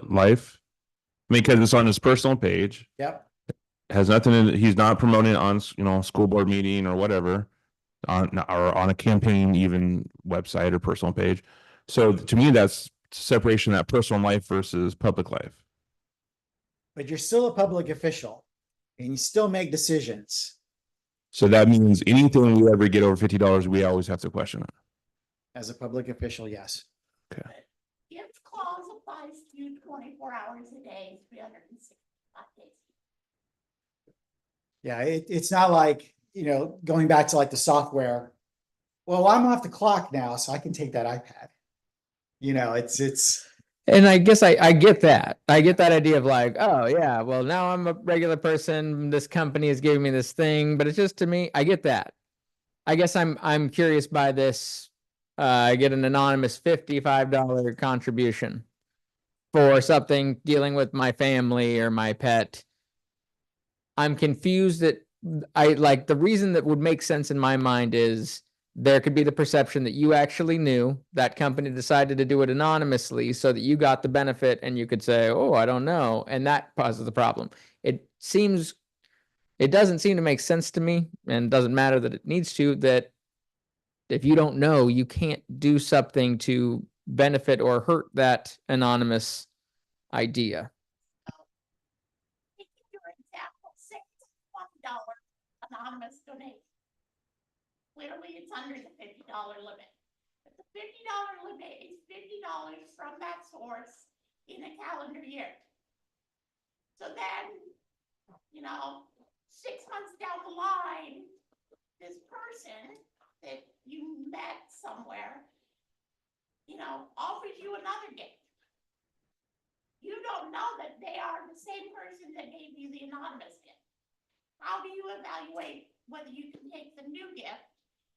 life? I mean, because it's on his personal page, Yep. has nothing, he's not promoting it on, school board meeting or whatever, or on a campaign, even website or personal page. So to me, that's separation of that personal life versus public life. But you're still a public official and you still make decisions. So that means anything we ever get over $50, we always have to question it. As a public official, yes. Gift clause applies to you 24 hours a day, 365 days. Yeah, it's not like, going back to like the software. Well, I'm off the clock now, so I can take that iPad. It's And I guess I get that. I get that idea of like, oh yeah, well now I'm a regular person. This company is giving me this thing, but it's just to me, I get that. I guess I'm curious by this. I get an anonymous $55 contribution. for something dealing with my family or my pet. I'm confused that the reason that would make sense in my mind is there could be the perception that you actually knew that company decided to do it anonymously so that you got the benefit and you could say, oh, I don't know. And that causes the problem. It doesn't seem to make sense to me, and it doesn't matter that it needs to, that if you don't know, you can't do something to benefit or hurt that anonymous idea. Take your example, say it's $1 anonymous donation. Clearly, it's under the $50 limit. But the $50 limit is $50 from that source in a calendar year. So then, 6 months down the line, this person that you met somewhere, offers you another gift. You don't know that they are the same person that gave you the anonymous gift. How do you evaluate whether you can take the new gift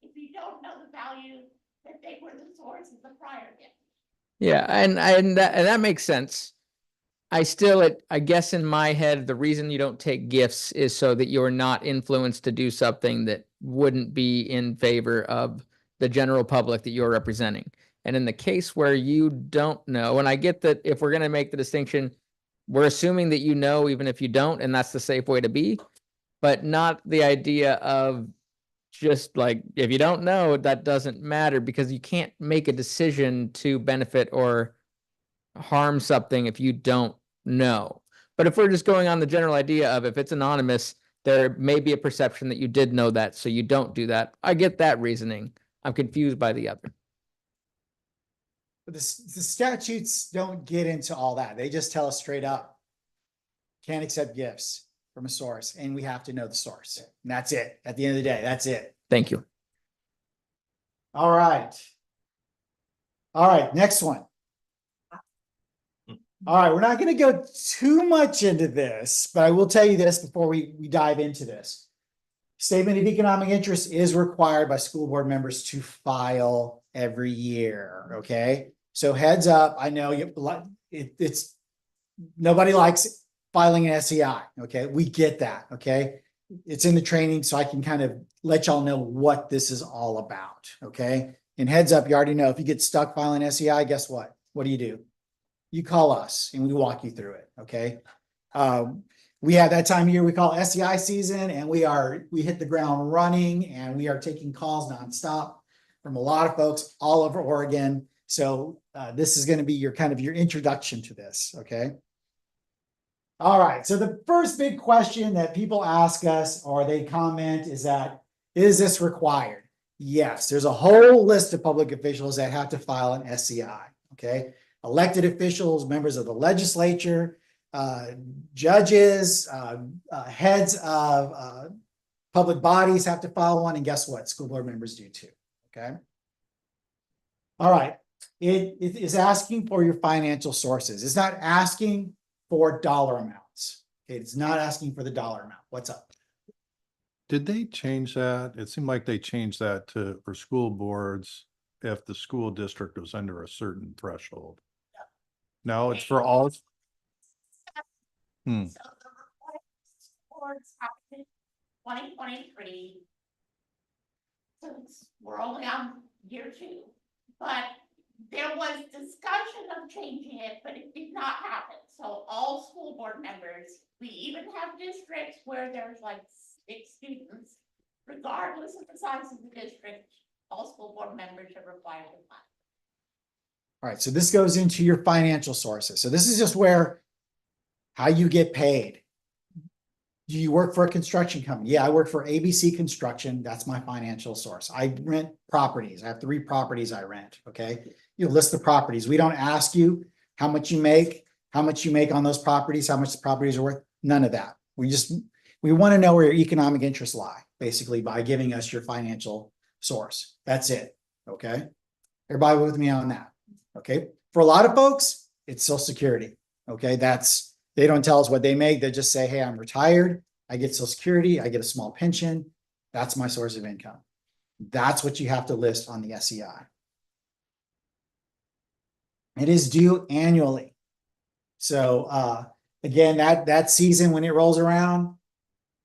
if you don't know the value that they were the source of the prior gift? Yeah, and that makes sense. I guess in my head, the reason you don't take gifts is so that you're not influenced to do something that wouldn't be in favor of the general public that you're representing. And in the case where you don't know, and I get that if we're going to make the distinction, we're assuming that you know, even if you don't, and that's the safe way to be, but not the idea of just like, if you don't know, that doesn't matter, because you can't make a decision to benefit or harm something if you don't know. But if we're just going on the general idea of if it's anonymous, there may be a perception that you did know that, so you don't do that. I get that reasoning. I'm confused by the other. But the statutes don't get into all that. They just tell us straight up, can't accept gifts from a source, and we have to know the source. And that's it. At the end of the day, that's it. Thank you. All right. All right, next one. All right, we're not going to go too much into this, but I will tell you this before we dive into this. Statement of economic interest is required by school board members to file every year, okay? So heads up, I know it's nobody likes filing an SEI, okay? We get that, okay? It's in the training, so I can kind of let y'all know what this is all about, okay? And heads up, you already know, if you get stuck filing SEI, guess what? What do? You call us and we walk you through it, okay? We have that time of year we call SEI season, and we hit the ground running, and we are taking calls nonstop from a lot of folks all over Oregon. So this is going to be your introduction to this, okay? All right, so the first big question that people ask us or they comment is this required? Yes, there's a whole list of public officials that have to file an SEI, okay? Elected officials, members of the legislature, judges, heads of public bodies have to file one, and guess what? School board members do too, okay? All right, it is asking for your financial sources. It's not asking for dollar amounts. Okay? It's not asking for the dollar amount. What's up? Did they change that? It seemed like they changed that for school boards if the school district was under a certain threshold. No, it's for all. So the report boards happened 2023. Since we're only on year 2, but there was discussion of changing it, but it did not happen. So all school board members, we even have districts where there's like 6 students, regardless of the size of the district, all school board members are required to file. All right, so this goes into your financial sources. So this is just how you get paid. Do you work for a construction company? Yeah, I work for ABC Construction. That's my financial source. I rent properties. I have 3 properties I rent, okay? You list the properties. We don't ask you how much you make on those properties, how much the properties are worth. None of that. We want to know where your economic interests lie, basically, by giving us your financial source. That's it, okay? Everybody with me on that? Okay, for a lot of folks, it's Social Security. Okay, they don't tell us what they make. They just say, hey, I'm retired. I get Social Security. I get a small pension. That's my source of income. That's what you have to list on the SEI. It is due annually. So, again, that season, when it rolls around,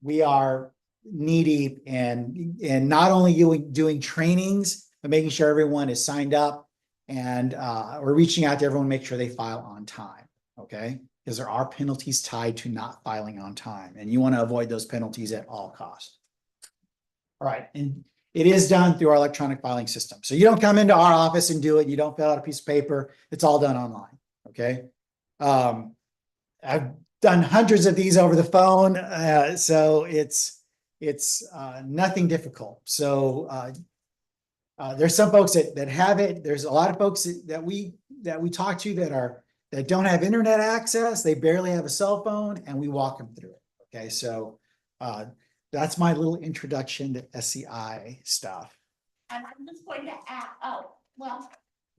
we are knee deep and not only doing trainings, but making sure everyone is signed up and, we're reaching out to everyone, to make sure they file on time. Okay. Because there are penalties tied to not filing on time, and you want to avoid those penalties at all costs. All right. And it is done through our electronic filing system. So you don't come into our office and do it. You don't fill out a piece of paper. It's all done online. Okay. I've done hundreds of these over the phone. So it's nothing difficult. So, there's some folks that have it. There's a lot of folks that we talk to that don't have internet access. They barely have a cell phone, and we walk them through it. Okay. So, that's my little introduction to SCI stuff. And I'm just going to add, oh, well,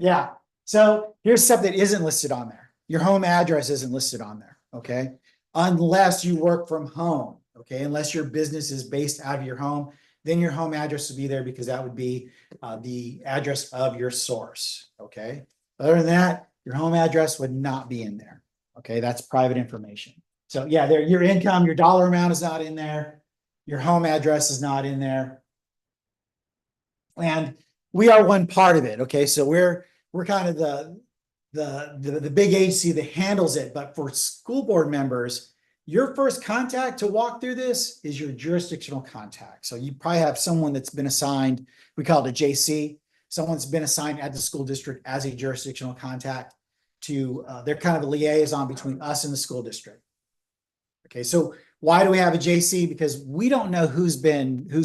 Yeah. So here's stuff that isn't listed on there. Your home address isn't listed on there. Okay. Unless you work from home. Okay. Unless your business is based out of your home, then your home address will be there, because that would be the address of your source. Okay. Other than that, your home address would not be in there. Okay. That's private information. So yeah, your income, your dollar amount is not in there. Your home address is not in there. And we are one part of it. Okay. So we're kind of the big agency that handles it. But for school board members, your first contact to walk through this is your jurisdictional contact. So you probably have someone that's been assigned, we call it a JC. Someone's been assigned at the school district as a jurisdictional contact to, they're kind of a liaison between us and the school district. Okay. So why do we have a JC? Because we don't know who's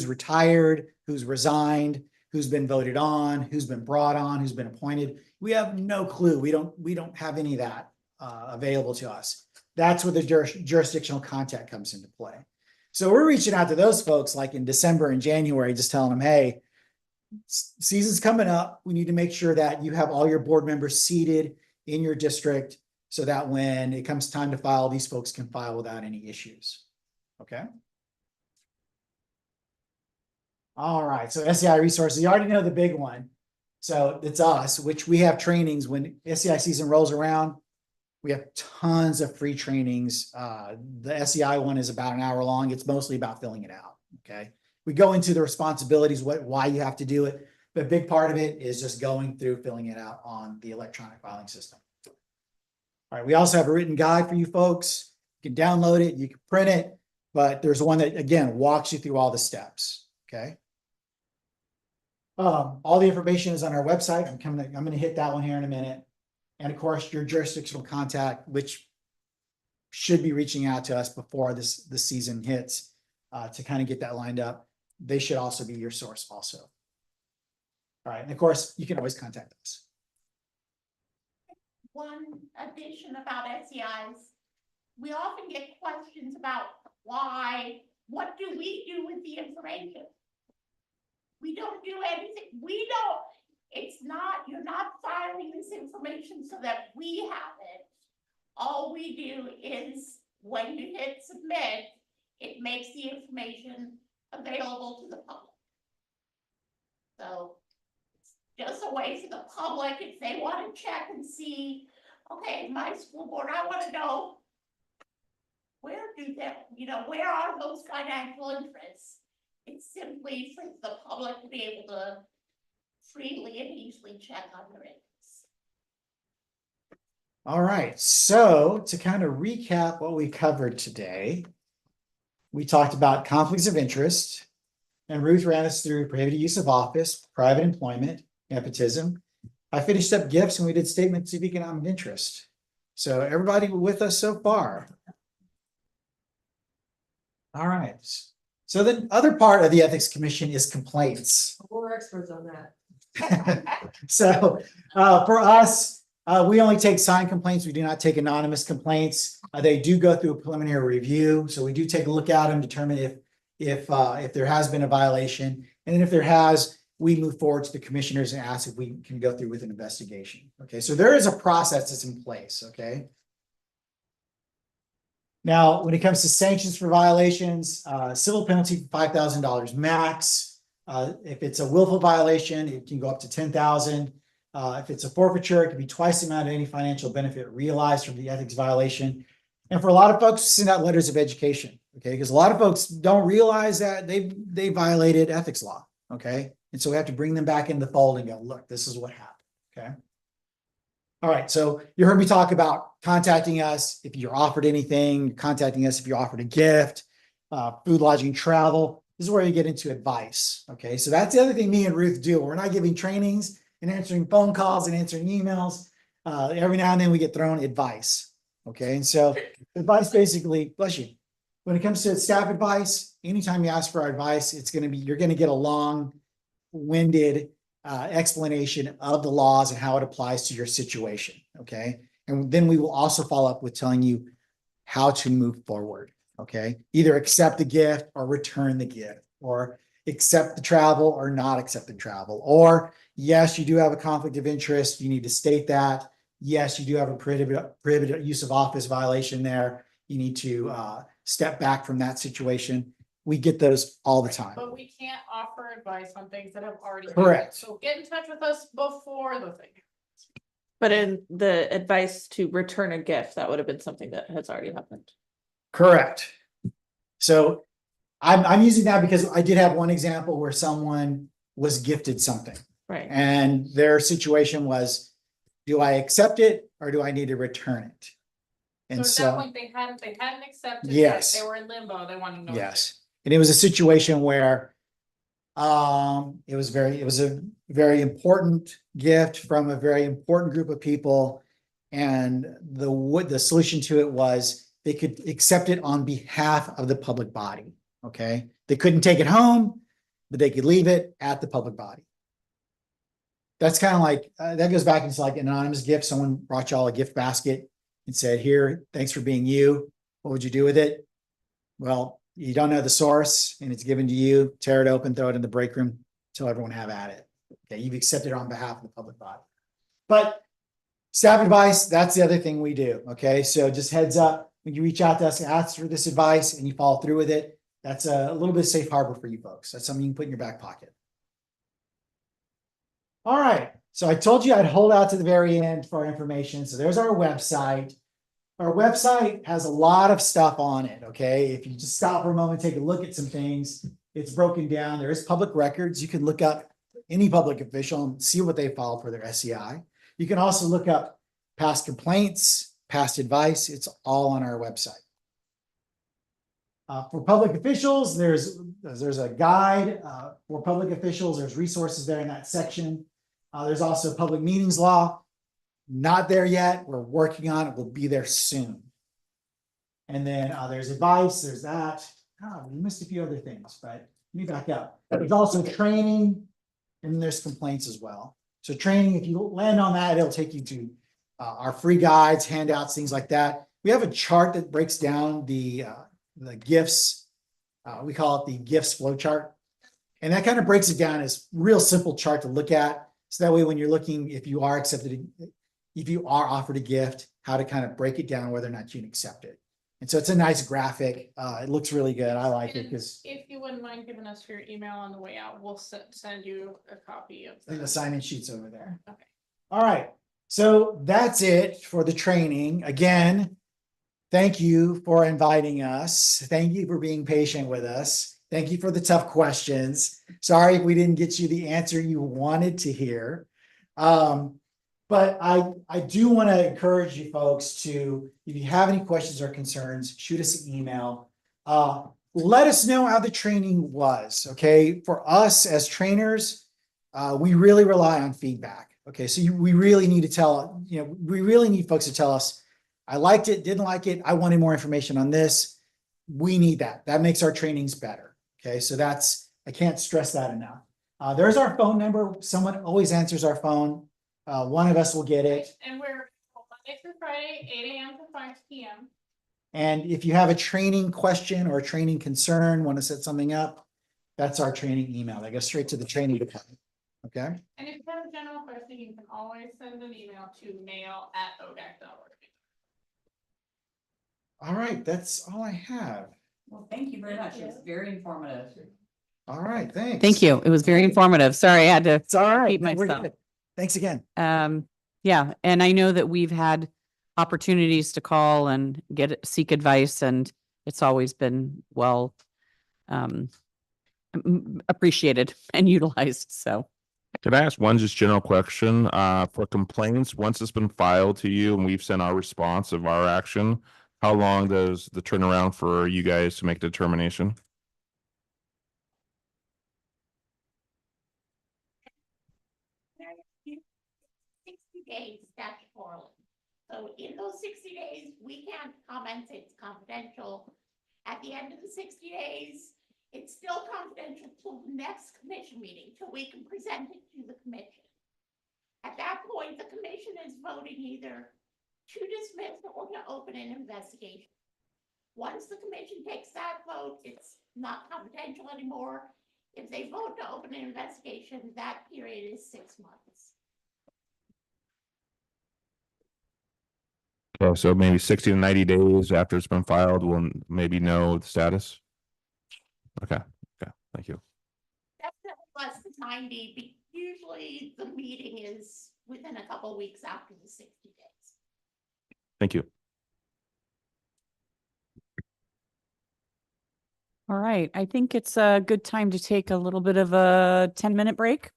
retired, who's resigned, who's been voted on, who's been brought on, who's been appointed. We have no clue. We don't have any of that available to us. That's where the jurisdictional contact comes into play. So we're reaching out to those folks like in December and January, just telling them, hey, season's coming up. We need to make sure that you have all your board members seated in your district, so that when it comes time to file, these folks can file without any issues. Okay. All right. So SCI resources, you already know the big one. So it's us, which we have trainings when SCI season rolls around. We have tons of free trainings. The SCI one is about an hour long. It's mostly about filling it out. Okay. We go into the responsibilities, why you have to do it. But a big part of it is just going through filling it out on the electronic filing system. All right. We also have a written guide for you folks. You can download it, you can print it, but there's one that, again, walks you through all the steps. Okay. All the information is on our website. I'm going to hit that one here in a minute. And of course, your jurisdictional contact, which should be reaching out to us before the season hits, to kind of get that lined up. They should also be your source also. All right. And of course, you can always contact us. one addition about SEIs. We often get questions about why, what do we do with the information? We don't do anything. We don't, it's not, you're not filing this information so that we have it. All we do is when you hit submit, it makes the information available to the public. So it's just a way for the public, if they want to check and see, okay, my school board, I want to know where do that, where are those financial interests? It's simply for the public to be able to freely and easily check on their interests. All right, so to kind of recap what we covered today, we talked about conflicts of interest, and Ruth ran us through prohibited use of office, private employment, nepotism. I finished up gifts and we did statements of economic interest. So everybody with us so far. All right. So the other part of the Ethics Commission is complaints. We're experts on that. So for us, we only take signed complaints. We do not take anonymous complaints. They do go through a preliminary review. So we do take a look at them, determine if there has been a violation. And then if there has, we move forward to the commissioners and ask if we can go through with an investigation. Okay, so there is a process that's in place. Okay. Now, when it comes to sanctions for violations, civil penalty $5,000 max. If it's a willful violation, it can go up to $10,000. If it's a forfeiture, it can be twice the amount of any financial benefit realized from the ethics violation. And for a lot of folks, send out letters of education, okay? Because a lot of folks don't realize that they violated ethics law, okay? And so we have to bring them back in the fold and go, look, this is what happened, okay? All right, so you heard me talk about contacting us if you're offered anything, contacting us if you're offered a gift, food, lodging, travel. This is where you get into advice, okay? So that's the other thing me and Ruth do. We're not giving trainings and answering phone calls and answering emails. Every now and then we get thrown advice, okay? And so advice basically, bless you. When it comes to staff advice, anytime you ask for advice, you're gonna get a long-winded explanation of the laws and how it applies to your situation, okay? And then we will also follow up with telling you how to move forward, okay? Either accept the gift or return the gift, or accept the travel or not accept the travel. Or yes, you do have a conflict of interest. You need to state that. Yes, you do have a prohibited use of office violation there. You need to step back from that situation. We get those all the time. But we can't offer advice on things that have already. Correct. So get in touch with us before the thing. But in the advice to return a gift, that would have been something that has already happened. Correct. So I'm using that because I did have one example where someone was gifted something. Right. And their situation was, do I accept it or do I need to return it? So And at that so, point, they hadn't accepted it. Yes. They were in limbo. They wanted to know. yes. And it was a situation where it was a very important gift from a very important group of people. And the solution to it was they could accept it on behalf of the public body. Okay. They couldn't take it home, but they could leave it at the public body. That's kind of like, that goes back into like an anonymous gift. Someone brought y'all a gift basket and said, here, thanks for being you. What would you do with it? Well, you don't know the source and it's given to you. Tear it open, throw it in the break room, tell everyone have at it. Okay, you've accepted it on behalf of the public body. But staff advice, that's the other thing we do. Okay, so just heads up, when you reach out to us and ask for this advice and you follow through with it, that's a little bit of safe harbor for you folks. That's something you can put in your back pocket. All right, so I told you I'd hold out to the very end for our information. So there's our website. Our website has a lot of stuff on it, okay? If you just stop for a moment, take a look at some things, it's broken down. There is public records. You can look up any public official and see what they filed for their SEI. You can also look up past complaints, past advice. It's all on our website. For public officials, there's a guide for public officials. There's resources there in that section. There's also public meetings law. Not there yet. We're working on it. We'll be there soon. And then there's advice. There's that. We missed a few other things, but let me back up. There's also training, and then there's complaints as well. So training, if you land on that, it'll take you to our free guides, handouts, things like that. We have a chart that breaks down the gifts. We call it the gifts flow chart. And that kind of breaks it down as real simple chart to look at. So that way, when you're looking, if you are offered a gift, how to kind of break it down, whether or not you can accept it. And so it's a nice graphic. It looks really good. I like it because If you wouldn't mind giving us your email on the way out, we'll send you a copy of the sign-in sheet's over there. Okay. All right. So that's it for the training. Again, thank you for inviting us. Thank you for being patient with us. Thank you for the tough questions. Sorry if we didn't get you the answer you wanted to hear. But I do want to encourage you folks to, if you have any questions or concerns, shoot us an email. Let us know how the training was, okay? For us as trainers, we really rely on feedback, okay? So we really need to we really need folks to tell us, I liked it, didn't like it, I wanted more information on this. We need that. That makes our trainings better, okay? So I can't stress that enough. There's our phone number. Someone always answers our phone. One of us will get it. And we're Monday through Friday, 8 a.m. to 5 p.m. And if you have a training question or a training concern, want to set something up, that's our training email. That goes straight to the training department. Okay. And if you have a general question, you can always send an email to mail@odac.org. All right. That's all I have. Well, thank you very much. It was very informative. All right. Thanks. Thank you. It was very informative. Sorry, I had to It's all right. keep No, we're myself. good. Thanks again. Yeah, and I know that we've had opportunities to call and seek advice, and it's always been well appreciated and utilized, so. Can I ask one just general question? For complaints, once it's been filed to you and we've sent our response of our action, how long does the turnaround for you guys to make the determination? There's 60 days statutorily. So in those 60 days, we can't comment, it's confidential. At the end of the 60 days, it's still confidential till the next commission meeting, till we can present it to the commission. At that point, the commission is voting either to dismiss or to open an investigation. Once the commission takes that vote, it's not confidential anymore. If they vote to open an investigation, that period is 6 months. Okay, so maybe 60 to 90 days after it's been filed, we'll maybe know the status? Okay, thank you. Definitely less than 90, usually the meeting is within a couple of weeks after the 60 days. Thank you. All right, I think it's a good time to take a little bit of a 10-minute break.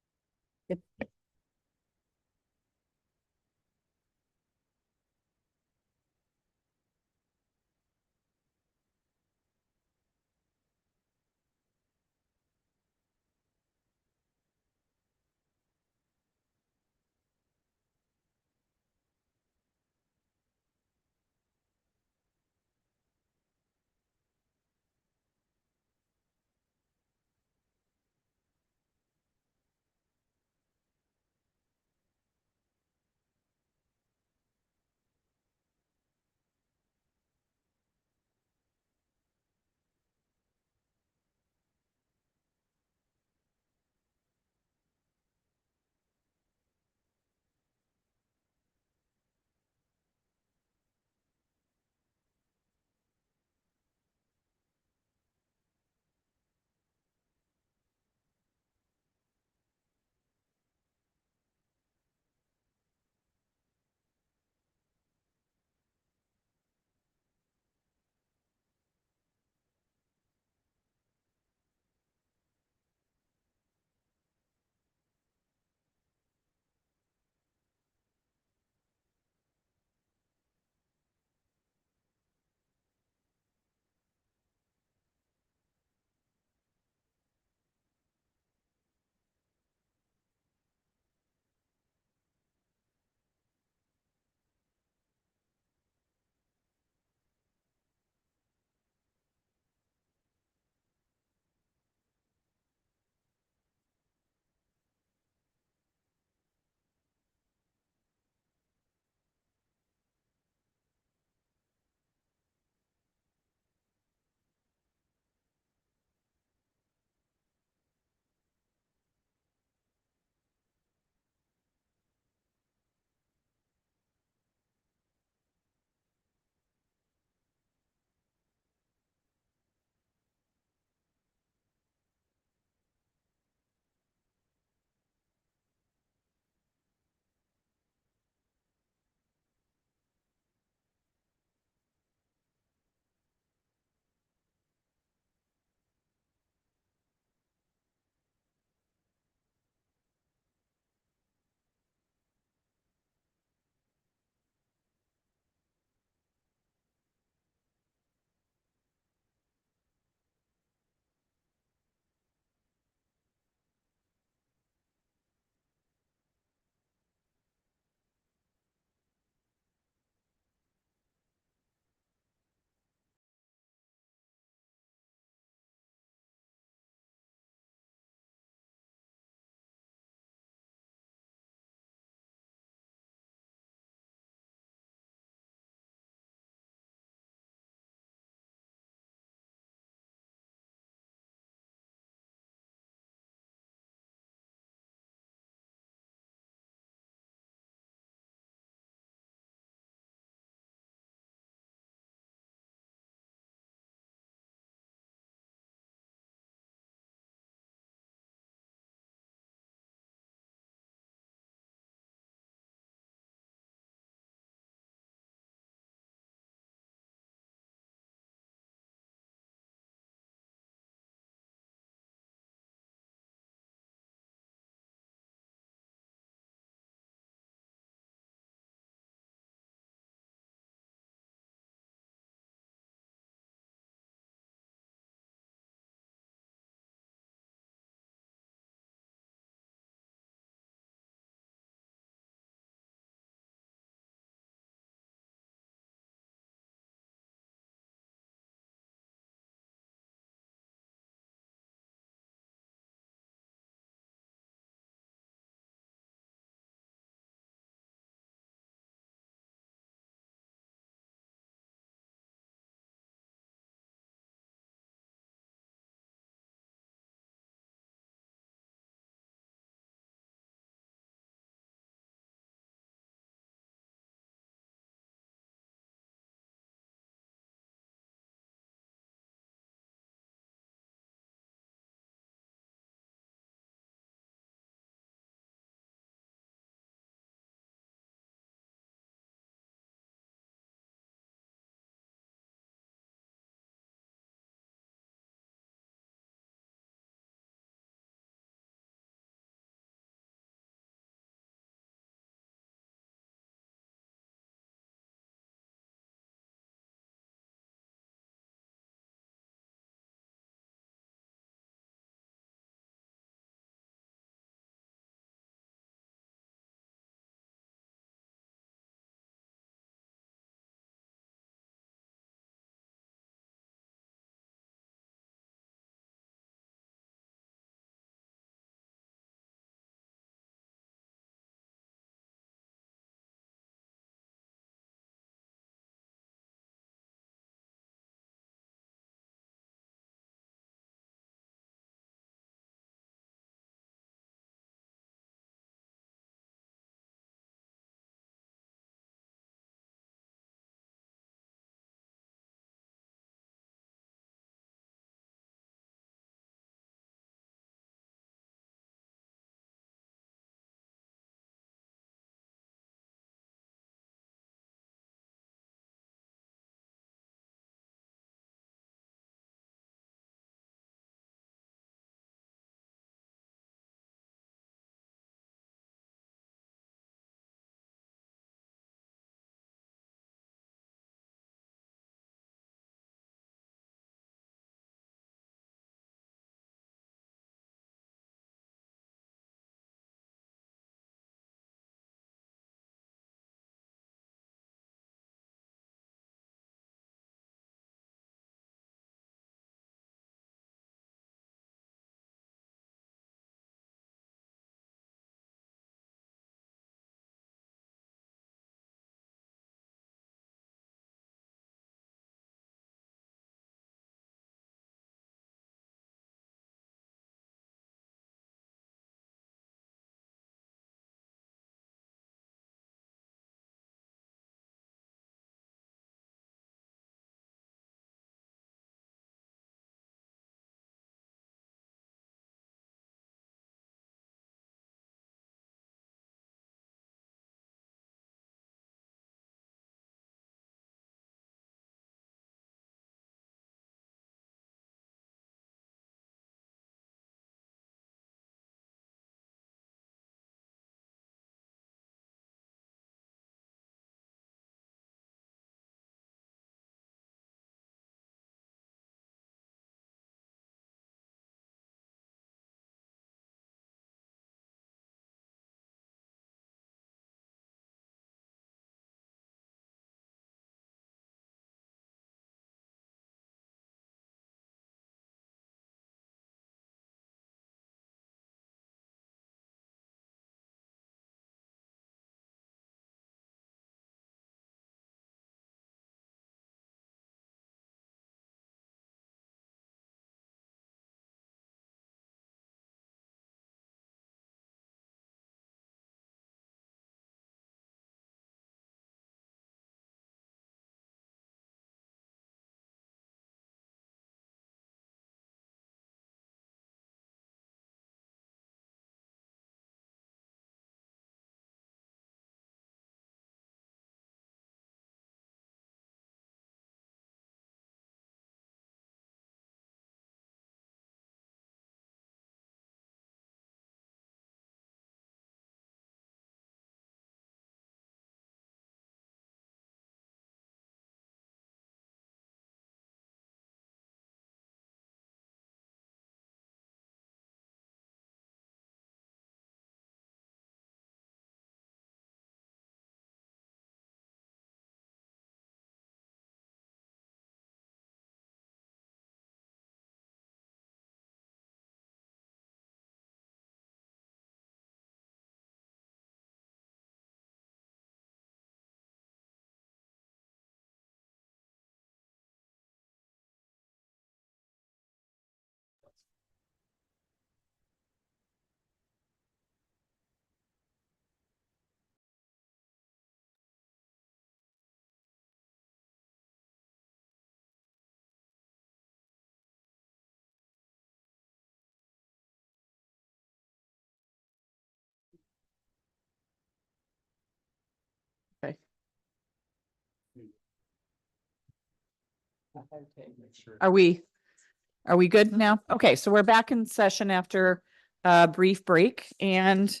Are we good now? Okay, so we're back in session after a brief break and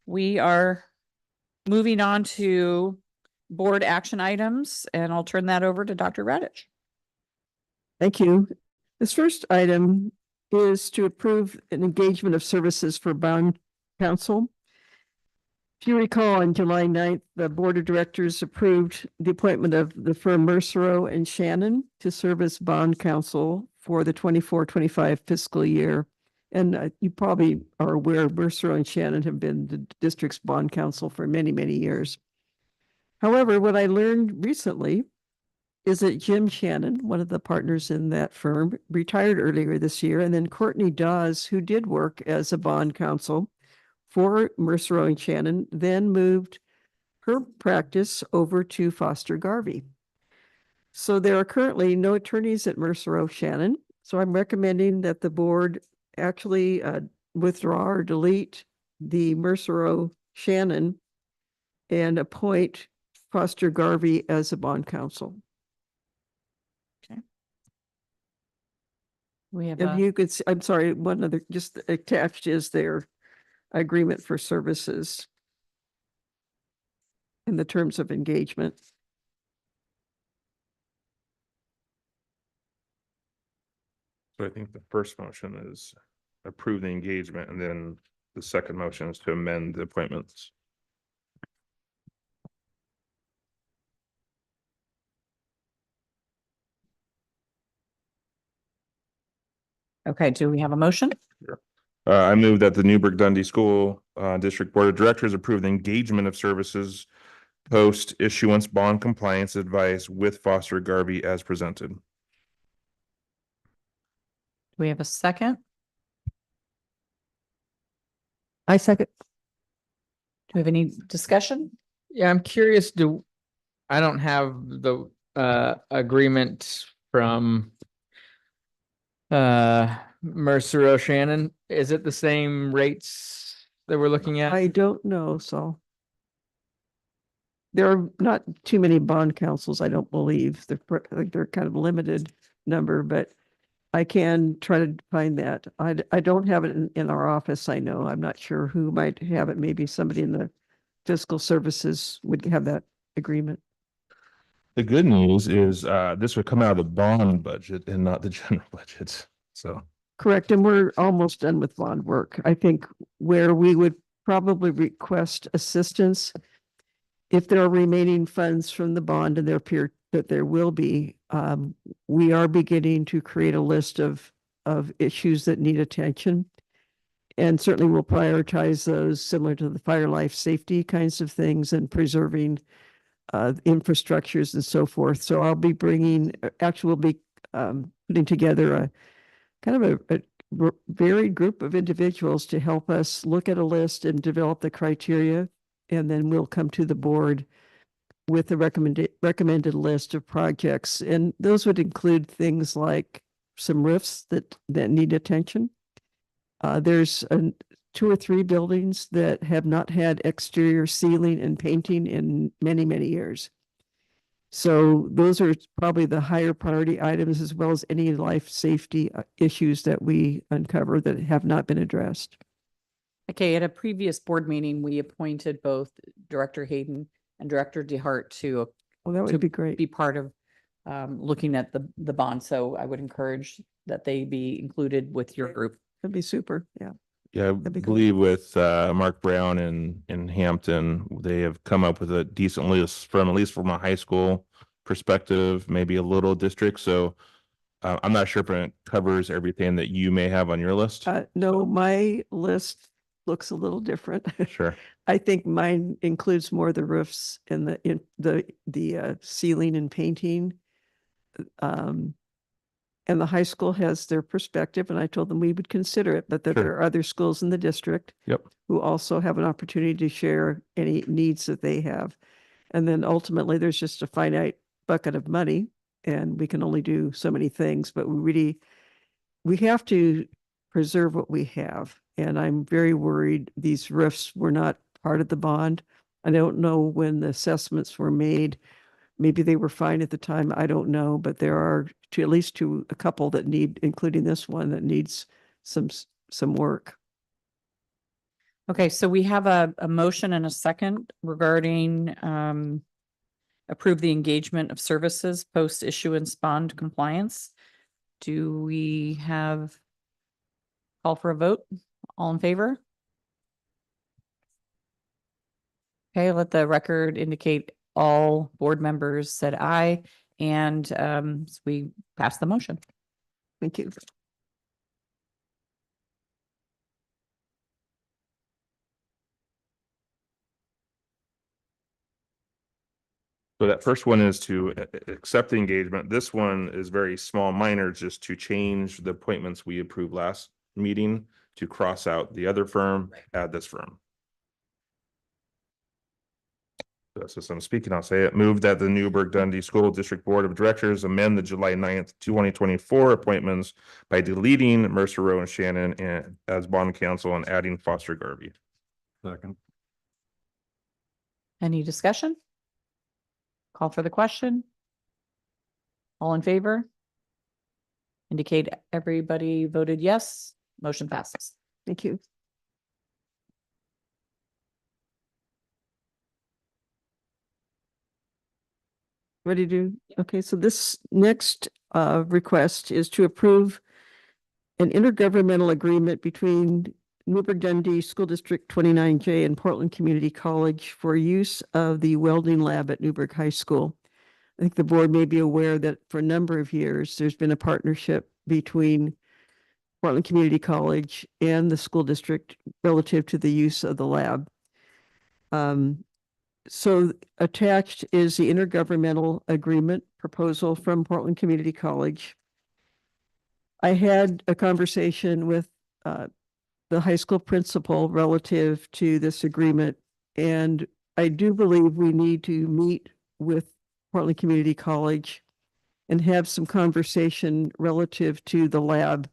we are moving on to board action items and I'll turn that over to Dr. Radich. Thank you. This first item is to approve an engagement of services for bond counsel. If you recall, on July 9th, the Board of Directors approved the appointment of the firm Mercero and Shannon to serve as bond counsel for the 24-25 fiscal year. And you probably are aware Mercero and Shannon have been the district's bond counsel for many, many years. However, what I learned recently is that Jim Shannon, one of the partners in that firm, retired earlier this year. And then Courtney Dawes, who did work as a bond counsel for Mercero and Shannon, then moved her practice over to Foster Garvey. So there are currently no attorneys at Mercero Shannon. So I'm recommending that the board actually withdraw or delete the Mercero Shannon and appoint Foster Garvey as a bond counsel. We have If you could, I'm sorry, one other, just attached is their agreement for services in the terms of engagement. So I think the first motion is approve the engagement, and then the second motion is to amend the appointments. Okay, do we have a motion? I move that the Newburgh Dundee School District Board of Directors approve the engagement of services post issuance bond compliance advice with Foster Garvey as presented. Do we have a second? I second. Do we have any discussion? Yeah, I'm curious, I don't have the agreement from Mercer O'Shannon. Is it the same rates that we're looking at? I don't know, so. There are not too many bond councils, I don't believe. I think they're kind of limited number, but I can try to find that. I don't have it in our office, I know. I'm not sure who might have it. Maybe somebody in the fiscal services would have that agreement. The good news is this would come out of the bond budget and not the general budget. So Correct, and we're almost done with bond work. I think where we would probably request assistance if there are remaining funds from the bond, and there appear that there will be, we are beginning to create a list of issues that need attention. And certainly we'll prioritize those similar to the fire life safety kinds of things and preserving infrastructures and so forth. So I'll be bringing, actually we'll be putting together a kind of a varied group of individuals to help us look at a list and develop the criteria. And then we'll come to the board with a recommended list of projects. And those would include things like some roofs that need attention. There's 2 or 3 buildings that have not had exterior sealing and painting in many, many years. So those are probably the higher priority items, as well as any life safety issues that we uncover that have not been addressed. Okay, at a previous board meeting, we appointed both Director Hayden and Director DeHart to Well, that would be great. be part of looking at the bond. So I would encourage that they be included with your group. That'd be super. Yeah. yeah, I That'd be good. believe with Mark Brown in Hampton, they have come up with a decent list from, at least from a high school perspective, maybe a little district. So I'm not sure if it covers everything that you may have on your list. No, my list looks a little different. Sure. I think mine includes more the roofs and the ceiling and painting. And the high school has their perspective, and I told them we would consider it, but that Sure. there are other schools in the district Yep. who also have an opportunity to share any needs that they have. And then ultimately, there's just a finite bucket of money, and we can only do so many things, but we have to preserve what we have. And I'm very worried these roofs were not part of the bond. I don't know when the assessments were made, maybe they were fine at the time, I don't know, but there are at least a couple that need, including this one, that needs some work. Okay, so we have a motion and a second regarding approve the engagement of services post issuance bond compliance. Do we have call for a vote? All in favor? Okay, let the record indicate all board members said aye, and so we pass the motion. Thank you. So that first one is to accept the engagement. This one is very small, minor, just to change the appointments we approved last meeting to cross out the other firm, add this firm. So I'm speaking, I'll say it. Move that the Newburgh Dundee School District Board of Directors amend the July 9th, 2024 appointments by deleting Mercer Rowe and Shannon as bond counsel and adding Foster Garvey. Second. Any discussion? Call for the question. All in favor? Indicate everybody voted yes. Motion passes. Thank you. Ready to, okay, so this next request is to approve an intergovernmental agreement between Newburgh Dundee School District 29J and Portland Community College for use of the welding lab at Newburgh High School. I think the board may be aware that for a number of years, there's been a partnership between Portland Community College and the school district relative to the use of the lab. So attached is the intergovernmental agreement proposal from Portland Community College. I had a conversation with the high school principal relative to this agreement, and I do believe we need to meet with Portland Community College and have some conversation relative to the lab,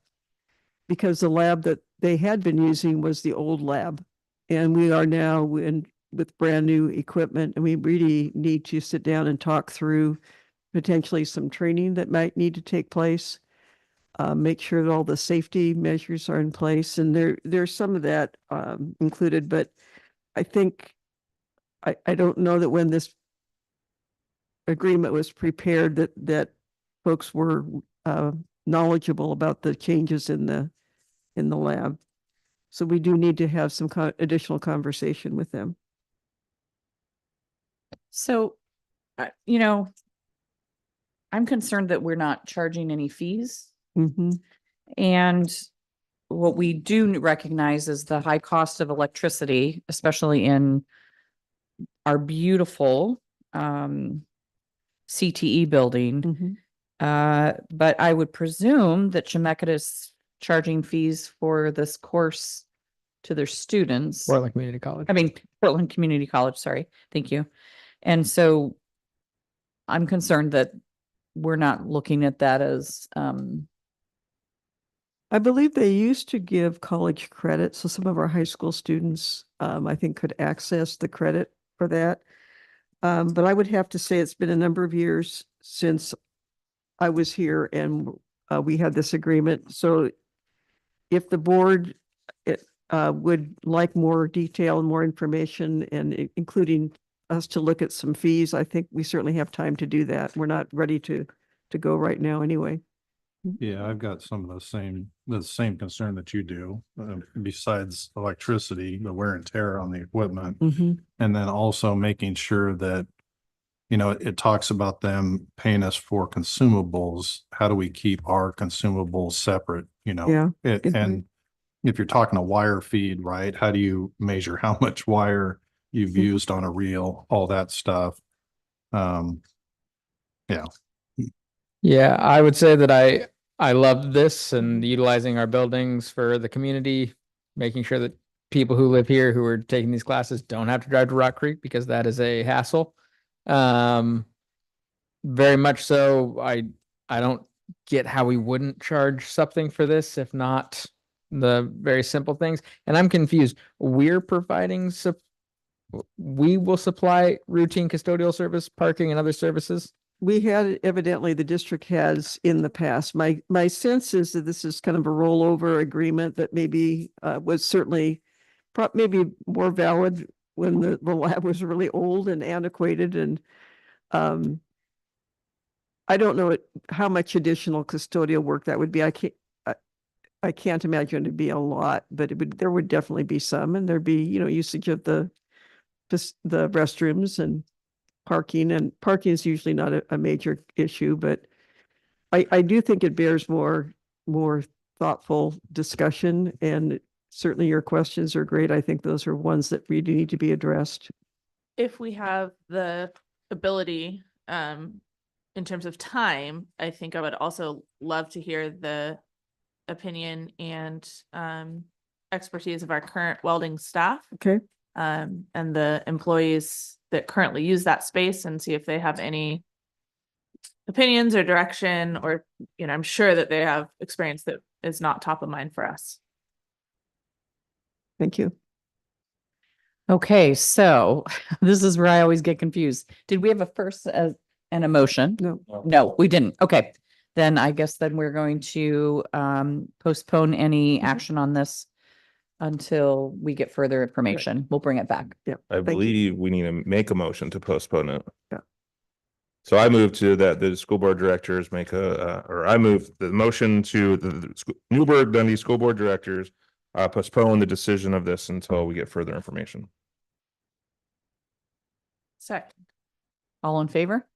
because the lab that they had been using was the old lab, and we are now with brand new equipment, and we really need to sit down and talk through potentially some training that might need to take place. Make sure that all the safety measures are in place, and there's some of that included, but I think I don't know that when this agreement was prepared that folks were knowledgeable about the changes in the lab. So we do need to have some additional conversation with them. So, I'm concerned that we're not charging any fees. Mm-hmm. And what we do recognize is the high cost of electricity, especially in our beautiful CTE building. Mm-hmm. But I would presume that Chemeketa is charging fees for this course to their students. Portland Community College. Portland Community College, sorry. Thank you. And so I'm concerned that we're not looking at that as I believe they used to give college credit, so some of our high school students, I think, could access the credit for that. But I would have to say it's been a number of years since I was here and we had this agreement. So if the board would like more detail and more information, and including us to look at some fees, I think we certainly have time to do that. We're not ready to go right now anyway. Yeah, I've got some of the same concern that you do, besides electricity, the wear and tear on the equipment. Mm-hmm. And then also making sure that, it talks about them paying us for consumables. How do we keep our consumables separate, Yeah. And if you're talking a wire feed, right, how do you measure how much wire you've used on a reel, all that stuff? Yeah. Yeah, I would say that I love this and utilizing our buildings for the community, making sure that people who live here who are taking these classes don't have to drive to Rock Creek, because that is a hassle. Very much so. I don't get how we wouldn't charge something for this, if not the very simple things. And I'm confused. We're providing we will supply routine custodial service, parking and other services? We had, evidently the district has in the past. My sense is that this is kind of a rollover agreement that maybe was certainly maybe more valid when the lab was really old and antiquated and I don't know how much additional custodial work that would be. I can't imagine it'd be a lot, but there would definitely be some, and there'd be, usage of the restrooms and parking is usually not a major issue, but I do think it bears more thoughtful discussion, and certainly your questions are great. I think those are ones that really need to be addressed. If we have the ability, in terms of time, I think I would also love to hear the opinion and expertise of our current welding staff. Okay. And the employees that currently use that space and see if they have any opinions or direction, or, I'm sure that they have experience that is not top of mind for us. Thank you. Okay, so this is where I always get confused. Did we have a first and a motion? No. No, we didn't. Okay. Then I guess then we're going to postpone any action on this until we get further information. We'll bring it back. Yeah. I Thank you. believe we need to make a motion to postpone it. Yeah. So I move to that the school board directors make or I move the motion to the Newburgh Dundee School Board Directors postpone the decision of this until we get further information. Second. All in favor?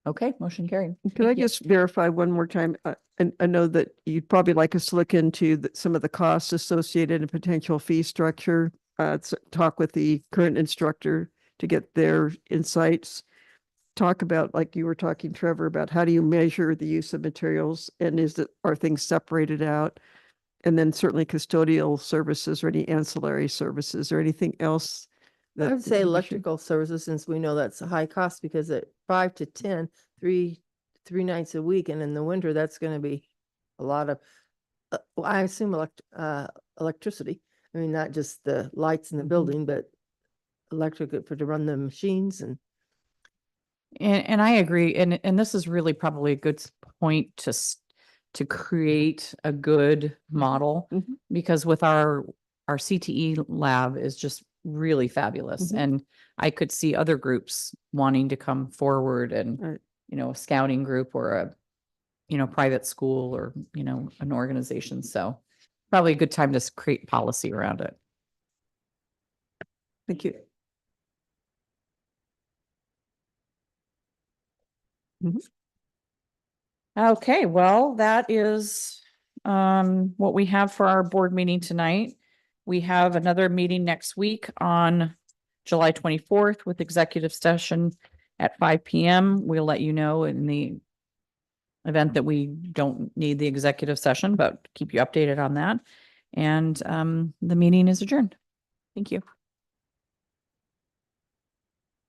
Okay, motion carried. Can I Thank you. just verify one more time? And I know that you'd probably like us to look into some of the costs associated and potential fee structure. Talk with the current instructor to get their insights. Talk about, like you were talking, Trevor, about how do you measure the use of materials, and are things separated out? And then certainly custodial services or any ancillary services or anything else. I would say we should- electrical services, since we know that's a high cost, because at 5 to 10, three nights a week, and in the winter, that's going to be a lot of, well, I assume electricity. I mean, not just the lights in the building, but electric to run the machines and. And I agree. And this is really probably a good point to create a good model, Mhm. because with our CTE lab is just really fabulous. Mhm. And I could see other groups wanting to come forward and, Right. a scouting group or a, private school or, an organization. So probably a good time to create policy around it. Thank you. Okay, well, that is what we have for our board meeting tonight. We have another meeting next week on July 24th with executive session at 5 p.m. We'll let you know in the event that we don't need the executive session, but keep you updated on that. And the meeting is adjourned. Thank you.